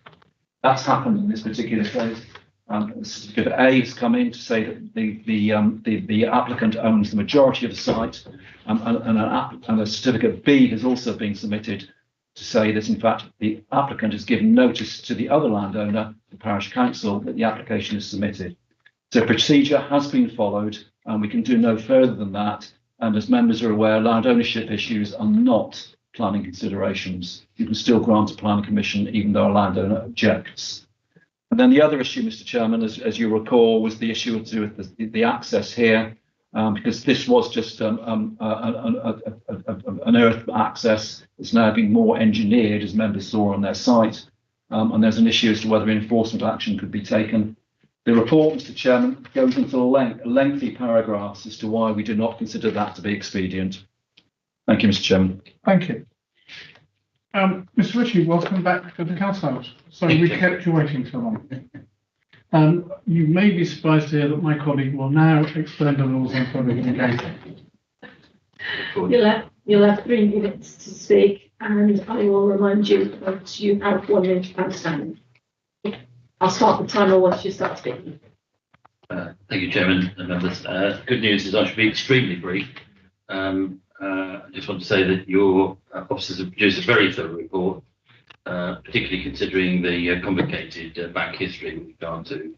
That's happened in this particular case. Certificate A has come in to say that the applicant owns the majority of the site, and a certificate B has also been submitted to say that, in fact, the applicant has given notice to the other landowner, the parish council, that the application is submitted. So procedure has been followed, and we can do no further than that. And as members are aware, land ownership issues are not planning considerations. You can still grant a planning permission even though a landowner objects. And then the other issue, Mr. Chairman, as you recall, was the issue to do with the access here, because this was just an earth access. It's now being more engineered, as members saw on their site, and there's an issue as to whether enforcement action could be taken. The report, Mr. Chairman, goes into lengthy paragraphs as to why we do not consider that to be expedient. Thank you, Mr. Chairman. Thank you. Mr. Ritchie, welcome back to the Council House. Sorry we kept you waiting so long. You may be surprised to hear that my colleague will now explain the rules on public engagement. You'll have 3 minutes to speak, and I will remind you that you have 1 minute outstanding. I'll start the timer once you start speaking. Thank you, Chairman and members. Good news is I should be extremely brief. I just want to say that your officers have produced a very thorough report, particularly considering the complicated back history with regard to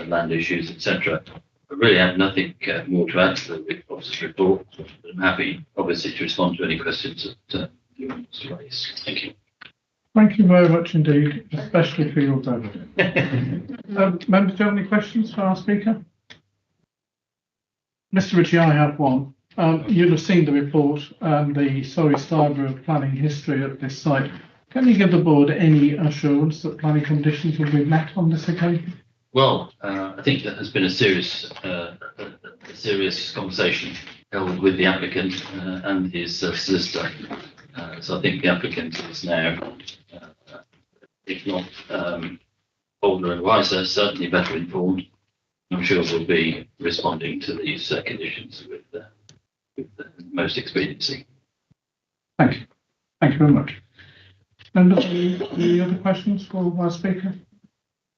land issues, etc. I really have nothing more to add to the officer's report. I'm happy, obviously, to respond to any questions that you want to raise. Thank you. Thank you very much indeed, especially for your brevity. Members, do you have any questions for our speaker? Mr. Ritchie, I have one. You'll have seen the report and the Scarborough planning history at this site. Can you give the board any assurance that planning conditions will be met on this occasion? Well, I think there has been a serious conversation held with the applicant and his solicitor. So I think the applicant is now, if not older and wiser, certainly better informed. I'm sure we'll be responding to these conditions with the most expediency. Thank you. Thank you very much. And any other questions for our speaker?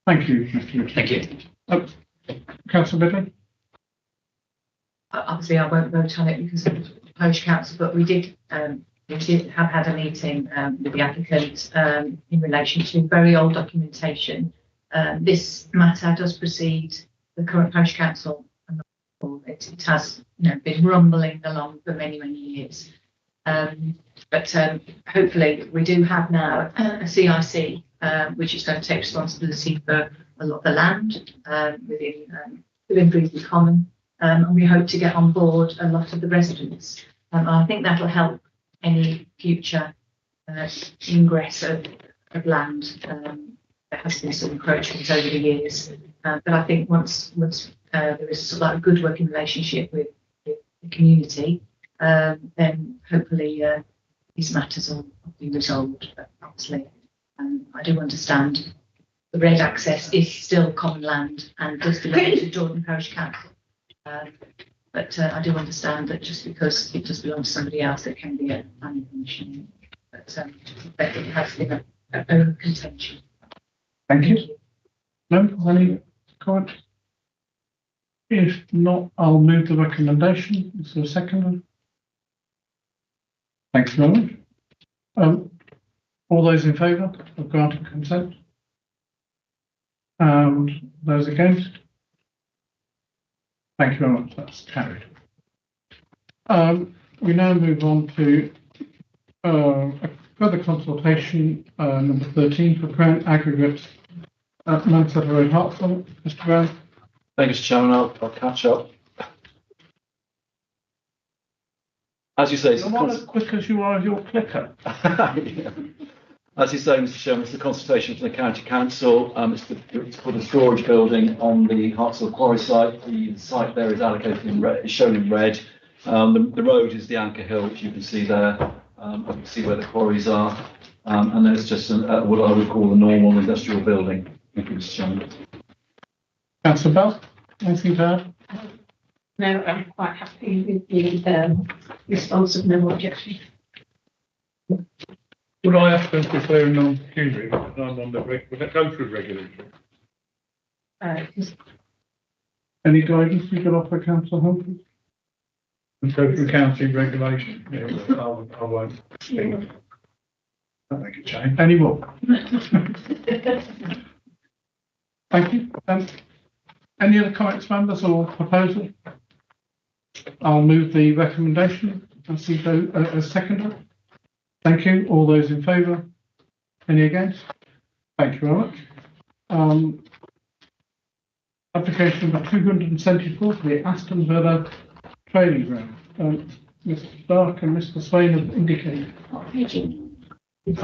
Thank you, Mr. Ritchie. Thank you. Councillor Bidley? Obviously, I won't vote on it because of the parish council, but we did have had a meeting with the applicant in relation to very old documentation. This matter does precede the current parish council and the project. It has, been rumbling along for many, many years. But hopefully we do have now a CIC, which is going to take responsibility for a lot of the land within Breezy Common. And we hope to get on board a lot of the residents. I think that'll help any future ingress of land. There has been some encroachment over the years. But I think once there is sort of like a good working relationship with the community, then hopefully these matters will be resolved. But obviously, I do understand the Red access is still common land and does belong to Jordan Parish Council. But I do understand that just because it does belong to somebody else, there can be a planning permission. But it has been a contention. Thank you. No, any comment? If not, I'll move the recommendation. Is there a second? Thanks very much. All those in favour of granting consent? And those against? Thank you very much. That's carried. We now move on to a further consultation, number 13 for Crown Aggregates at Mansell Road, Hartlepool. Mr. Brown. Thank you, Mr. Chairman. I'll catch up. As you say, You're not as quick as you are with your clicker. As you say, Mr. Chairman, it's the consultation from the County Council. It's for the storage building on the Hartshill Quarry site. The site there is allocated in red, is shown in red. The road is the Anchor Hill, which you can see there. You can see where the quarries are. And there's just what I would call a normal industrial building. Thank you, Mr. Chairman. Councillor Bell, anything to add? No, I'm quite happy with the response of no objection. Would I ask them to declare a non-pecuniary? Would that go through regulatory? Any guidance you could offer, Councillor Humphries? Go through county regulation. Yeah, I won't. That make a change. Any more? Thank you. Any other comments, members, or proposal? I'll move the recommendation and see a seconder. Thank you. All those in favour? Any against? Thank you very much. Application number 274 for the Aston Villa training ground. Mr. Stark and Mr. Swain have indicated. 152. Mr.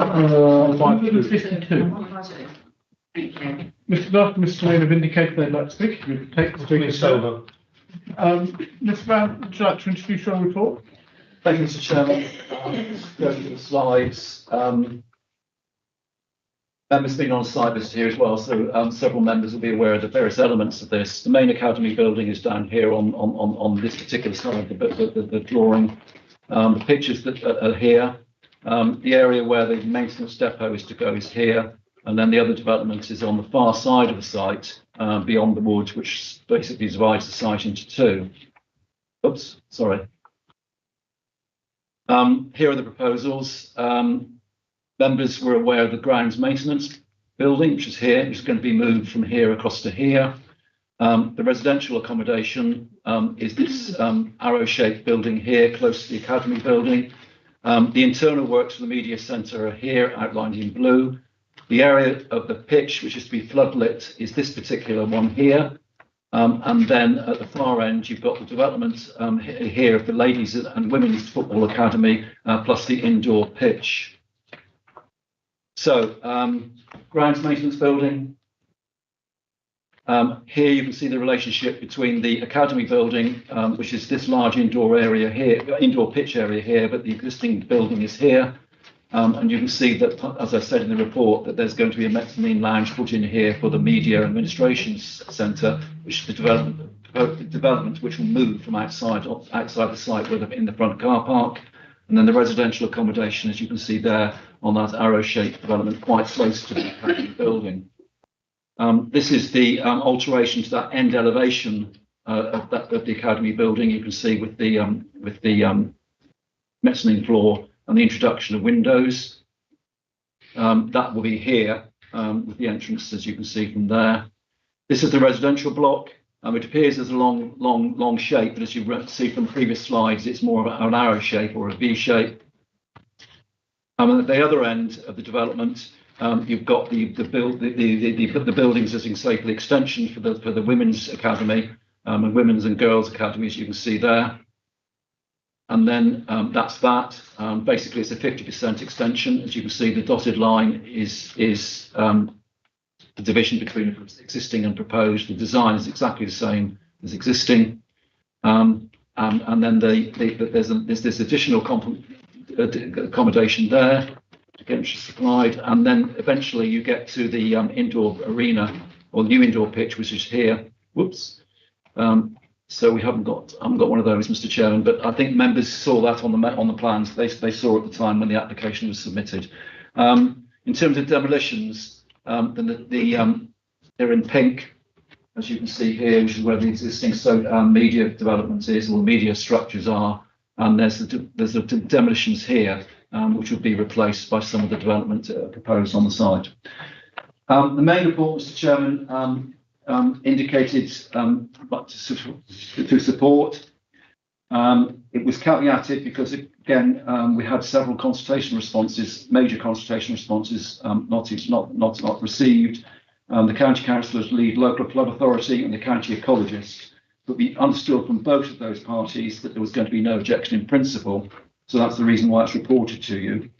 Stark and Mr. Swain have indicated they'd like to speak. You take the speaker over. Mr. Brown, would you like to introduce your report? Thank you, Mr. Chairman. Go to the slides. Members been on site visit here as well, so several members will be aware of the various elements of this. The main academy building is down here on this particular slide, the drawing. The pictures that are here. The area where the maintenance depot is to go is here, and then the other development is on the far side of the site, beyond the woods, which basically divides the site into two. Oops, sorry. Here are the proposals. Members were aware of the grounds maintenance building, which is here. It's going to be moved from here across to here. The residential accommodation is this arrow-shaped building here, close to the academy building. The internal works for the media centre are here, outlined in blue. The area of the pitch, which is to be floodlit, is this particular one here. And then at the far end, you've got the development here of the ladies and women's football academy, plus the indoor pitch. So, grounds maintenance building. Here you can see the relationship between the academy building, which is this large indoor area here, indoor pitch area here, but the existing building is here. And you can see that, as I said in the report, that there's going to be a mezzanine lounge put in here for the media administration centre, which is the development which will move from outside the site, whether in the front car park. And then the residential accommodation, as you can see there on that arrow-shaped development, quite close to the academy building. This is the alteration to that end elevation of the academy building. You can see with the mezzanine floor and the introduction of windows. That will be here with the entrance, as you can see from there. This is the residential block. It appears as a long shape, but as you see from previous slides, it's more of an arrow shape or a V shape. At the other end of the development, you've got the buildings, as you can say, for the extension for the women's academy and women's and girls academies, you can see there. And then that's that. Basically, it's a 50% extension. As you can see, the dotted line is the division between existing and proposed. The design is exactly the same as existing. And then there's this additional accommodation there, again, which is supplied. And then eventually you get to the indoor arena or new indoor pitch, which is here. Whoops. So we haven't got one of those, Mr. Chairman, but I think members saw that on the plans. They saw at the time when the application was submitted. In terms of demolitions, they're in pink, as you can see here, which is where the existing media development is, or media structures are, and there's the demolitions here, which would be replaced by some of the development proposed on the site. The main report, Mr. Chairman, indicated to support. It was caveated because, again, we had several consultation responses, major consultation responses, not received. The County Councillors, Lead Local Flood Authority and the County Ecologist. But we understood from both of those parties that there was going to be no objection in principle. So that's the reason why it's reported to you.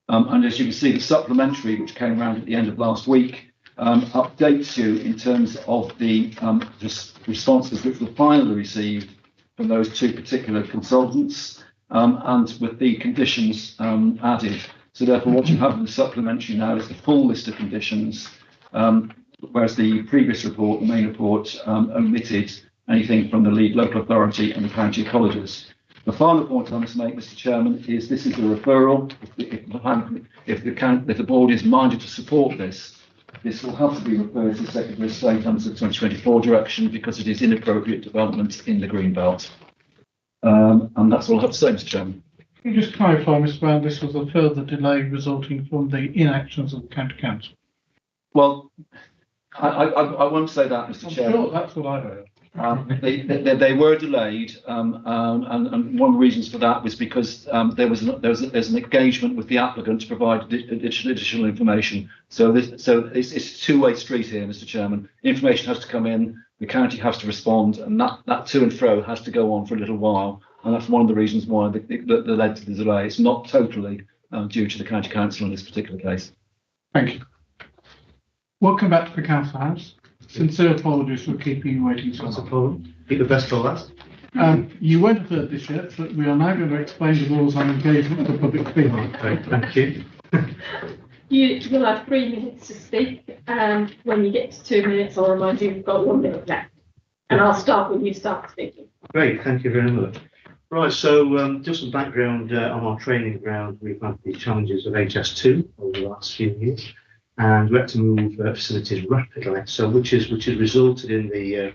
And as you can see, the supplementary, which came around at the end of last week, updates you in terms of the responses which were finally received from those two particular consultants, and with the conditions added. So therefore, what you have in the supplementary now is the full list of conditions, whereas the previous report, the main report, omitted anything from the Lead Local Authority and the County Ecologist. The final point I must make, Mr. Chairman, is this is a referral. If the board is minded to support this, this will have to be referred to the Secretary of State under the 2024 direction because it is inappropriate development in the green belt. And that's all I have to say, Mr. Chairman. Can you just clarify, Mr. Brown, this was a further delay resulting from the inactions of the County Council? Well, I won't say that, Mr. Chairman. Sure, that's what I heard. They were delayed, and one of the reasons for that was because there's an engagement with the applicant to provide additional information. So it's a two-way street here, Mr. Chairman. Information has to come in, the county has to respond, and that to and fro has to go on for a little while. And that's one of the reasons why that led to the delay. It's not totally due to the County Council in this particular case. Thank you. Welcome back to the Council House. Sincere apologies for keeping you waiting so long. Keep the best for last. You won't have heard this yet, but we are now going to explain the rules on engagement with the public feedback. Okay, thank you. You'll have 3 minutes to speak. When you get to 2 minutes, I'll remind you you've got 1 minute left. And I'll start when you start speaking. Great, thank you very much. Right, so just some background on our training ground. We've had the challenges of HS2 over the last few years, and we had to move facilities rapidly. So which has resulted in the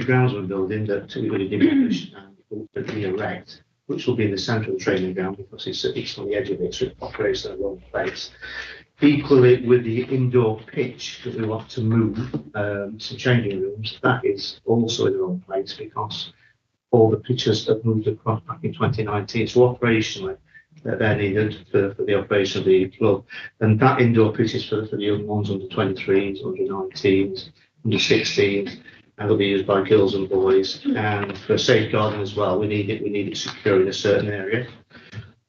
grounds we're building that we're going to demolish and re-erect, which will be in the centre of the training ground because it's on the edge of it, so it operates in the wrong place. Equally with the indoor pitch that we want to move, some changing rooms, that is also in the wrong place because all the pitches have moved across back in 2019. So operationally, they're needed for the operation of the club. And that indoor pitch is for the young ones, under 23s, under 19s, under 16s, and will be used by girls and boys. And for safeguarding as well, we need it secure in a certain area.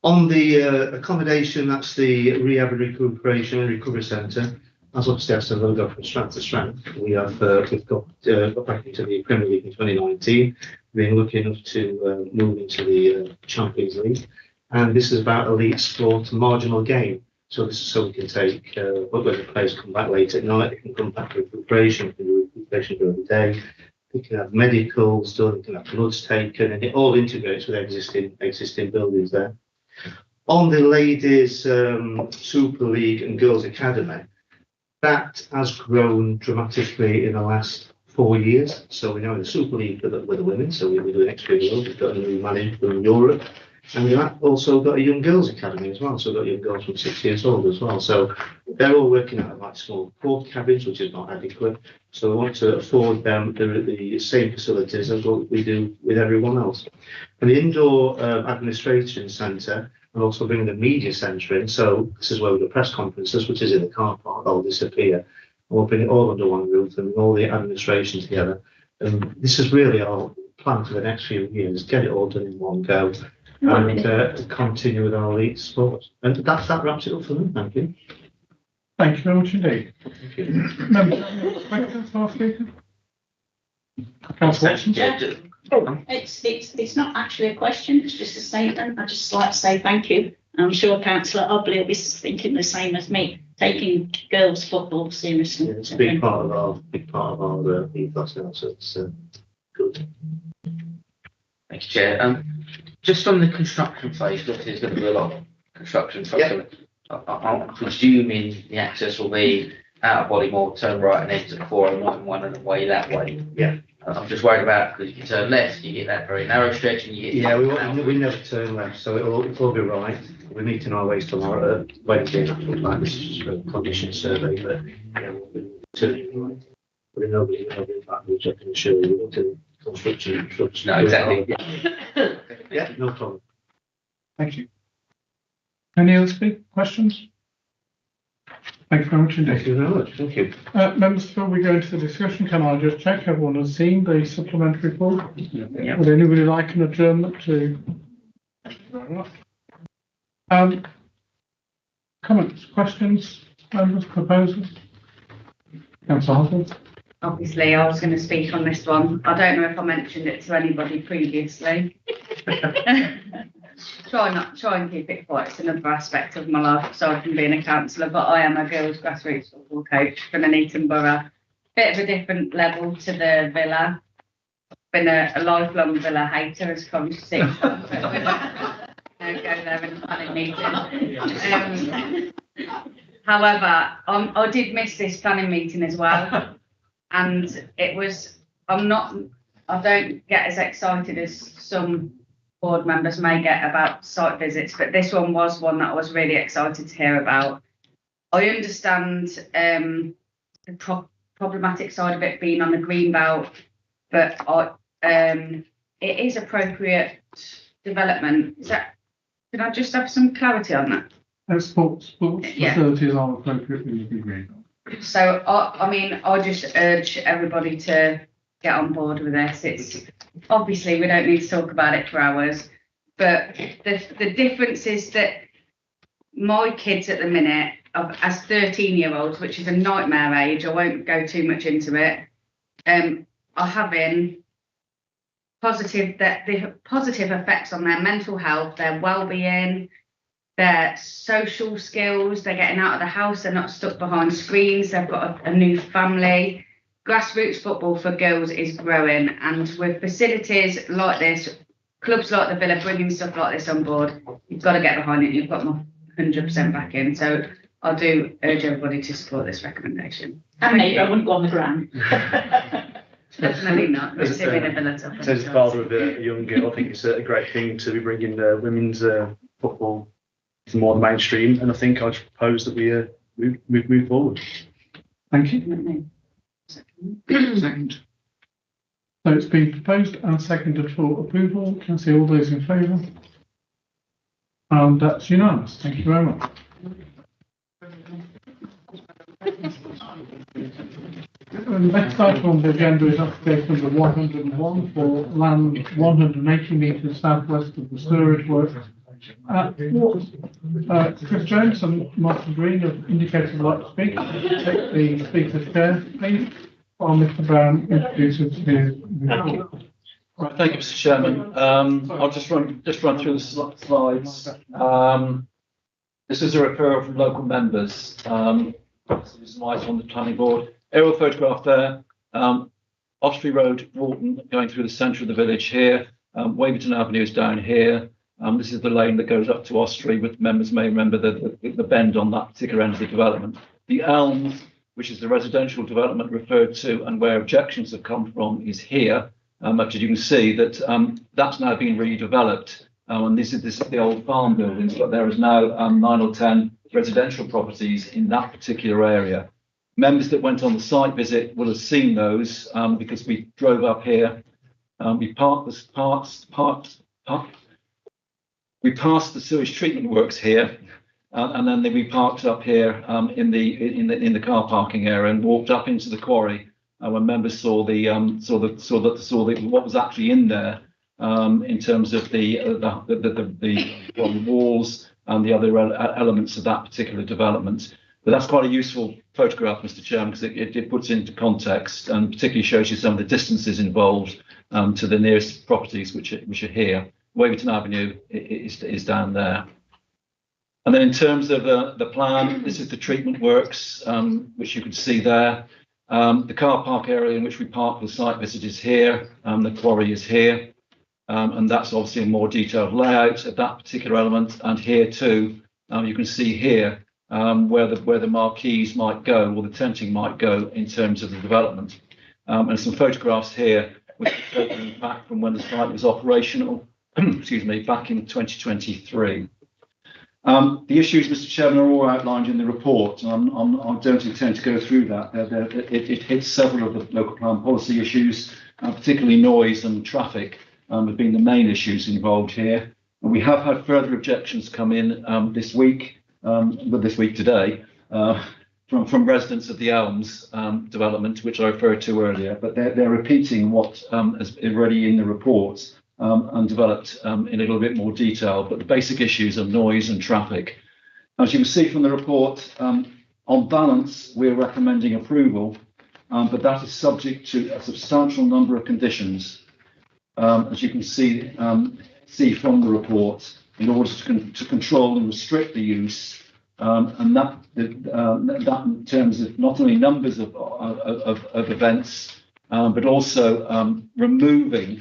On the accommodation, that's the Rehab and Recuperation and Recovery Centre. As obviously that's a logo from strength to strength. We've got back into the Premier League in 2019. We've been lucky enough to move into the Champions League. And this is about elite sport marginal gain. So this is so we can take, when the players come back late at night, they can come back to recuperation, can do recuperation during the day. They can have medicals done, they can have bloods taken, and it all integrates with existing buildings there. On the ladies Super League and Girls Academy, that has grown dramatically in the last 4 years. So we're now in the Super League with the women, so we're doing extremely well. We've got a new manager from Europe. And we've also got a young girls academy as well, so we've got young girls from 6 years old as well. So they're all working out of like small port cabins, which is not adequate. So we want to afford them the same facilities as what we do with everyone else. And the indoor administration centre, and also bringing the media centre in. So this is where we do press conferences, which is in the car park, they'll disappear. And we'll bring it all under one roof and all the administration together. And this is really our plan for the next few years, get it all done in one go. And continue with our elite sports. And that wraps it up for me. Thank you. Thank you very much indeed. Thank you. Members, questions for our speaker? Councillor Watson? It's not actually a question, it's just a statement. I'd just like to say thank you. I'm sure Councillor Obley will be thinking the same as me, taking girls' football seriously. Yeah, it's a big part of our ethos now, so it's good. Thank you, Chair. Just on the construction phase, obviously there's going to be a lot of construction phase. I'm presuming the access will be out of Bodymore, turn right and exit 401 and away that way. Yeah. I'm just worried about, because if you turn left, you get that very narrow stretch and you get... we never turn left, so it'll be right. We're meeting our ways tomorrow, Wednesday, like this is a condition survey, but yeah, we'll be turning right. But nobody backwards, I can assure you, until construction trucks. No, exactly. Yeah, no problem. Thank you. Any other questions? Thank you very much indeed. Thank you very much. Thank you. Members, before we go into the discussion, can I just check everyone has seen the supplementary report? Yeah. Would anybody like an adjournment to? Thank you very much. Comments, questions, members, proposals? Councillor Hosland? Obviously, I was going to speak on this one. I don't know if I mentioned it to anybody previously. Try and keep it quiet. It's another aspect of my life aside from being a councillor, but I am a girls' grassroots football coach for Nuneaton Borough. Bit of a different level to the Villa. Been a lifelong Villa hater, as come to see. Go there in a planning meeting. However, I did miss this planning meeting as well, and it was. I don't get as excited as some board members may get about site visits, but this one was one that I was really excited to hear about. I understand the problematic side of it being on the green belt, but it is appropriate development. Can I just have some clarity on that? Sports facilities are appropriate in the green belt. So I just urge everybody to get on board with this. It's obviously we don't need to talk about it for hours, but the difference is that my kids at the minute, as 13-year-olds, which is a nightmare age, I won't go too much into it, are having positive effects on their mental health, their well-being, their social skills. They're getting out of the house, they're not stuck behind screens, they've got a new family. Grassroots football for girls is growing, and with facilities like this, clubs like the Villa bringing stuff like this on board, you've got to get behind it. You've got my 100% back in. So I do urge everybody to support this recommendation. And maybe I wouldn't go on the ground. Definitely not. We're seeing a Villa top. As a father of a young girl, I think it's a great thing to be bringing women's football to more the mainstream, and I think I'd propose that we move forward. Thank you. Second. So it's been proposed and seconded for approval. Can I see all those in favour? And that's unanimous. Thank you very much. The next item on the agenda is application number 101 for land 180 metres southwest of the sewerage works. Chris Jones and Martin Green have indicated they'd like to speak. Take the speaker's chair, please, while Mr. Brown introduces his report. Right, thank you, Mr. Chairman. I'll just run through the slides. This is a referral from local members. This is an item on the planning board. Aerial photograph there. Osprey Road, Walton, going through the centre of the village here. Waverton Avenue is down here. This is the lane that goes up to Osprey, which members may remember the bend on that particular end of the development. The Elms, which is the residential development referred to and where objections have come from, is here. But you can see that that's now been redeveloped And this is the old farm buildings, but there is now 9 or 10 residential properties in that particular area. Members that went on the site visit will have seen those because we drove up here. We passed the sewage treatment works here, and then we parked up here in the car parking area and walked up into the quarry. When members saw what was actually in there in terms of the walls and the other elements of that particular development. But that's quite a useful photograph, Mr. Chairman, because it puts into context and particularly shows you some of the distances involved to the nearest properties which are here. Waverton Avenue is down there. And then in terms of the plan, this is the treatment works, which you can see there. The car park area in which we park the site visit is here, the quarry is here, and that's obviously a more detailed layout of that particular element. And here too, you can see here where the marquees might go or the tenting might go in terms of the development. And some photographs here which are taken back from when the site was operational, excuse me, back in 2023. The issues, Mr. Chairman, are all outlined in the report, and I don't intend to go through that. It hits several of the local plan policy issues, particularly noise and traffic have been the main issues involved here. And we have had further objections come in this week today, from residents of the Elms development, which I referred to earlier, but they're repeating what is already in the report. And developed in a little bit more detail, but the basic issues are noise and traffic. As you can see from the report, on balance, we're recommending approval, but that is subject to a substantial number of conditions, as you can see from the report, in order to control and restrict the use, and that in terms of not only numbers of events, but also removing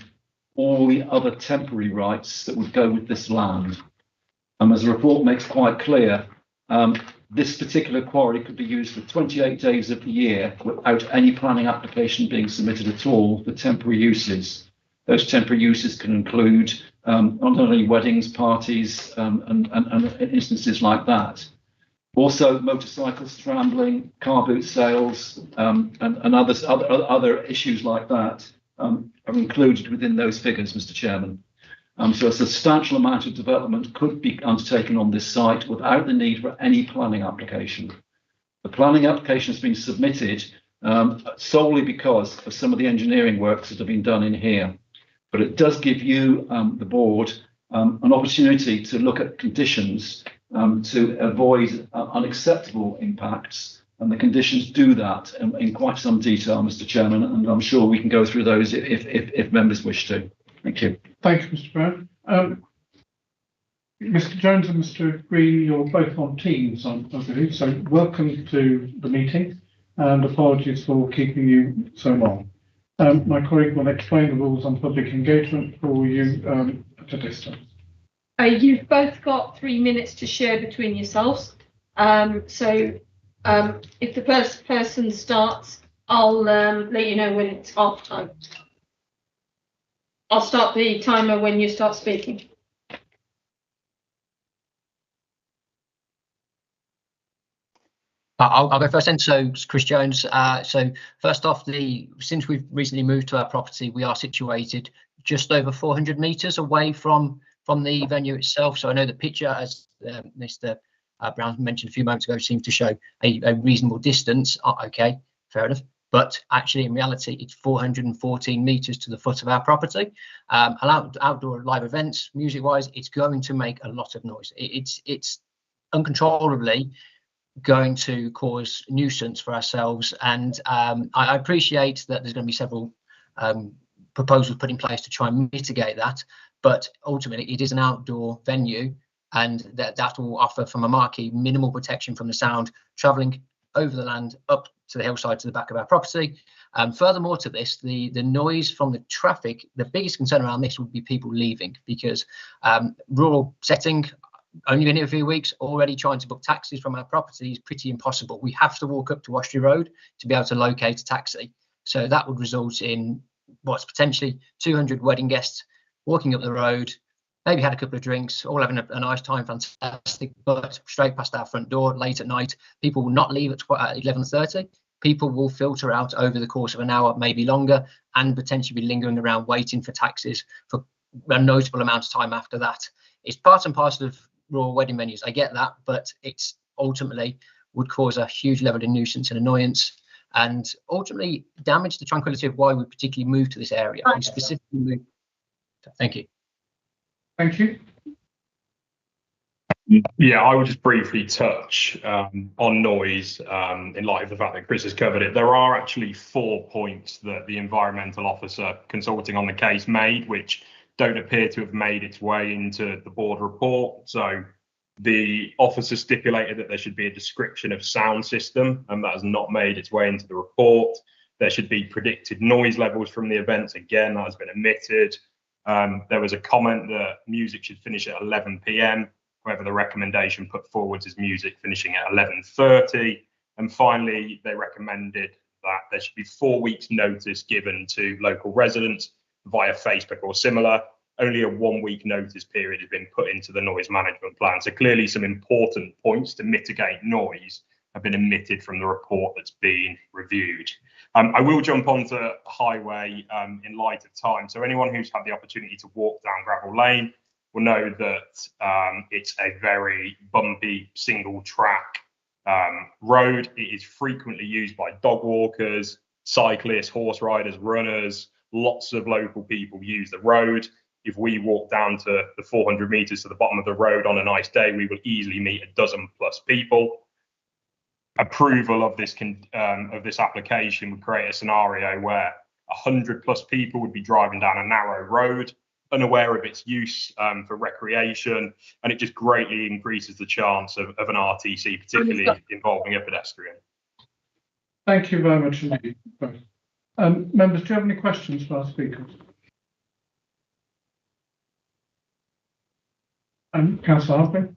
all the other temporary rights that would go with this land. As the report makes quite clear, this particular quarry could be used for 28 days of the year without any planning application being submitted at all for temporary uses. Those temporary uses can include not only weddings, parties, and instances like that. Also, motorcycle scrambling, car boot sales, and other issues like that are included within those figures, Mr. Chairman. So a substantial amount of development could be undertaken on this site without the need for any planning application. The planning application has been submitted solely because of some of the engineering works that have been done in here. But it does give you, the board, an opportunity to look at conditions to avoid unacceptable impacts. And the conditions do that in quite some detail, Mr. Chairman, and I'm sure we can go through those if members wish to. Thank you. Thank you, Mr. Brown. Mr. Jones and Mr. Green, you're both on Teams, I believe, so welcome to the meeting, and apologies for keeping you so long. My colleague will explain the rules on public engagement for you at a distance. You've both got 3 minutes to share between yourselves. If the first person starts, I'll let you know when it's half time. I'll start the timer when you start speaking. I'll go first then. So it's Chris Jones. So first off, since we've recently moved to our property, we are situated just over 400 metres away from the venue itself. So I know the picture, as Mr. Brown mentioned a few moments ago, seems to show a reasonable distance. Okay, fair enough. But actually, in reality, it's 414 metres to the foot of our property. Outdoor live events, music-wise, it's going to make a lot of noise. It's uncontrollably going to cause nuisance for ourselves. And I appreciate that there's going to be several proposals put in place to try and mitigate that. But ultimately, it is an outdoor venue, and that will offer, from a marquee, minimal protection from the sound travelling over the land up to the hillside to the back of our property. Furthermore to this, the noise from the traffic, the biggest concern around this would be people leaving, because rural setting, only been here a few weeks, already trying to book taxis from our property is pretty impossible. We have to walk up to Washington Road to be able to locate a taxi. So that would result in what's potentially 200 wedding guests walking up the road, maybe had a couple of drinks, all having a nice time, fantastic, but straight past our front door late at night. People will not leave at 11:30. People will filter out over the course of an hour, maybe longer, and potentially be lingering around waiting for taxis for a notable amount of time after that. It's part and parcel of rural wedding venues. I get that, but it's ultimately would cause a huge level of nuisance and annoyance, and ultimately damage the tranquility of why we particularly moved to this area. We specifically moved. Thank you. Thank you. Yeah, I would just briefly touch on noise in light of the fact that Chris has covered it. There are actually 4 points that the environmental officer consulting on the case made, which don't appear to have made its way into the board report. So the officer stipulated that there should be a description of sound system, and that has not made its way into the report. There should be predicted noise levels from the events. Again, that has been omitted. There was a comment that music should finish at 11 p.m. However, the recommendation put forward is music finishing at 11:30. And finally, they recommended that there should be 4 weeks notice given to local residents via Facebook or similar. Only a 1 week notice period has been put into the noise management plan. So clearly some important points to mitigate noise have been omitted from the report that's been reviewed. I will jump onto highway in light of time. So anyone who's had the opportunity to walk down Gravel Lane will know that it's a very bumpy single track road. It is frequently used by dog walkers, cyclists, horse riders, runners. Lots of local people use the road. If we walk down to the 400 metres to the bottom of the road on a nice day, we will easily meet a dozen plus people. Approval of this application would create a scenario where 100 plus people would be driving down a narrow road, unaware of its use for recreation, and it just greatly increases the chance of an RTC, particularly involving a pedestrian. Thank you very much indeed. Members, do you have any questions for our speakers? Councillor Harping?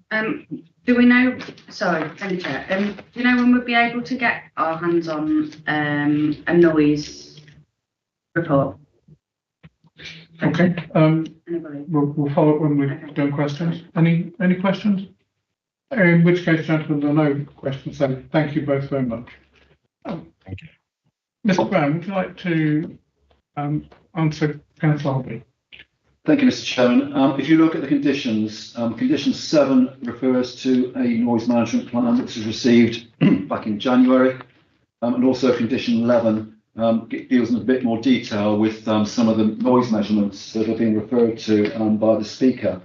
Do we know, sorry, thank you, Chair. Do you know when we'll be able to get our hands on a noise report? Okay. We'll follow up when we've done questions. Any questions? In which case, gentlemen, there are no questions. So thank you both very much. Thank you. Mr. Brown, would you like to answer Councillor Harping? Thank you, Mr. Chairman. If you look at the conditions, condition 7 refers to a noise management plan which was received back in January, and also condition 11 deals in a bit more detail with some of the noise measurements that have been referred to by the speaker.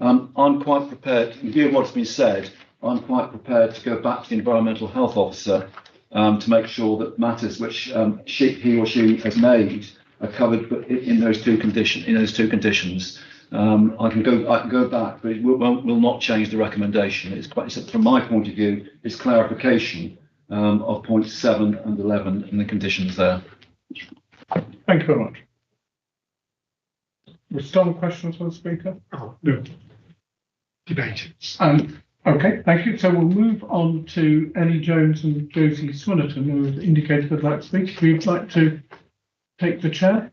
I'm quite prepared, in view of what's been said, I'm quite prepared to go back to the environmental health officer to make sure that matters which he or she has made are covered in those two conditions. I can go back, but it will not change the recommendation. It's from my point of view, it's clarification of points 7 and 11 in the conditions there. Thank you very much. We're still on questions for the speaker? Oh, no. Debate. Okay, thank you. So we'll move on to Ellie Jones and Josie Swinnerton, who have indicated they'd like to speak. If you'd like to take the chair.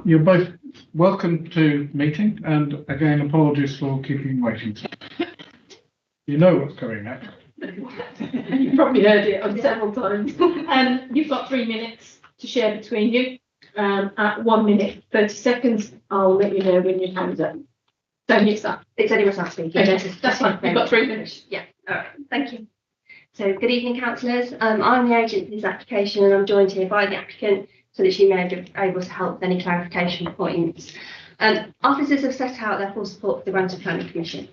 You're both welcome to meeting, and again, apologies for keeping you waiting. You know what's going next. You've probably heard it on several times. You've got 3 minutes to share between you. At 1 minute 30 seconds, I'll let you know when your time's up. Don't use that. It's only myself speaking. Okay, that's fine. You've got 3 minutes. Yeah. All right. Thank you. So, good evening, councillors. I'm the agent for this application, and I'm joined here by the applicant so that she may be able to help with any clarification points. Officers have set out their full support for the Grantham Planning Commission.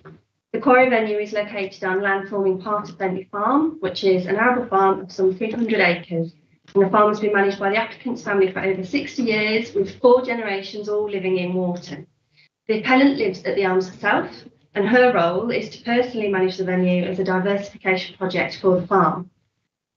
The quarry venue is located on land forming part of Bentley Farm, which is an arable farm of some 300 acres. And the farm has been managed by the applicant's family for over 60 years, with 4 generations all living in Wharton. The appellant lives at the Elms herself, and her role is to personally manage the venue as a diversification project for the farm.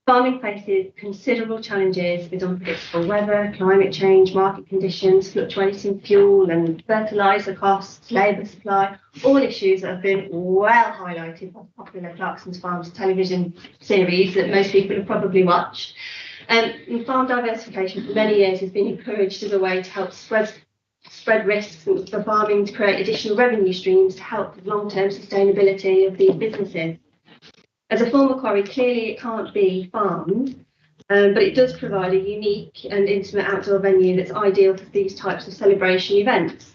Farming faces considerable challenges with unpredictable weather, climate change, market conditions, fluctuating fuel and fertiliser costs, labour supply, all issues that have been well highlighted by the popular Clarkson's Farms television series that most people have probably watched. And farm diversification for many years has been encouraged as a way to help spread risks for farming to create additional revenue streams to help with long-term sustainability of these businesses. As a former quarry, clearly it can't be farmed, but it does provide a unique and intimate outdoor venue that's ideal for these types of celebration events.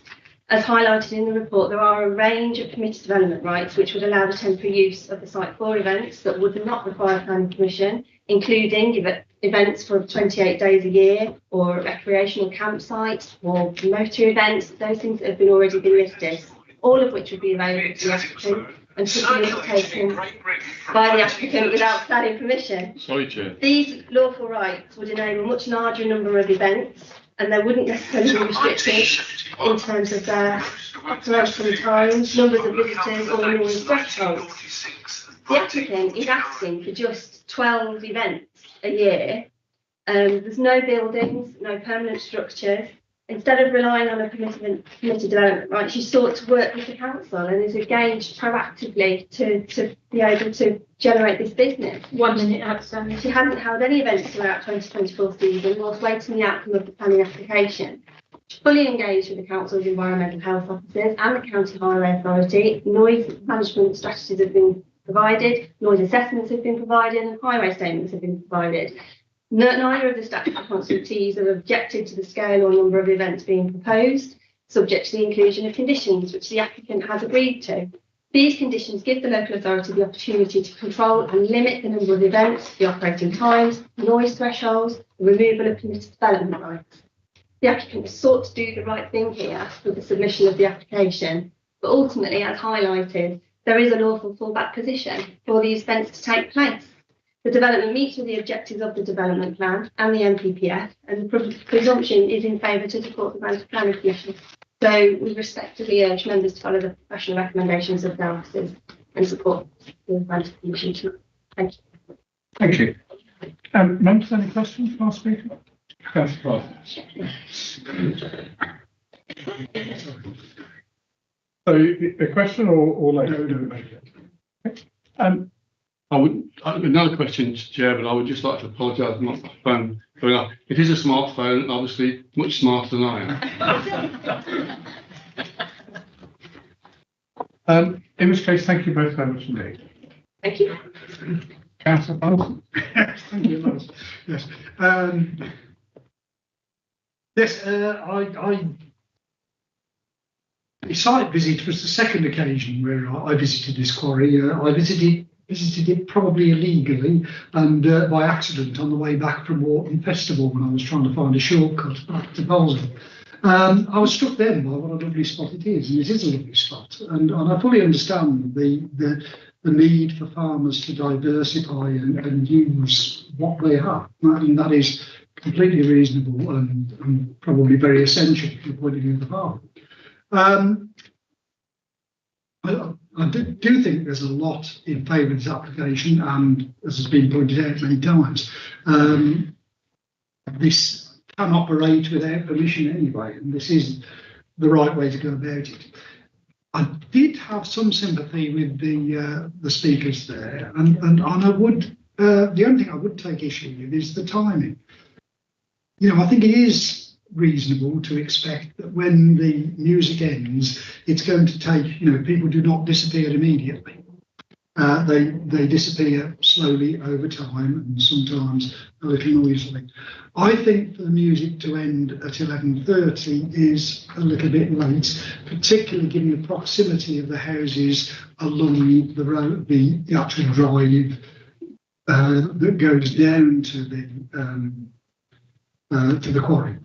As highlighted in the report, there are a range of permitted development rights which would allow the temporary use of the site for events that would not require planning permission, including events for 28 days a year, or recreational campsites, or motor events, those things that have already been listed, all of which would be available to the applicant and could be undertaken by the applicant without planning permission. Sorry, Chair. These lawful rights would enable a much larger number of events, and they wouldn't necessarily be restricted in terms of their operating times, numbers of visitors, or noise thresholds. The applicant is asking for just 12 events a year. There's no buildings, no permanent structures. Instead of relying on a permitted development right, she sought to work with the council and is engaged proactively to be able to generate this business. 1 minute outstanding. She hasn't held any events throughout 2024 season whilst waiting the outcome of the planning application. She's fully engaged with the council's environmental health officers and the county highway authority. Noise management strategies have been provided, noise assessments have been provided, and highway statements have been provided. Neither of the statutory consultees have objected to the scale or number of events being proposed, subject to the inclusion of conditions which the applicant has agreed to. These conditions give the local authority the opportunity to control and limit the number of events, the operating times, noise thresholds, the removal of permitted development rights. The applicant has sought to do the right thing here with the submission of the application, but ultimately, as highlighted, there is a lawful fallback position for these events to take place. The development meets with the objectives of the development plan and the MPPF, and the presumption is in favour to support the grant of planning permission. So we respectfully urge members to follow the professional recommendations of their officers and support the grant of permission. Thank you. Thank you. Members, any questions for our speaker? Councillor So a question or later? No. I would, another question, Chair, but I would just like to apologise for my phone going off. It is a smartphone, obviously much smarter than I am. In which case, thank you both very much indeed. Thank you. Councillor Donaldson. Thank you, Lawrence. Yes. The site visit was the second occasion where I visited this quarry. I visited it probably illegally and by accident on the way back from Wharton Festival when I was trying to find a shortcut back to Bolton. I was struck then by what a lovely spot it is, and it is a lovely spot. And I fully understand the need for farmers to diversify and use what they have, and that is completely reasonable and probably very essential from the point of view of the farm. I do think there's a lot in favour of this application, and as has been pointed out many times, this can operate without permission anyway, and this is the right way to go about it. I did have some sympathy with the speakers there, and I would the only thing I would take issue with is the timing. You know, I think it is reasonable to expect that when the music ends, it's going to take, people do not disappear immediately. They disappear slowly over time and sometimes a little noisily. I think for the music to end at 11:30 is a little bit late, particularly given the proximity of the houses along the road, the actual drive that goes down to the quarry.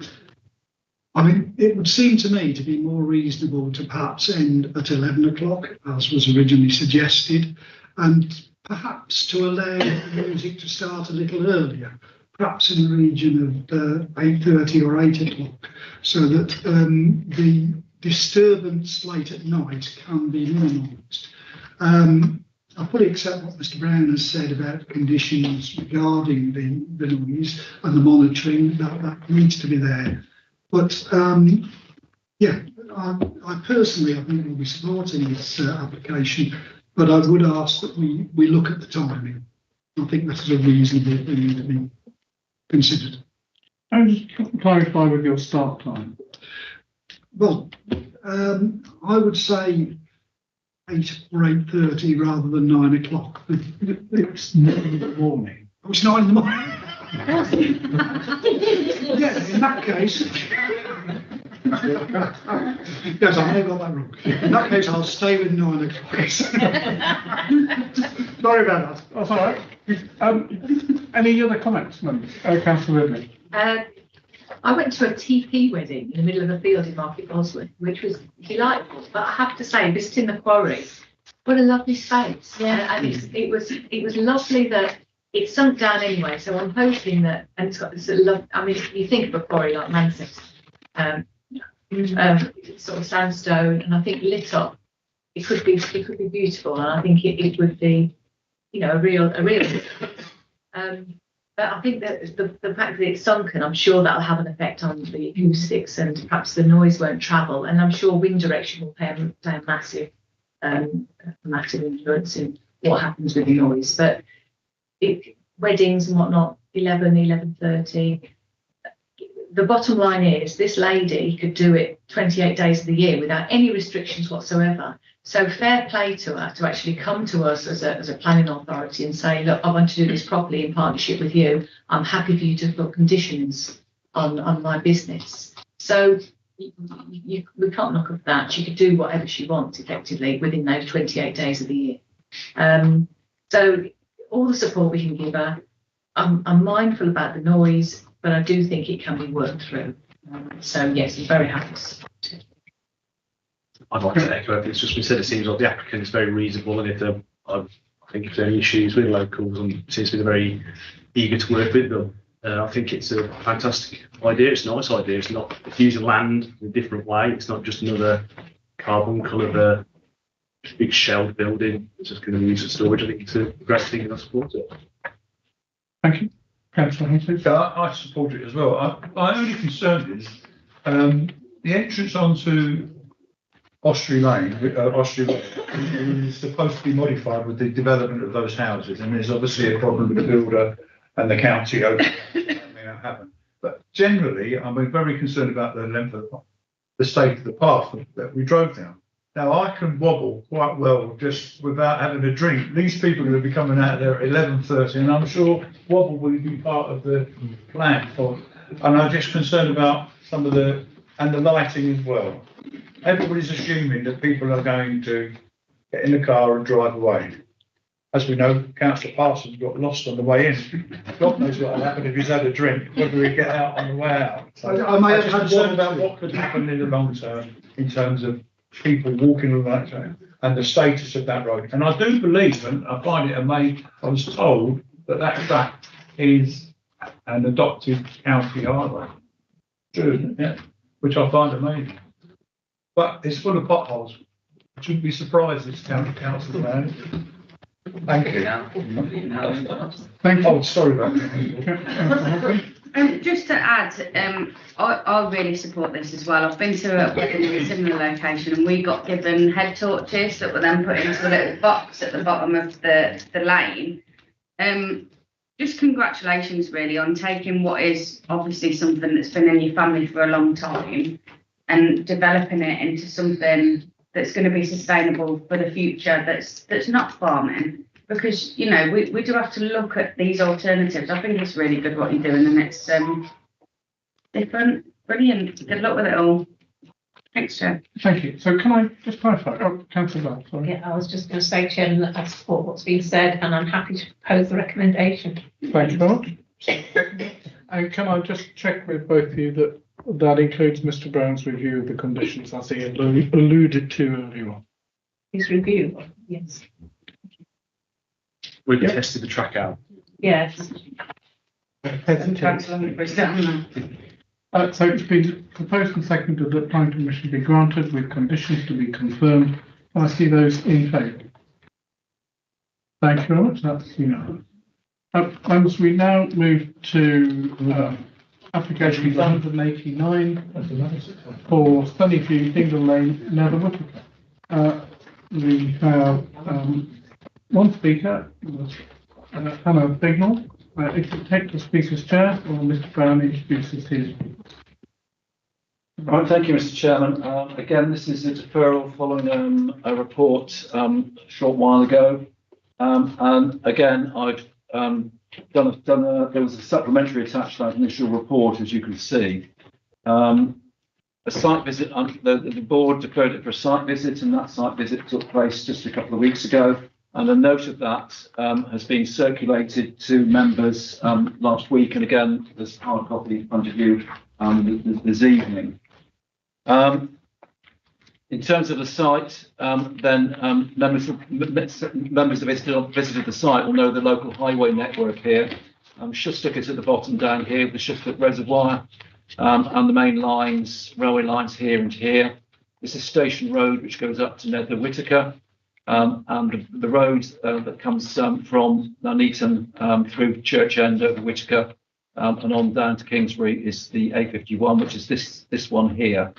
I mean, it would seem to me to be more reasonable to perhaps end at 11 o'clock, as was originally suggested, and perhaps to allow the music to start a little earlier, perhaps in the region of 8:30 or 8 o'clock, so that the disturbance late at night can be minimised. I fully accept what Mr. Brown has said about conditions regarding the noise and the monitoring, that needs to be there. But I personally, I think we'll be supporting this application, but I would ask that we look at the timing. I think that's a reasonable thing to me. considered. And just clarify with your start time. Well, I would say 8 or 8:30 rather than 9 o'clock. It's 9 in the morning. Oh, it's 9 in the morning. Yeah, in that case. Yes, I may have got that wrong. In that case, I'll stay with 9 o'clock. Sorry about that. That's all right. Any other comments, members? Councillor Ridley. I went to a TP wedding in the middle of a field in Market Bosworth, which was delightful. But I have to say, visiting the quarry, what a lovely space. Yeah, and it was lovely that it sunk down anyway. So I'm hoping that, and it's got this sort of love. I mean, if you think of a quarry like Manchester, sort of sandstone, and I think lit up, it could be beautiful, and I think it would be, you know, a real. But I think that the fact that it's sunken, I'm sure that'll have an effect on the acoustics, and perhaps the noise won't travel. And I'm sure wind direction will play a massive influence in what happens with the noise. But weddings and whatnot, 11:30. The bottom line is this lady could do it 28 days of the year without any restrictions whatsoever. So fair play to her to actually come to us as a planning authority and say, look, I want to do this properly in partnership with you. I'm happy for you to put conditions on my business. So we can't knock off that. She could do whatever she wants effectively within those 28 days of the year. So all the support we can give her. I'm mindful about the noise, but I do think it can be worked through. So yes, I'm very happy to support it. I'd like to echo everything that's just been said. It seems like the applicant is very reasonable, and I think if there are any issues with locals, and seems to be very eager to work with them. I think it's a fantastic idea. It's a nice idea. It's not using land in a different way. It's not just another carbon coloured big shelled building. It's just going to be used for storage. I think it's a great thing, and I support it. Thank you. Councillor Hinkley. Yeah, I support it as well. My only concern is the entrance onto Ostry Lane is supposed to be modified with the development of those houses, and there's obviously a problem with the builder and the county over that may not happen. But generally, I'm very concerned about the length of the state of the path that we drove down. Now, I can wobble quite well just without having a drink. These people are going to be coming out there at 11:30, and I'm sure wobble will be part of the plan. And I'm just concerned about some of the lighting as well. Everybody's assuming that people are going to get in the car and drive away. As we know, Councillor Parsons got lost on the way in. God knows what will happen if he's had a drink, whether he get out on the way out. So I'm just concerned about what could happen in the long term in terms of people walking on that road and the status of that road. And I do believe, and I find it amazing, I was told that track is an adopted county highway. True, isn't it? Yeah. Which I find amazing. But it's full of potholes. I shouldn't be surprised it's county council man. Thank you. Thank you. Oh, sorry about that. Just to add, I really support this as well. I've been to a wedding in a similar location, and we got given head torches that were then put into a little box at the bottom of the lane. Just congratulations really on taking what is obviously something that's been in your family for a long time and developing it into something that's going to be sustainable for the future, that's not farming. Because, you know, we do have to look at these alternatives. I think it's really good what you're doing, and it's different. Brilliant. Good luck with it all. Thanks, Chair. Thank you. So can I just clarify? Oh, Councillor Bell, sorry. Yeah, I was just going to say, Chairman, that I support what's been said, and I'm happy to propose the recommendation. Thank you very much. And can I just check with both of you that includes Mr. Brown's review of the conditions as he alluded to earlier on? His review, yes. We've tested the track out. Yes. So it's been proposed and seconded that planning permission be granted with conditions to be confirmed. Can I see those in favour? Thank you very much. That's unanimous. Members, we now move to application 189 for Sunnyview, Dingle Lane, Nether. We have one speaker, Hannah Bignell. If you take the Speaker's chair, or Mr. Brown introduces his. Right, thank you, Mr. Chairman. Again, this is a deferral following a report a short while ago. And again, I've there was a supplementary attached to that initial report, as you can see. A site visit, the board declared it for a site visit, and that site visit took place just a couple of weeks ago. And a note of that has been circulated to members last week, and again, there's a hard copy in front of you this evening. In terms of the site, then members that visited the site will know the local highway network here. Shustok is at the bottom down here, the Shustok Reservoir, and the main lines, railway lines here and here. This is Station Road, which goes up to Nether Whitaker. And the road that comes from Nuneaton through Church End over Whitaker and on down to Kingsbury is the A51, which is this one here.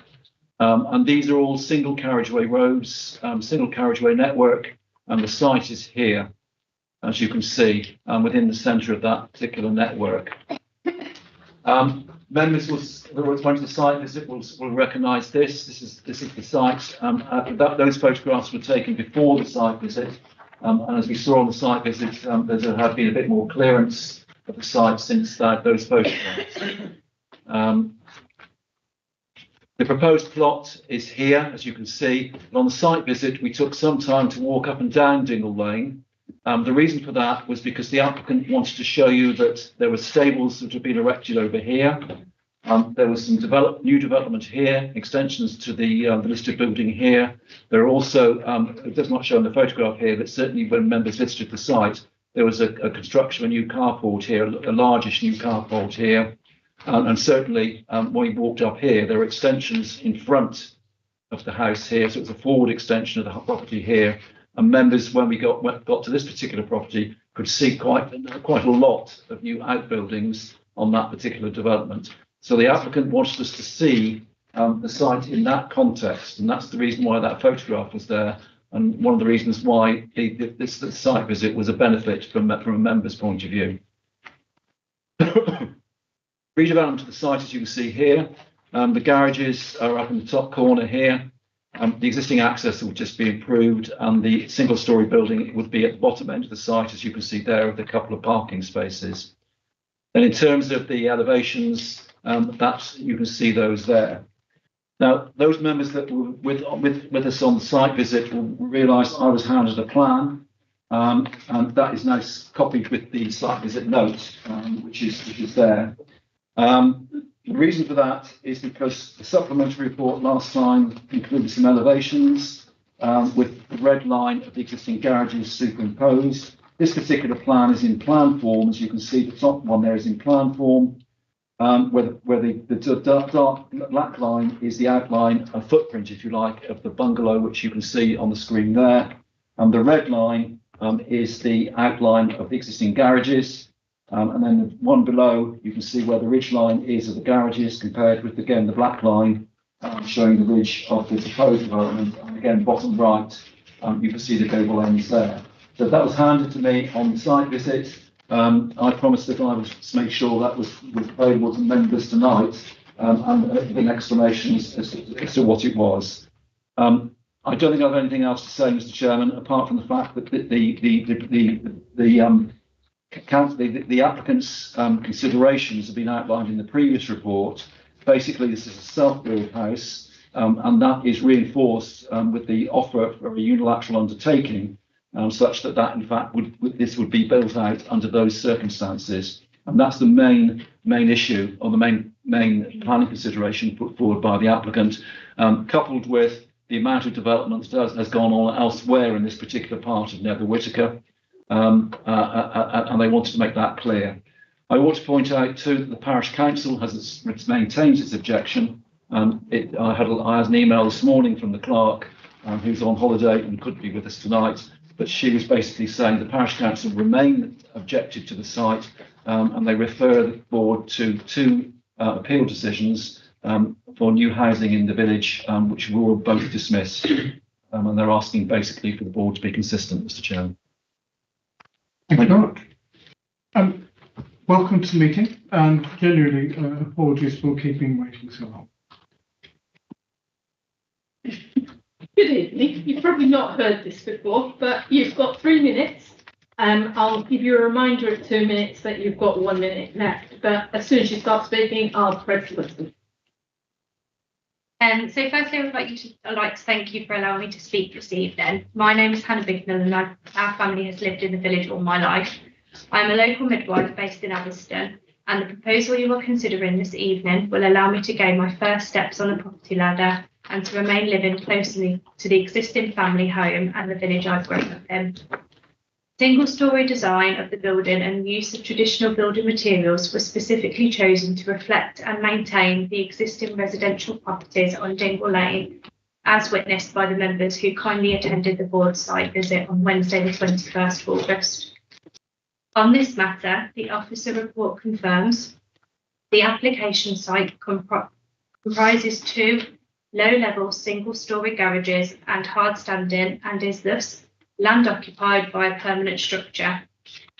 And these are all single carriageway roads, single carriageway network, and the site is here, as you can see, within the centre of that particular network. Members who went to the site visit will recognise this. This is the site. Those photographs were taken before the site visit, and as we saw on the site visit, there had been a bit more clearance of the site since those photographs. The proposed plot is here, as you can see. And on the site visit, we took some time to walk up and down Dingle Lane. The reason for that was because the applicant wanted to show you that there were stables that had been erected over here. There was some new development here, extensions to the listed building here. There are also, it does not show in the photograph here, but certainly when members visited the site, there was a construction of a new carport here, a largish new carport here. And certainly when we walked up here, there were extensions in front of the house here. So it's a forward extension of the property here. And members, when we got to this particular property, could see quite a lot of new outbuildings on that particular development. So the applicant wanted us to see the site in that context, and that's the reason why that photograph was there, and one of the reasons why this site visit was a benefit from a member's point of view. Redevelopment of the site, as you can see here, the garages are up in the top corner here. The existing access will just be improved, and the single-storey building would be at the bottom end of the site, as you can see there, with a couple of parking spaces. And in terms of the elevations, you can see those there. Now, those members that were with us on the site visit will realise I was handed a plan, and that is now copied with the site visit note, which is there. The reason for that is because the supplementary report last time included some elevations with the red line of the existing garages superimposed. This particular plan is in plan form, as you can see. The top one there is in plan form, where the dark black line is the outline, a footprint, if you like, of the bungalow, which you can see on the screen there. And the red line is the outline of the existing garages. And then the one below, you can see where the ridge line is of the garages compared with, again, the black line showing the ridge of the proposed development. And again, bottom right, you can see the gable ends there. So that was handed to me on the site visit. I promised that I would make sure that was available to members tonight and give an explanation as to what it was. I don't think I have anything else to say, Mr. Chairman, apart from the fact that the applicant's considerations have been outlined in the previous report. Basically, this is a self-build house, and that is reinforced with the offer for a unilateral undertaking, such that in fact this would be built out under those circumstances. And that's the main issue, or the main planning consideration put forward by the applicant, coupled with the amount of development that has gone on elsewhere in this particular part of Nether Whitaker. And they wanted to make that clear. I want to point out too that the parish council has maintained its objection. I had an email this morning from the clerk, who's on holiday and couldn't be with us tonight, but she was basically saying the parish council remain objected to the site, and they refer the board to two appeal decisions for new housing in the village, which were both dismissed, and they're asking basically for the board to be consistent, Mr. Chairman. Thank you very much. welcome to the meeting and genuinely apologies for keeping waiting so long. Good evening. You've probably not heard this before, but you've got 3 minutes. I'll give you a reminder of 2 minutes that you've got 1 minute left, but as soon as you start speaking, I'll press the button. So firstly, I'd like to thank you for allowing me to speak this evening. My name is Hannah Bignell and our family has lived in the village all my life. I'm a local midwife based in Addiston, and the proposal you are considering this evening will allow me to gain my first steps on the property ladder and to remain living closely to the existing family home and the village I've grown up in. Single-storey design of the building and use of traditional building materials was specifically chosen to reflect and maintain the existing residential properties on Dingle Lane, as witnessed by the members who kindly attended the board site visit on Wednesday the 21st of August. On this matter, the officer report confirms the application site comprises 2 low-level single-storey garages and hard-standing and is thus land occupied by a permanent structure.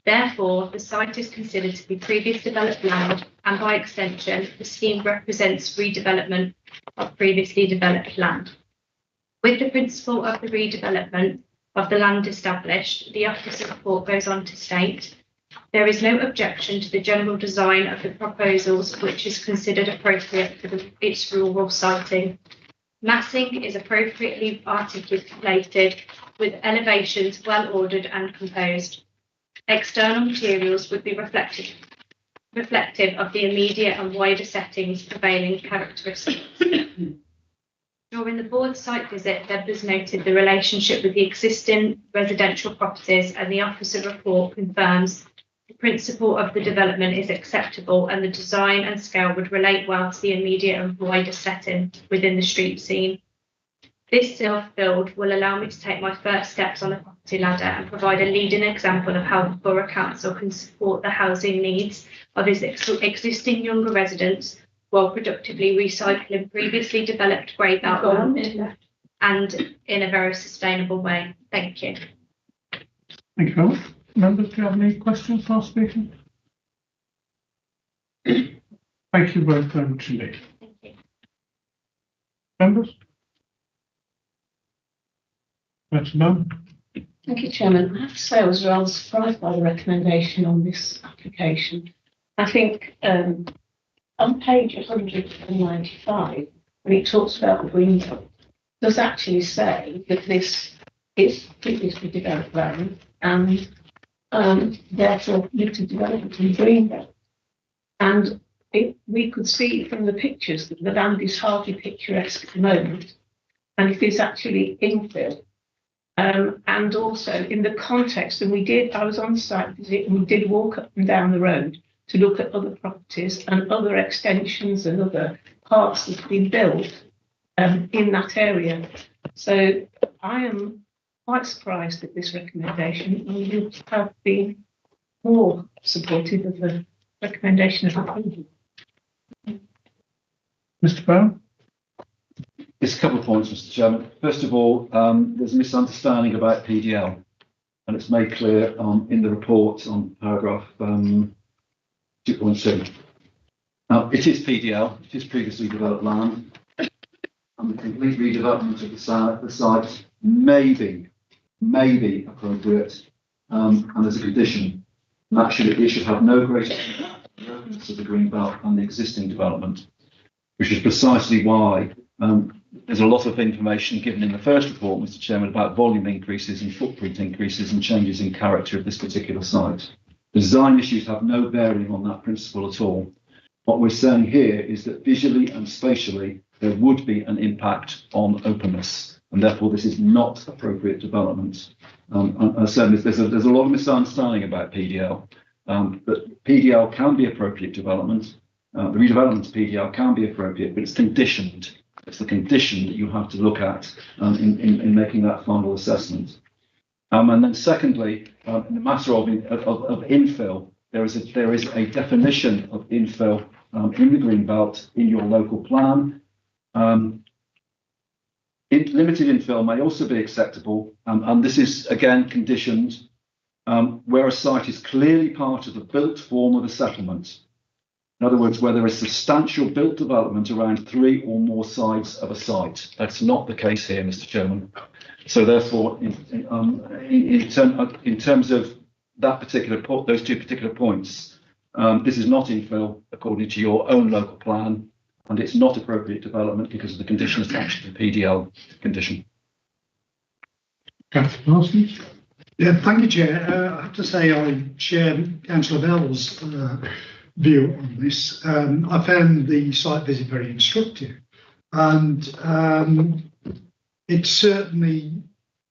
Therefore, the site is considered to be previous developed land, and by extension, the scheme represents redevelopment of previously developed land. With the principle of the redevelopment of the land established, the officer report goes on to state, there is no objection to the general design of the proposals which is considered appropriate for its rural siting. Massing is appropriately articulated with elevations well ordered and composed. External materials would be reflective of the immediate and wider settings prevailing characteristics. During the board site visit, members noted the relationship with the existing residential properties, and the officer report confirms the principle of the development is acceptable and the design and scale would relate well to the immediate and wider setting within the street scene. This self-build will allow me to take my first steps on the property ladder and provide a leading example of how the Borough Council can support the housing needs of its existing younger residents while productively recycling previously developed grey belt land and in a very sustainable way. Thank you. Thank you very much. Members, do you have any questions for our speaker? Thank you both very much indeed. Thank you. Members? That's none. Thank you, Chairman. I have to say I was rather surprised by the recommendation on this application. I think on page 195, when it talks about the green belt, it does actually say that this is previously developed land and therefore limited development in green belt. And we could see from the pictures that the land is hardly picturesque at the moment, and it is actually infill. And also in the context, and I was on site visit and we did walk up and down the road to look at other properties and other extensions and other parts that have been built in that area. So I am quite surprised at this recommendation, and you have been more supportive of the recommendation of approval. Mr. Brown? It's a couple of points, Mr. Chairman. First of all, there's a misunderstanding about PDL, and it's made clear in the report on paragraph 2.2. Now, it is PDL, it is previously developed land, and the complete redevelopment of the site may be appropriate, and as a condition, naturally, it should have no greater impact to the green belt and the existing development, which is precisely why there's a lot of information given in the first report, Mr. Chairman, about volume increases and footprint increases and changes in character of this particular site. The design issues have no bearing on that principle at all. What we're saying here is that visually and spatially, there would be an impact on openness, and therefore this is not appropriate development. So there's a lot of misunderstanding about PDL, but PDL can be appropriate development. The redevelopment of PDL can be appropriate, but it's conditioned. It's the condition that you have to look at in making that final assessment. And then secondly, in the matter of infill, there is a definition of infill in the green belt in your local plan. Limited infill may also be acceptable, and this is again conditioned where a site is clearly part of the built form of a settlement. In other words, where there is substantial built development around 3 or more sides of a site. That's not the case here, Mr. Chairman. So therefore, in terms of that particular those 2 particular points, this is not infill according to your own local plan, and it's not appropriate development because of the conditions attached to the PDL condition. Councillor Parsons? Yeah, thank you, Chair. I have to say I share Councillor Bell's view on this. I found the site visit very instructive, and it certainly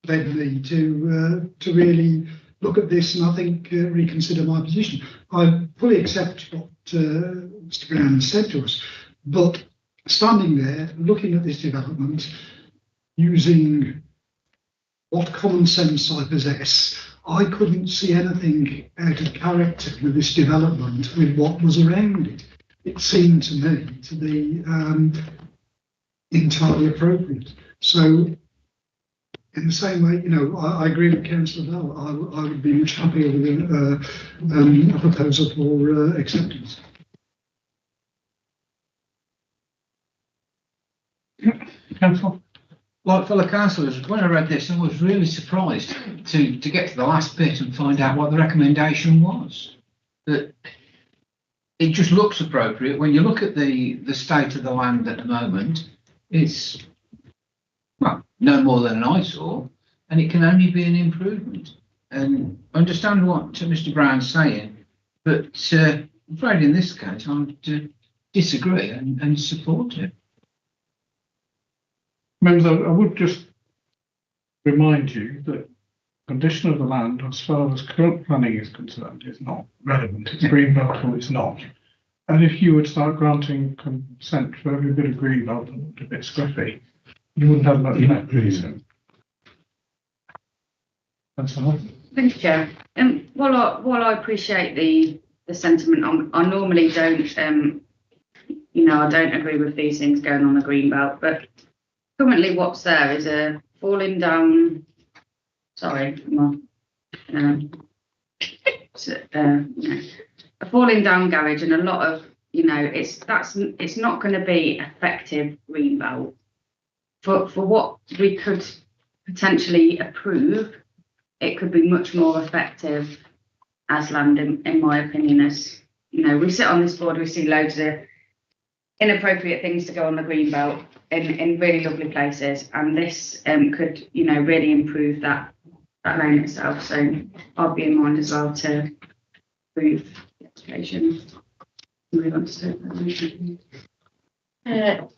led me to really look at this and I think reconsider my position. I fully accept what Mr. Brown said to us, but standing there, looking at this development, using what common sense I possess, I couldn't see anything out of character with this development with what was around it. It seemed to me to be entirely appropriate. So, in the same way, you know, I agree with Councillor Bell. I would be much happier with a proposal for acceptance. Councillor? Like fellow councillors, when I read this, I was really surprised to get to the last bit and find out what the recommendation was. That it just looks appropriate. When you look at the state of the land at the moment, it's, well, no more than an eyesore, and it can only be an improvement. And I understand what Mr. Brown's saying, but I'm afraid in this case I would disagree and support it. Members, I would just remind you that condition of the land, as far as current planning is concerned, is not relevant. It's greenbelt or it's not. And if you would start granting consent for every bit of greenbelt that looked a bit scruffy, you wouldn't have much left pretty soon. That's all. Thank you, Chair. While I appreciate the sentiment, I normally don't, you know, I don't agree with these things going on the greenbelt, but currently what's there is a falling down, sorry, a falling down garage and a lot of, you know, it's not going to be effective greenbelt for what we could potentially approve. It could be much more effective as land, in my opinion. As you know, we sit on this board, we see loads of inappropriate things to go on the greenbelt in really lovely places, and this could, you know, really improve that lane itself. So I'll be in mind as well to approve the application. Move on to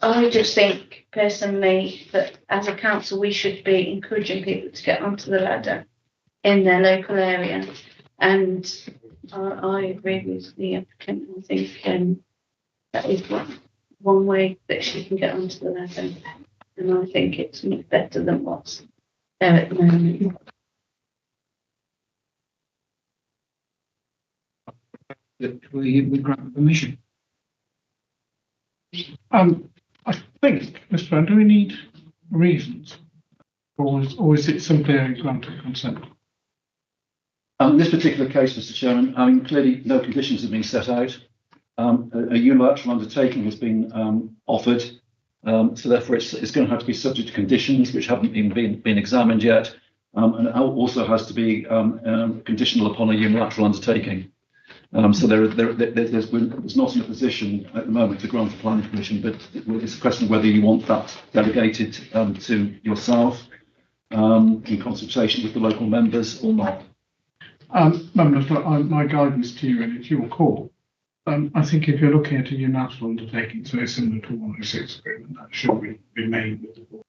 I just think personally that as a council we should be encouraging people to get onto the ladder in their local area, and I agree with the applicant. I think that is one way that she can get onto the ladder, and I think it's much better than what's there at the moment. We grant permission. I think, Mr. Brown, do we need reasons, or is it simply a grant of consent? In this particular case, Mr. Chairman, I mean, clearly no conditions have been set out. A unilateral undertaking has been offered, so therefore it's going to have to be subject to conditions which haven't been examined yet, and it also has to be conditional upon a unilateral undertaking. So there's not in a position at the moment to grant the planning permission, but it's a question of whether you want that delegated to yourself in consultation with the local members or not. Members, my guidance to you, and it's your call. I think if you're looking at a unilateral undertaking, so it's similar to 106 agreement, that should be made with the board.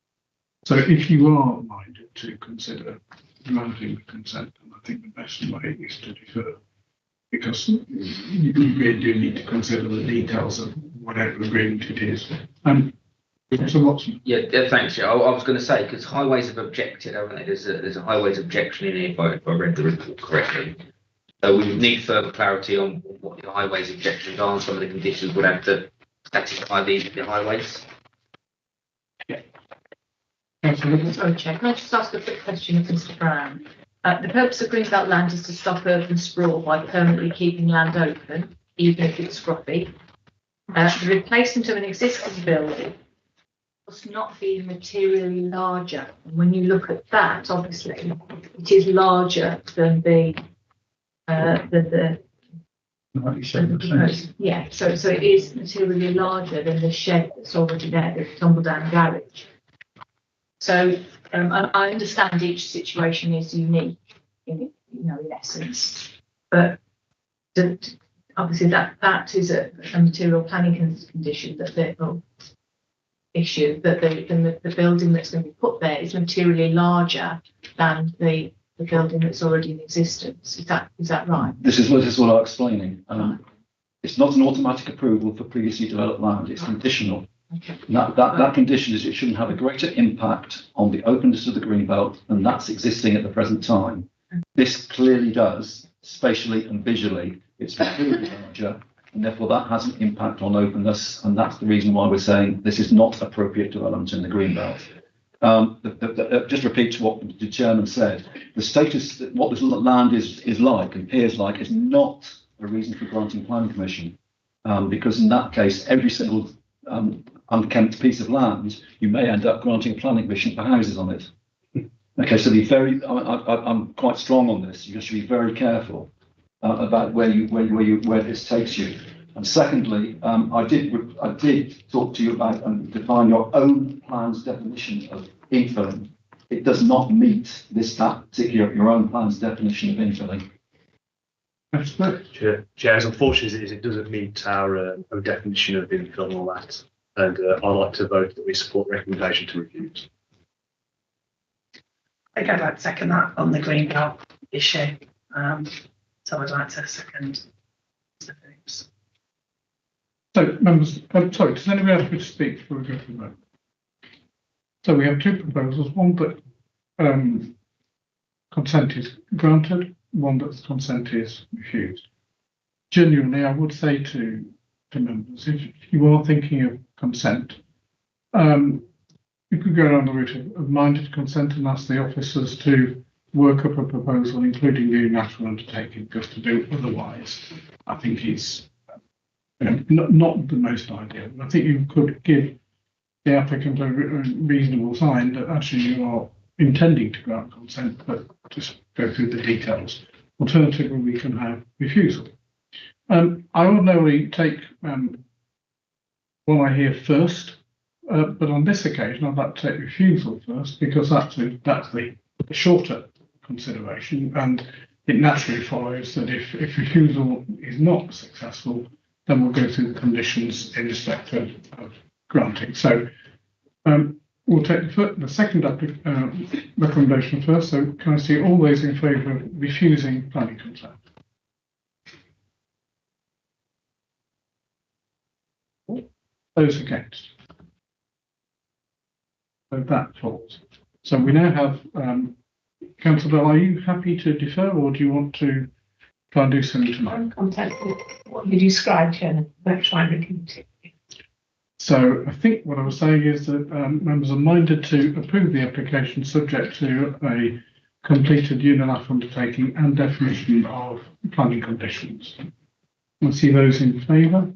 So if you are minded to consider granting the consent, then I think the best way is to defer, because you really do need to consider the details of whatever agreement it is. So Watson. Yeah, thanks. Yeah, I was going to say, because highways have objected, haven't they? There's a highways objection in here, if I read the report correctly. So we would need further clarity on what the highways objections are, and some of the conditions would have to satisfy the highways. Sorry, Chair, can I just ask a quick question of Mr. Brown? The purpose of Greenbelt land is to stop urban sprawl by permanently keeping land open, even if it's scruffy. The replacement of an existing building must not be materially larger. And when you look at that, obviously, it is larger than the 97%. yeah, so it is materially larger than the shed that's already there, the tumble down garage. So I understand each situation is unique, in essence, but obviously that is a material planning condition that the issue that the building that's going to be put there is materially larger than the building that's already in existence. Is that right? This is what I'm explaining. It's not an automatic approval for previously developed land. It's conditional. Okay. And that condition is it shouldn't have a greater impact on the openness of the green belt than that's existing at the present time. This clearly does, spatially and visually. It's materially larger, and therefore that has an impact on openness, and that's the reason why we're saying this is not appropriate development in the green belt. Just repeat to what the chairman said. The status, what this land is like and appears like, is not a reason for granting planning permission, because in that case, every single unkempt piece of land, you may end up granting a planning permission for houses on it. Okay, so I'm quite strong on this. You should be very careful about where this takes you. And secondly, I did talk to you about and define your own plan's definition of infilling. It does not meet that particular your own plan's definition of infilling. Chair, as unfortunate as it doesn't meet our definition of infill and all that, and I'd like to vote that we support the recommendation to refuse. I think I'd like to second that on the green belt issue. So I'd like to second Mr. Phillips. So, members, sorry, does anybody else wish to speak before we go to the vote? So we have two proposals, one that consent is granted, one that consent is refused. Genuinely, I would say to members, if you are thinking of consent, you could go down the route of minded consent and ask the officers to work up a proposal, including the national undertaking, because to do otherwise, I think it's not the most ideal. I think you could give the applicant a reasonable sign that actually you are intending to grant consent, but just go through the details. Alternatively, we can have refusal. I ordinarily take what I hear first, but on this occasion, I'd like to take refusal first because that's the shorter consideration, and it naturally follows that if refusal is not successful, then we'll go through the conditions in respect of granting. So we'll take the second recommendation first. So can I see all those in favour of refusing planning consent? Those against? So that falls. So we now have, Councillor Bell, are you happy to defer, or do you want to try and do something tonight? I'm content with what you described, Chairman. Let's try and repeat it. So I think what I was saying is that members are minded to approve the application subject to a completed unilateral undertaking and definition of planning conditions. I'll see those in favour.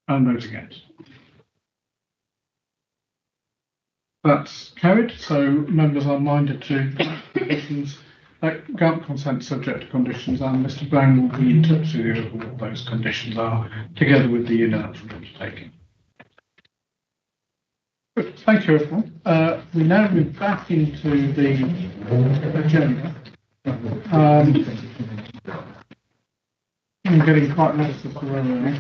And those against. That's carried, so members are minded to conditions, grant consent subject to conditions, and Mr. Brown will be in touch with you of what those conditions are, together with the unilateral undertaking. Good, thank you everyone. We now move back into the agenda. I'm getting quite lost as to where we're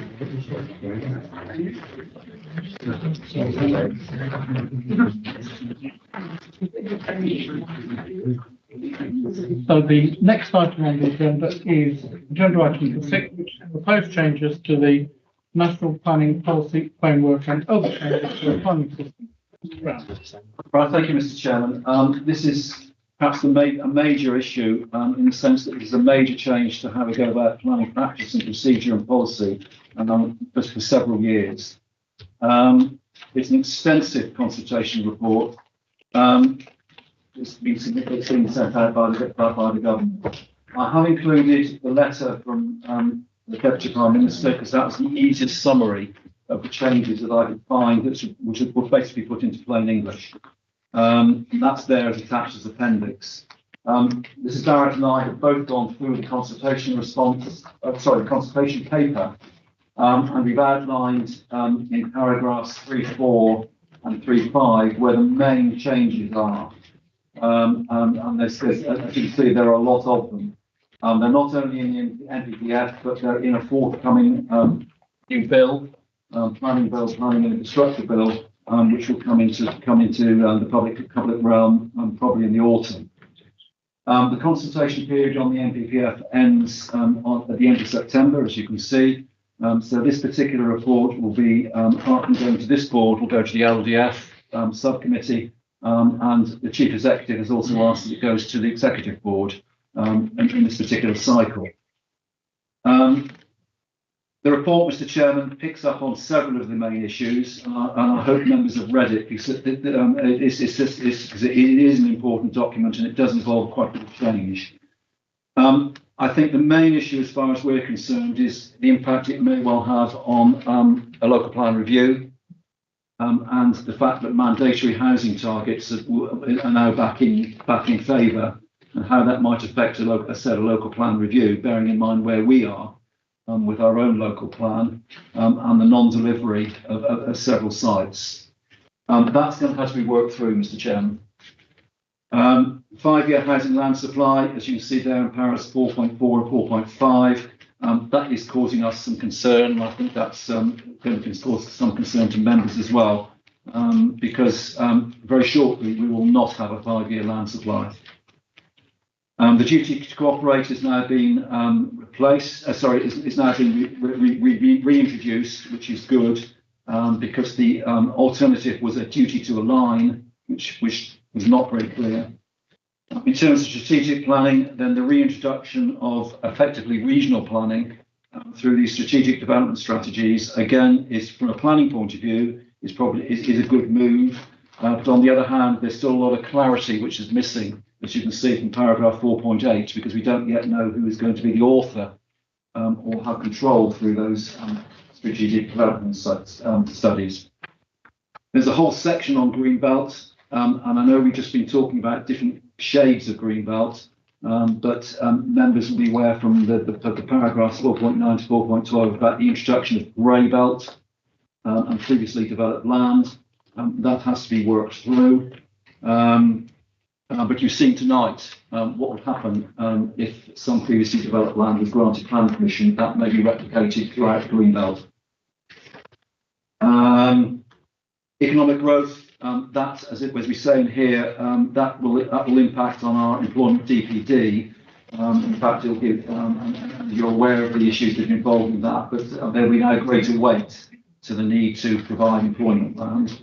So the next item on the agenda is agenda item 6, which is proposed changes to the National Planning Policy Framework and other changes to the planning system. Right, thank you, Mr. Chairman. This is perhaps a major issue in the sense that it is a major change to how we go about planning practice and procedure and policy, and just for several years. It's an extensive consultation report. It's been significantly sent out by the government. I have included the letter from the Deputy Prime Minister because that was the easiest summary of the changes that I could find, which were basically put into plain English. That's there as attached as appendix. Mrs. Barrett and I have both gone through the consultation consultation paper, and we've outlined in paragraphs 3.4 and 3.5 where the main changes are. And there's, as you can see, there are a lot of them. They're not only in the NPPF, but they're in a forthcoming new bill, planning and infrastructure bill, which will come into the public realm probably in the autumn. The consultation period on the NPPF ends at the end of September, as you can see. So this particular report will be, apart from going to this board, will go to the LDF subcommittee, and the Chief Executive has also asked that it goes to the Executive Board in this particular cycle. The report, Mr. Chairman, picks up on several of the main issues, and I hope members have read it because it is an important document and it does involve quite a bit of change. I think the main issue, as far as we're concerned, is the impact it may well have on a local plan review, and the fact that mandatory housing targets are now back in favour, and how that might affect a local plan review, bearing in mind where we are with our own local plan and the non-delivery of several sites. That's going to have to be worked through, Mr. Chairman. 5-year housing land supply, as you can see there in paragraphs 4.4 and 4.5, that is causing us some concern, and I think that's going to cause some concern to members as well, because very shortly we will not have a 5-year land supply. The duty to cooperate is now being is now being reintroduced, which is good, because the alternative was a duty to align, which was not very clear. In terms of strategic planning, then the reintroduction of effectively regional planning through these strategic development strategies, again, is from a planning point of view, is a good move. But on the other hand, there's still a lot of clarity which is missing, as you can see from paragraph 4.8, because we don't yet know who is going to be the author or have control through those strategic development studies. There's a whole section on Greenbelt, and I know we've just been talking about different shades of Greenbelt, but members will be aware from the paragraphs 4.9 to 4.12 about the introduction of grey belt and previously developed land. That has to be worked through. But you've seen tonight what would happen if some previously developed land was granted plan permission. That may be replicated throughout the Greenbelt. Economic growth, that, as we say in here, that will impact on our employment DPD. In fact, it'll give, you're aware of the issues that are involved in that, but there will be now greater weight to the need to provide employment land.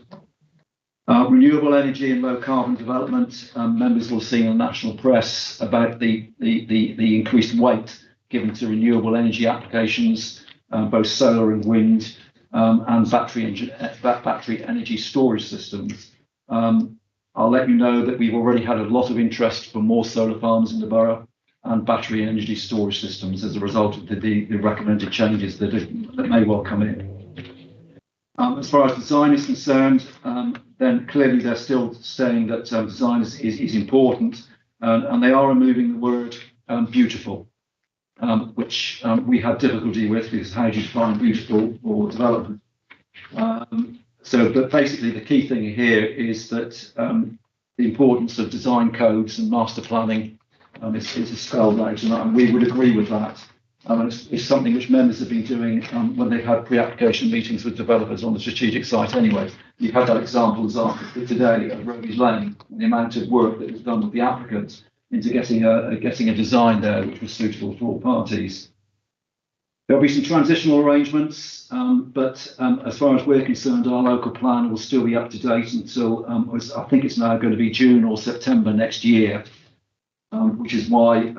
Renewable energy and low carbon development, members will have seen in the national press about the increased weight given to renewable energy applications, both solar and wind, and battery energy storage systems. I'll let you know that we've already had a lot of interest for more solar farms in the borough and battery energy storage systems as a result of the recommended changes that may well come in. As far as design is concerned, then clearly they're still saying that design is important, and they are removing the word beautiful, which we had difficulty with, because how do you define beautiful for development? But basically the key thing here is that the importance of design codes and master planning is spelled out, and we would agree with that. It's something which members have been doing when they've had pre-application meetings with developers on the strategic site anyway. You've had that example today of Roby's Lane, and the amount of work that was done with the applicants into getting a design there which was suitable for all parties. There'll be some transitional arrangements, but as far as we're concerned, our local plan will still be up to date until I think it's now going to be June or September next year. Which is why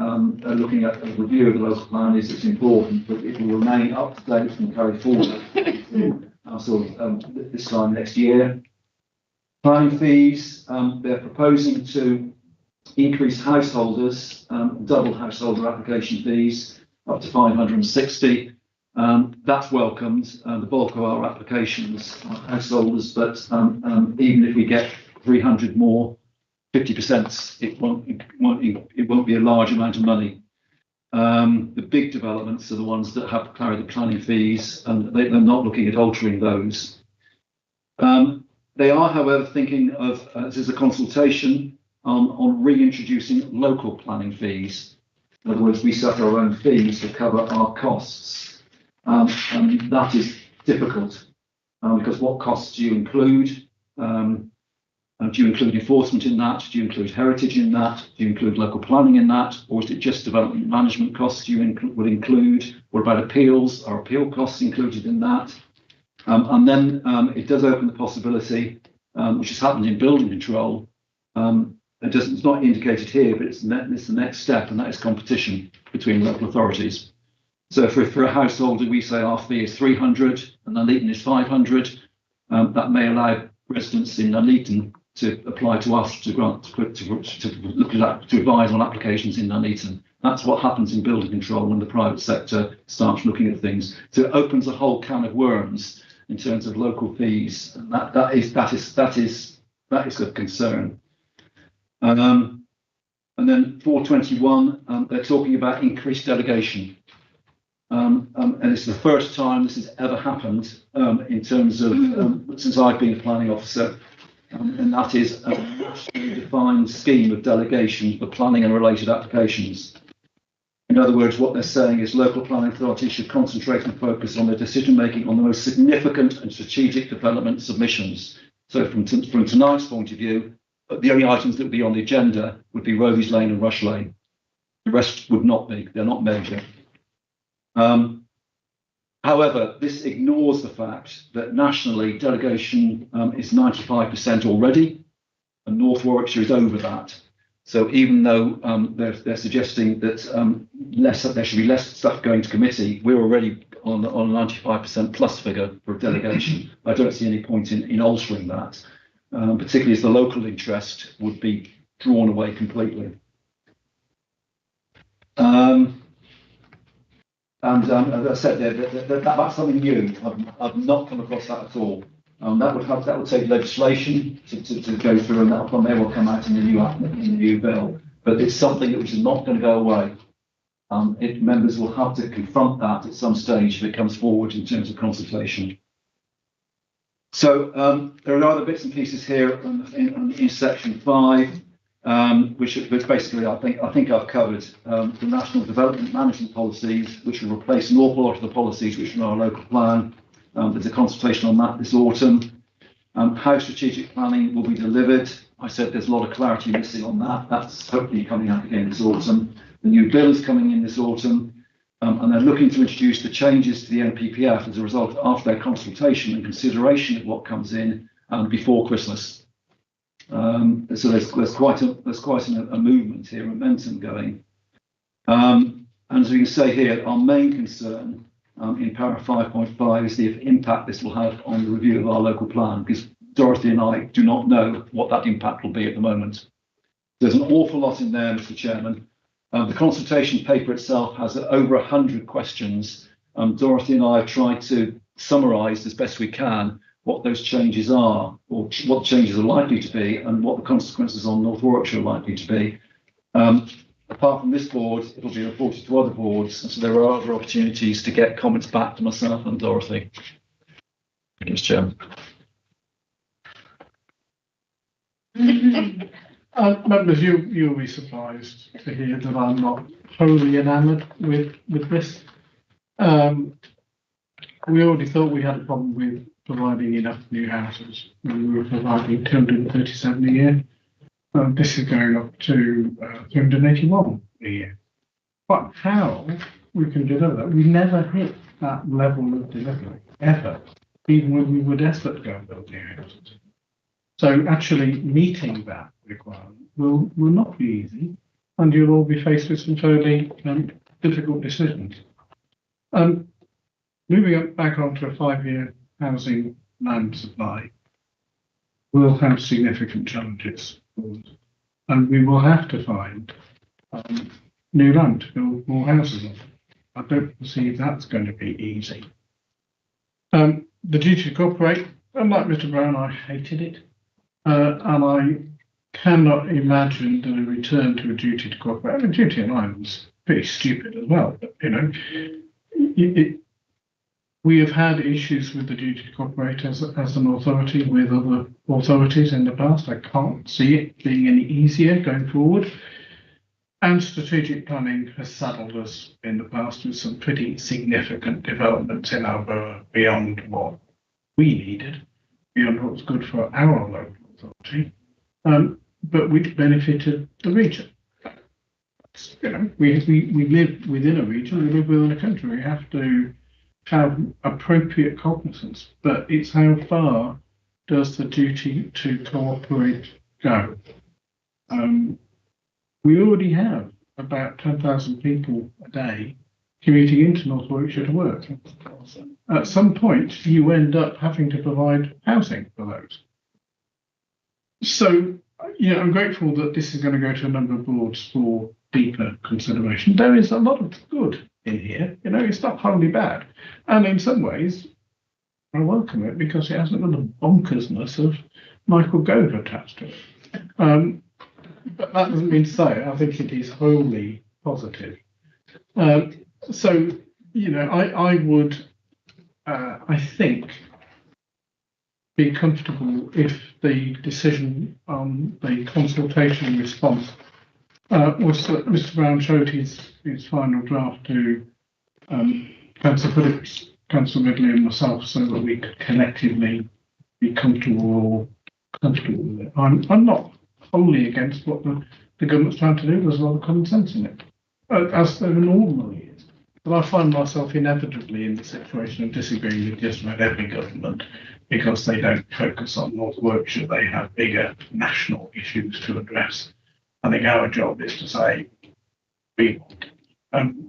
looking at a review of the local plan is important, but it will remain up to date and carry forward this time next year. Planning fees, they're proposing to increase householders, double householder application fees up to 560. That's welcomed. The bulk of our applications are householders, but even if we get 300 more, 50%, it won't be a large amount of money. The big developments are the ones that have carried the planning fees, and they're not looking at altering those. They are, however, thinking of, this is a consultation on reintroducing local planning fees. In other words, we set our own fees to cover our costs. And that is difficult because what costs do you include? Do you include enforcement in that? Do you include heritage in that? Do you include local planning in that? Or is it just development management costs you would include? What about appeals? Are appeal costs included in that? And then it does open the possibility, which has happened in building control. It's not indicated here, but it's the next step, and that is competition between local authorities. So for a householder, we say our fee is 300 and Nuneaton is 500. That may allow residents in Nuneaton to apply to us to advise on applications in Nuneaton. That's what happens in building control when the private sector starts looking at things. So it opens a whole can of worms in terms of local fees, and that is of concern. And then 421, they're talking about increased delegation. And it's the first time this has ever happened in terms of since I've been a planning officer, and that is a nationally defined scheme of delegation for planning and related applications. In other words, what they're saying is local planning authorities should concentrate and focus on their decision making on the most significant and strategic development submissions. So from tonight's point of view, the only items that would be on the agenda would be Rovies Lane and Rush Lane. The rest would not be, they're not major. However, this ignores the fact that nationally delegation is 95% already, and North Warwickshire is over that. So even though they're suggesting that there should be less stuff going to committee, we're already on a 95% plus figure for delegation. I don't see any point in altering that, particularly as the local interest would be drawn away completely. And as I said there, that's something new. I've not come across that at all. That would take legislation to go through, and that may well come out in the new bill. But it's something which is not going to go away. Members will have to confront that at some stage if it comes forward in terms of consultation. So there are other bits and pieces here in section 5. Which basically I think I've covered the national development management policies, which will replace an awful lot of the policies which are in our local plan. There's a consultation on that this autumn. How strategic planning will be delivered. I said there's a lot of clarity missing on that. That's hopefully coming up again this autumn. The new bill is coming in this autumn, and they're looking to introduce the changes to the NPPF as a result after their consultation and consideration of what comes in before Christmas. So there's quite a movement here, momentum going. And as we can say here, our main concern in paragraph 5.5 is the impact this will have on the review of our local plan, because Dorothy and I do not know what that impact will be at the moment. There's an awful lot in there, Mr. Chairman. The consultation paper itself has over 100 questions. Dorothy and I have tried to summarise as best we can what those changes are, or what changes are likely to be, and what the consequences on North Warwickshire are likely to be. Apart from this board, it'll be reported to other boards, and so there are other opportunities to get comments back to myself and Dorothy. Thank you, Mr. Chairman. Members, you'll be surprised to hear that I'm not wholly enamoured with this. We already thought we had a problem with providing enough new houses. We were providing 237 a year. This is going up to 381 a year. But how we can deliver that? We never hit that level of delivery, ever, even when we were desperate to go and build new houses. So actually meeting that requirement will not be easy, and you'll all be faced with some fairly difficult decisions. Moving back onto a 5-year housing land supply. will have significant challenges. And we will have to find new land to build more houses on. I don't perceive that's going to be easy. The duty to cooperate, unlike Mr. Brown, I hated it. And I cannot imagine that a return to a duty to cooperate. I mean, duty in Ireland is pretty stupid as well, but you know, we have had issues with the duty to cooperate as an authority with other authorities in the past. I can't see it being any easier going forward. And strategic planning has saddled us in the past with some pretty significant developments in our borough beyond what we needed, beyond what was good for our local authority, but which benefited the region. You know, we live within a region, we live within a country. We have to have appropriate cognizance, but it's how far does the duty to cooperate go? We already have about 10,000 people a day commuting into North Warwickshire to work. At some point, you end up having to provide housing for those. So, you know, I'm grateful that this is going to go to a number of boards for deeper consideration. There is a lot of good in here. You know, it's not wholly bad. And in some ways, I welcome it because it hasn't got the bonkersness of Michael Gove attached to it. But that doesn't mean to say I think it is wholly positive. So, you know, I would, I think, be comfortable if the decision on the consultation response was that Mr. Brown showed his final draft to Councillor Phillips, Councillor Ridley and myself so that we could collectively be comfortable with it. I'm not wholly against what the government's trying to do. There's a lot of common sense in it, as there normally is. But I find myself inevitably in the situation of disagreeing with just about every government because they don't focus on North Warwickshire. They have bigger national issues to address. I think our job is to say, we want.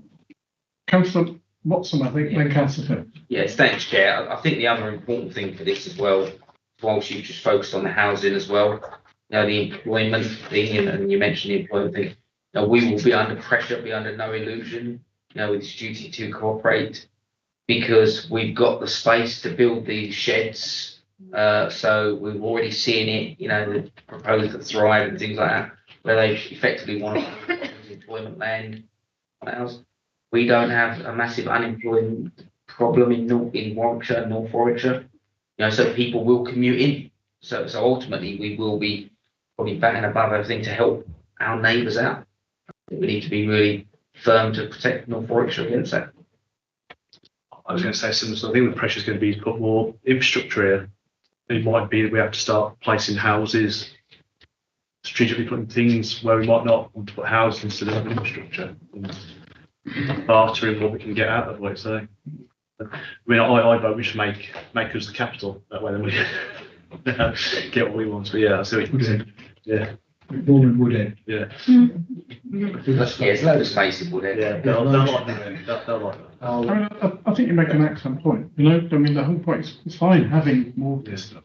Councillor Watson, I think, then Councillor Phillips. Yes, thanks, Chair. I think the other important thing for this as well, whilst you just focused on the housing as well, you know, the employment thing, and you mentioned the employment thing, you know, we will be under pressure, be under no illusion, you know, with this duty to cooperate, because we've got the space to build these sheds. So we've already seen it, you know, the proposed at Thrive and things like that, where they effectively want to use employment land on ours. We don't have a massive unemployment problem in Warwickshire, North Warwickshire, you know, so people will commute in. So ultimately we will be probably batting above everything to help our neighbours out. We need to be really firm to protect North Warwickshire against that. I was going to say similar. So I think the pressure is going to be to put more infrastructure here. It might be that we have to start placing houses, strategically putting things where we might not want to put houses instead of infrastructure, and bartering what we can get out of it. So, I mean, I vote we should make us the capital. That way, then we get what we want. But yeah, I see what you're saying. Yeah. Born in Woodhead. Yeah. There's loads of space in Woodhead. Yeah, they'll like that. They'll like that. I think you make an excellent point. You know, I mean, the whole point is it's fine having more of this stuff.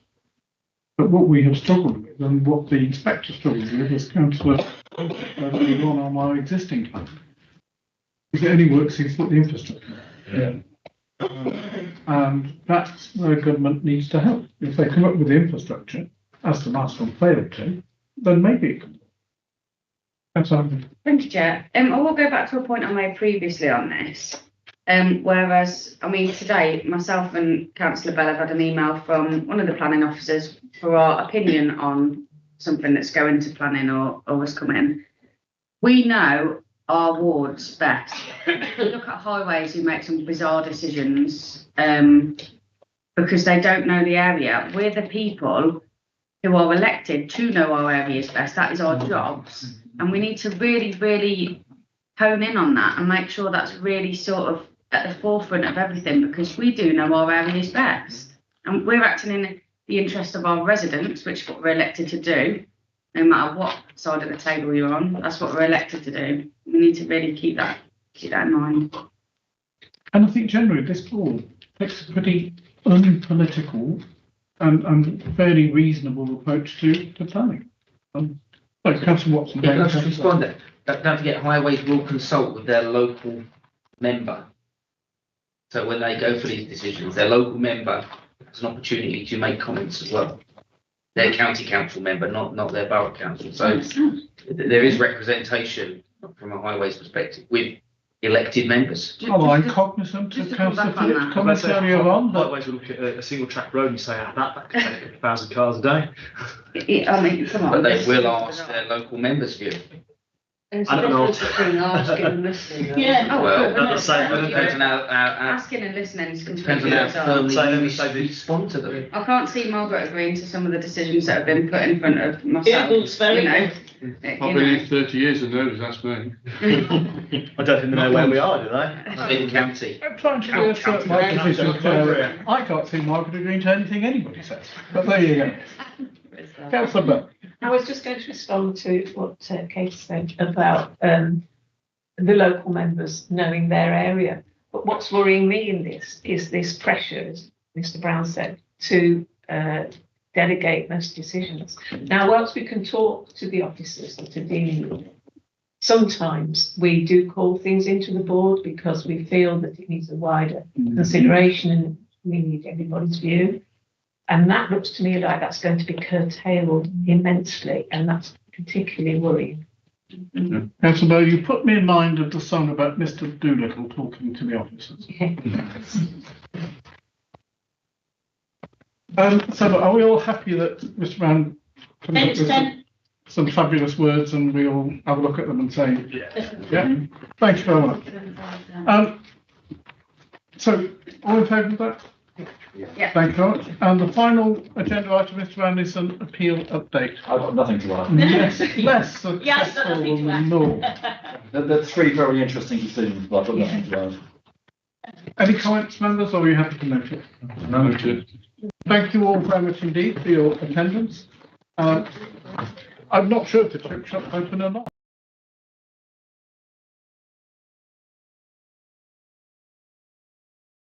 But what we have struggled with, and what the inspector struggled with, is Councillor on our existing plan. If it only works if you put the infrastructure. Yeah. And that's where government needs to help. If they come up with the infrastructure, as the last one failed to, then maybe it can. That's all. Thank you, Chair. I will go back to a point I made previously on this. Whereas, I mean, today, myself and Councillor Bell have had an email from one of the planning officers for our opinion on something that's going to planning or has come in. We know our wards best. Look at highways who make some bizarre decisions because they don't know the area. We're the people who are elected to know our areas best. That is our jobs. And we need to really, really hone in on that and make sure that's really sort of at the forefront of everything, because we do know our areas best. And we're acting in the interest of our residents, which is what we're elected to do. No matter what side of the table you're on, that's what we're elected to do. We need to really keep that in mind. And I think generally this board takes a pretty unpolitical and fairly reasonable approach to planning. So Councillor Watson. Yeah, can I just respond there? Don't forget, highways will consult with their local member. So when they go for these decisions, their local member has an opportunity to make comments as well. Their county council member, not their borough council. So there is representation from a highways perspective with elected members. Oh, I'm cognizant of Councillor Phillips' comments earlier on, but Highways will look at a single track road and say that could take 1,000 cars a day. I mean, come on. But they will ask their local members' view. There's I a don't know. difference between asking and listening. Yeah. Oh, well, that's the same. it depends on how Asking and listening is depends completely on how firmly So you respond to them. I can't see Margaret agreeing to some of the decisions that have been put in front of myself. Google's very you know. I've been here 30 years and nobody's asked me. I don't think they know where we are, do they? In county. I'm trying to reassert my position. I can't see Margaret agreeing to anything anybody says, but there you go. Councillor Bell. I was just going to respond to what Kate said about the local members knowing their area. But what's worrying me in this is this pressure, as Mr. Brown said, to delegate most decisions. Now, whilst we can talk to the officers that are dealing with it, sometimes we do call things into the board because we feel that it needs a wider consideration and we need everybody's view. And that looks to me like that's going to be curtailed immensely, and that's particularly worrying. Councillor Bell, you put me in mind of the song about Mr. Doolittle talking to the officers. So are we all happy that Mr. Brown comes up with some fabulous words and we'll have a look at them and say, yeah, thank you very much. So all in favour of that? Yeah. Thank you very much. And the final agenda item, Mr. Brown, is an appeal update. I've got nothing to add. Yes, less Yes, successful nothing to than add. normal. There are three very interesting decisions, but I've got nothing to add. Any comments, members, or are you happy to note it? Noted. Thank you all very much indeed for your attendance. I'm not sure if the chip shop open or not.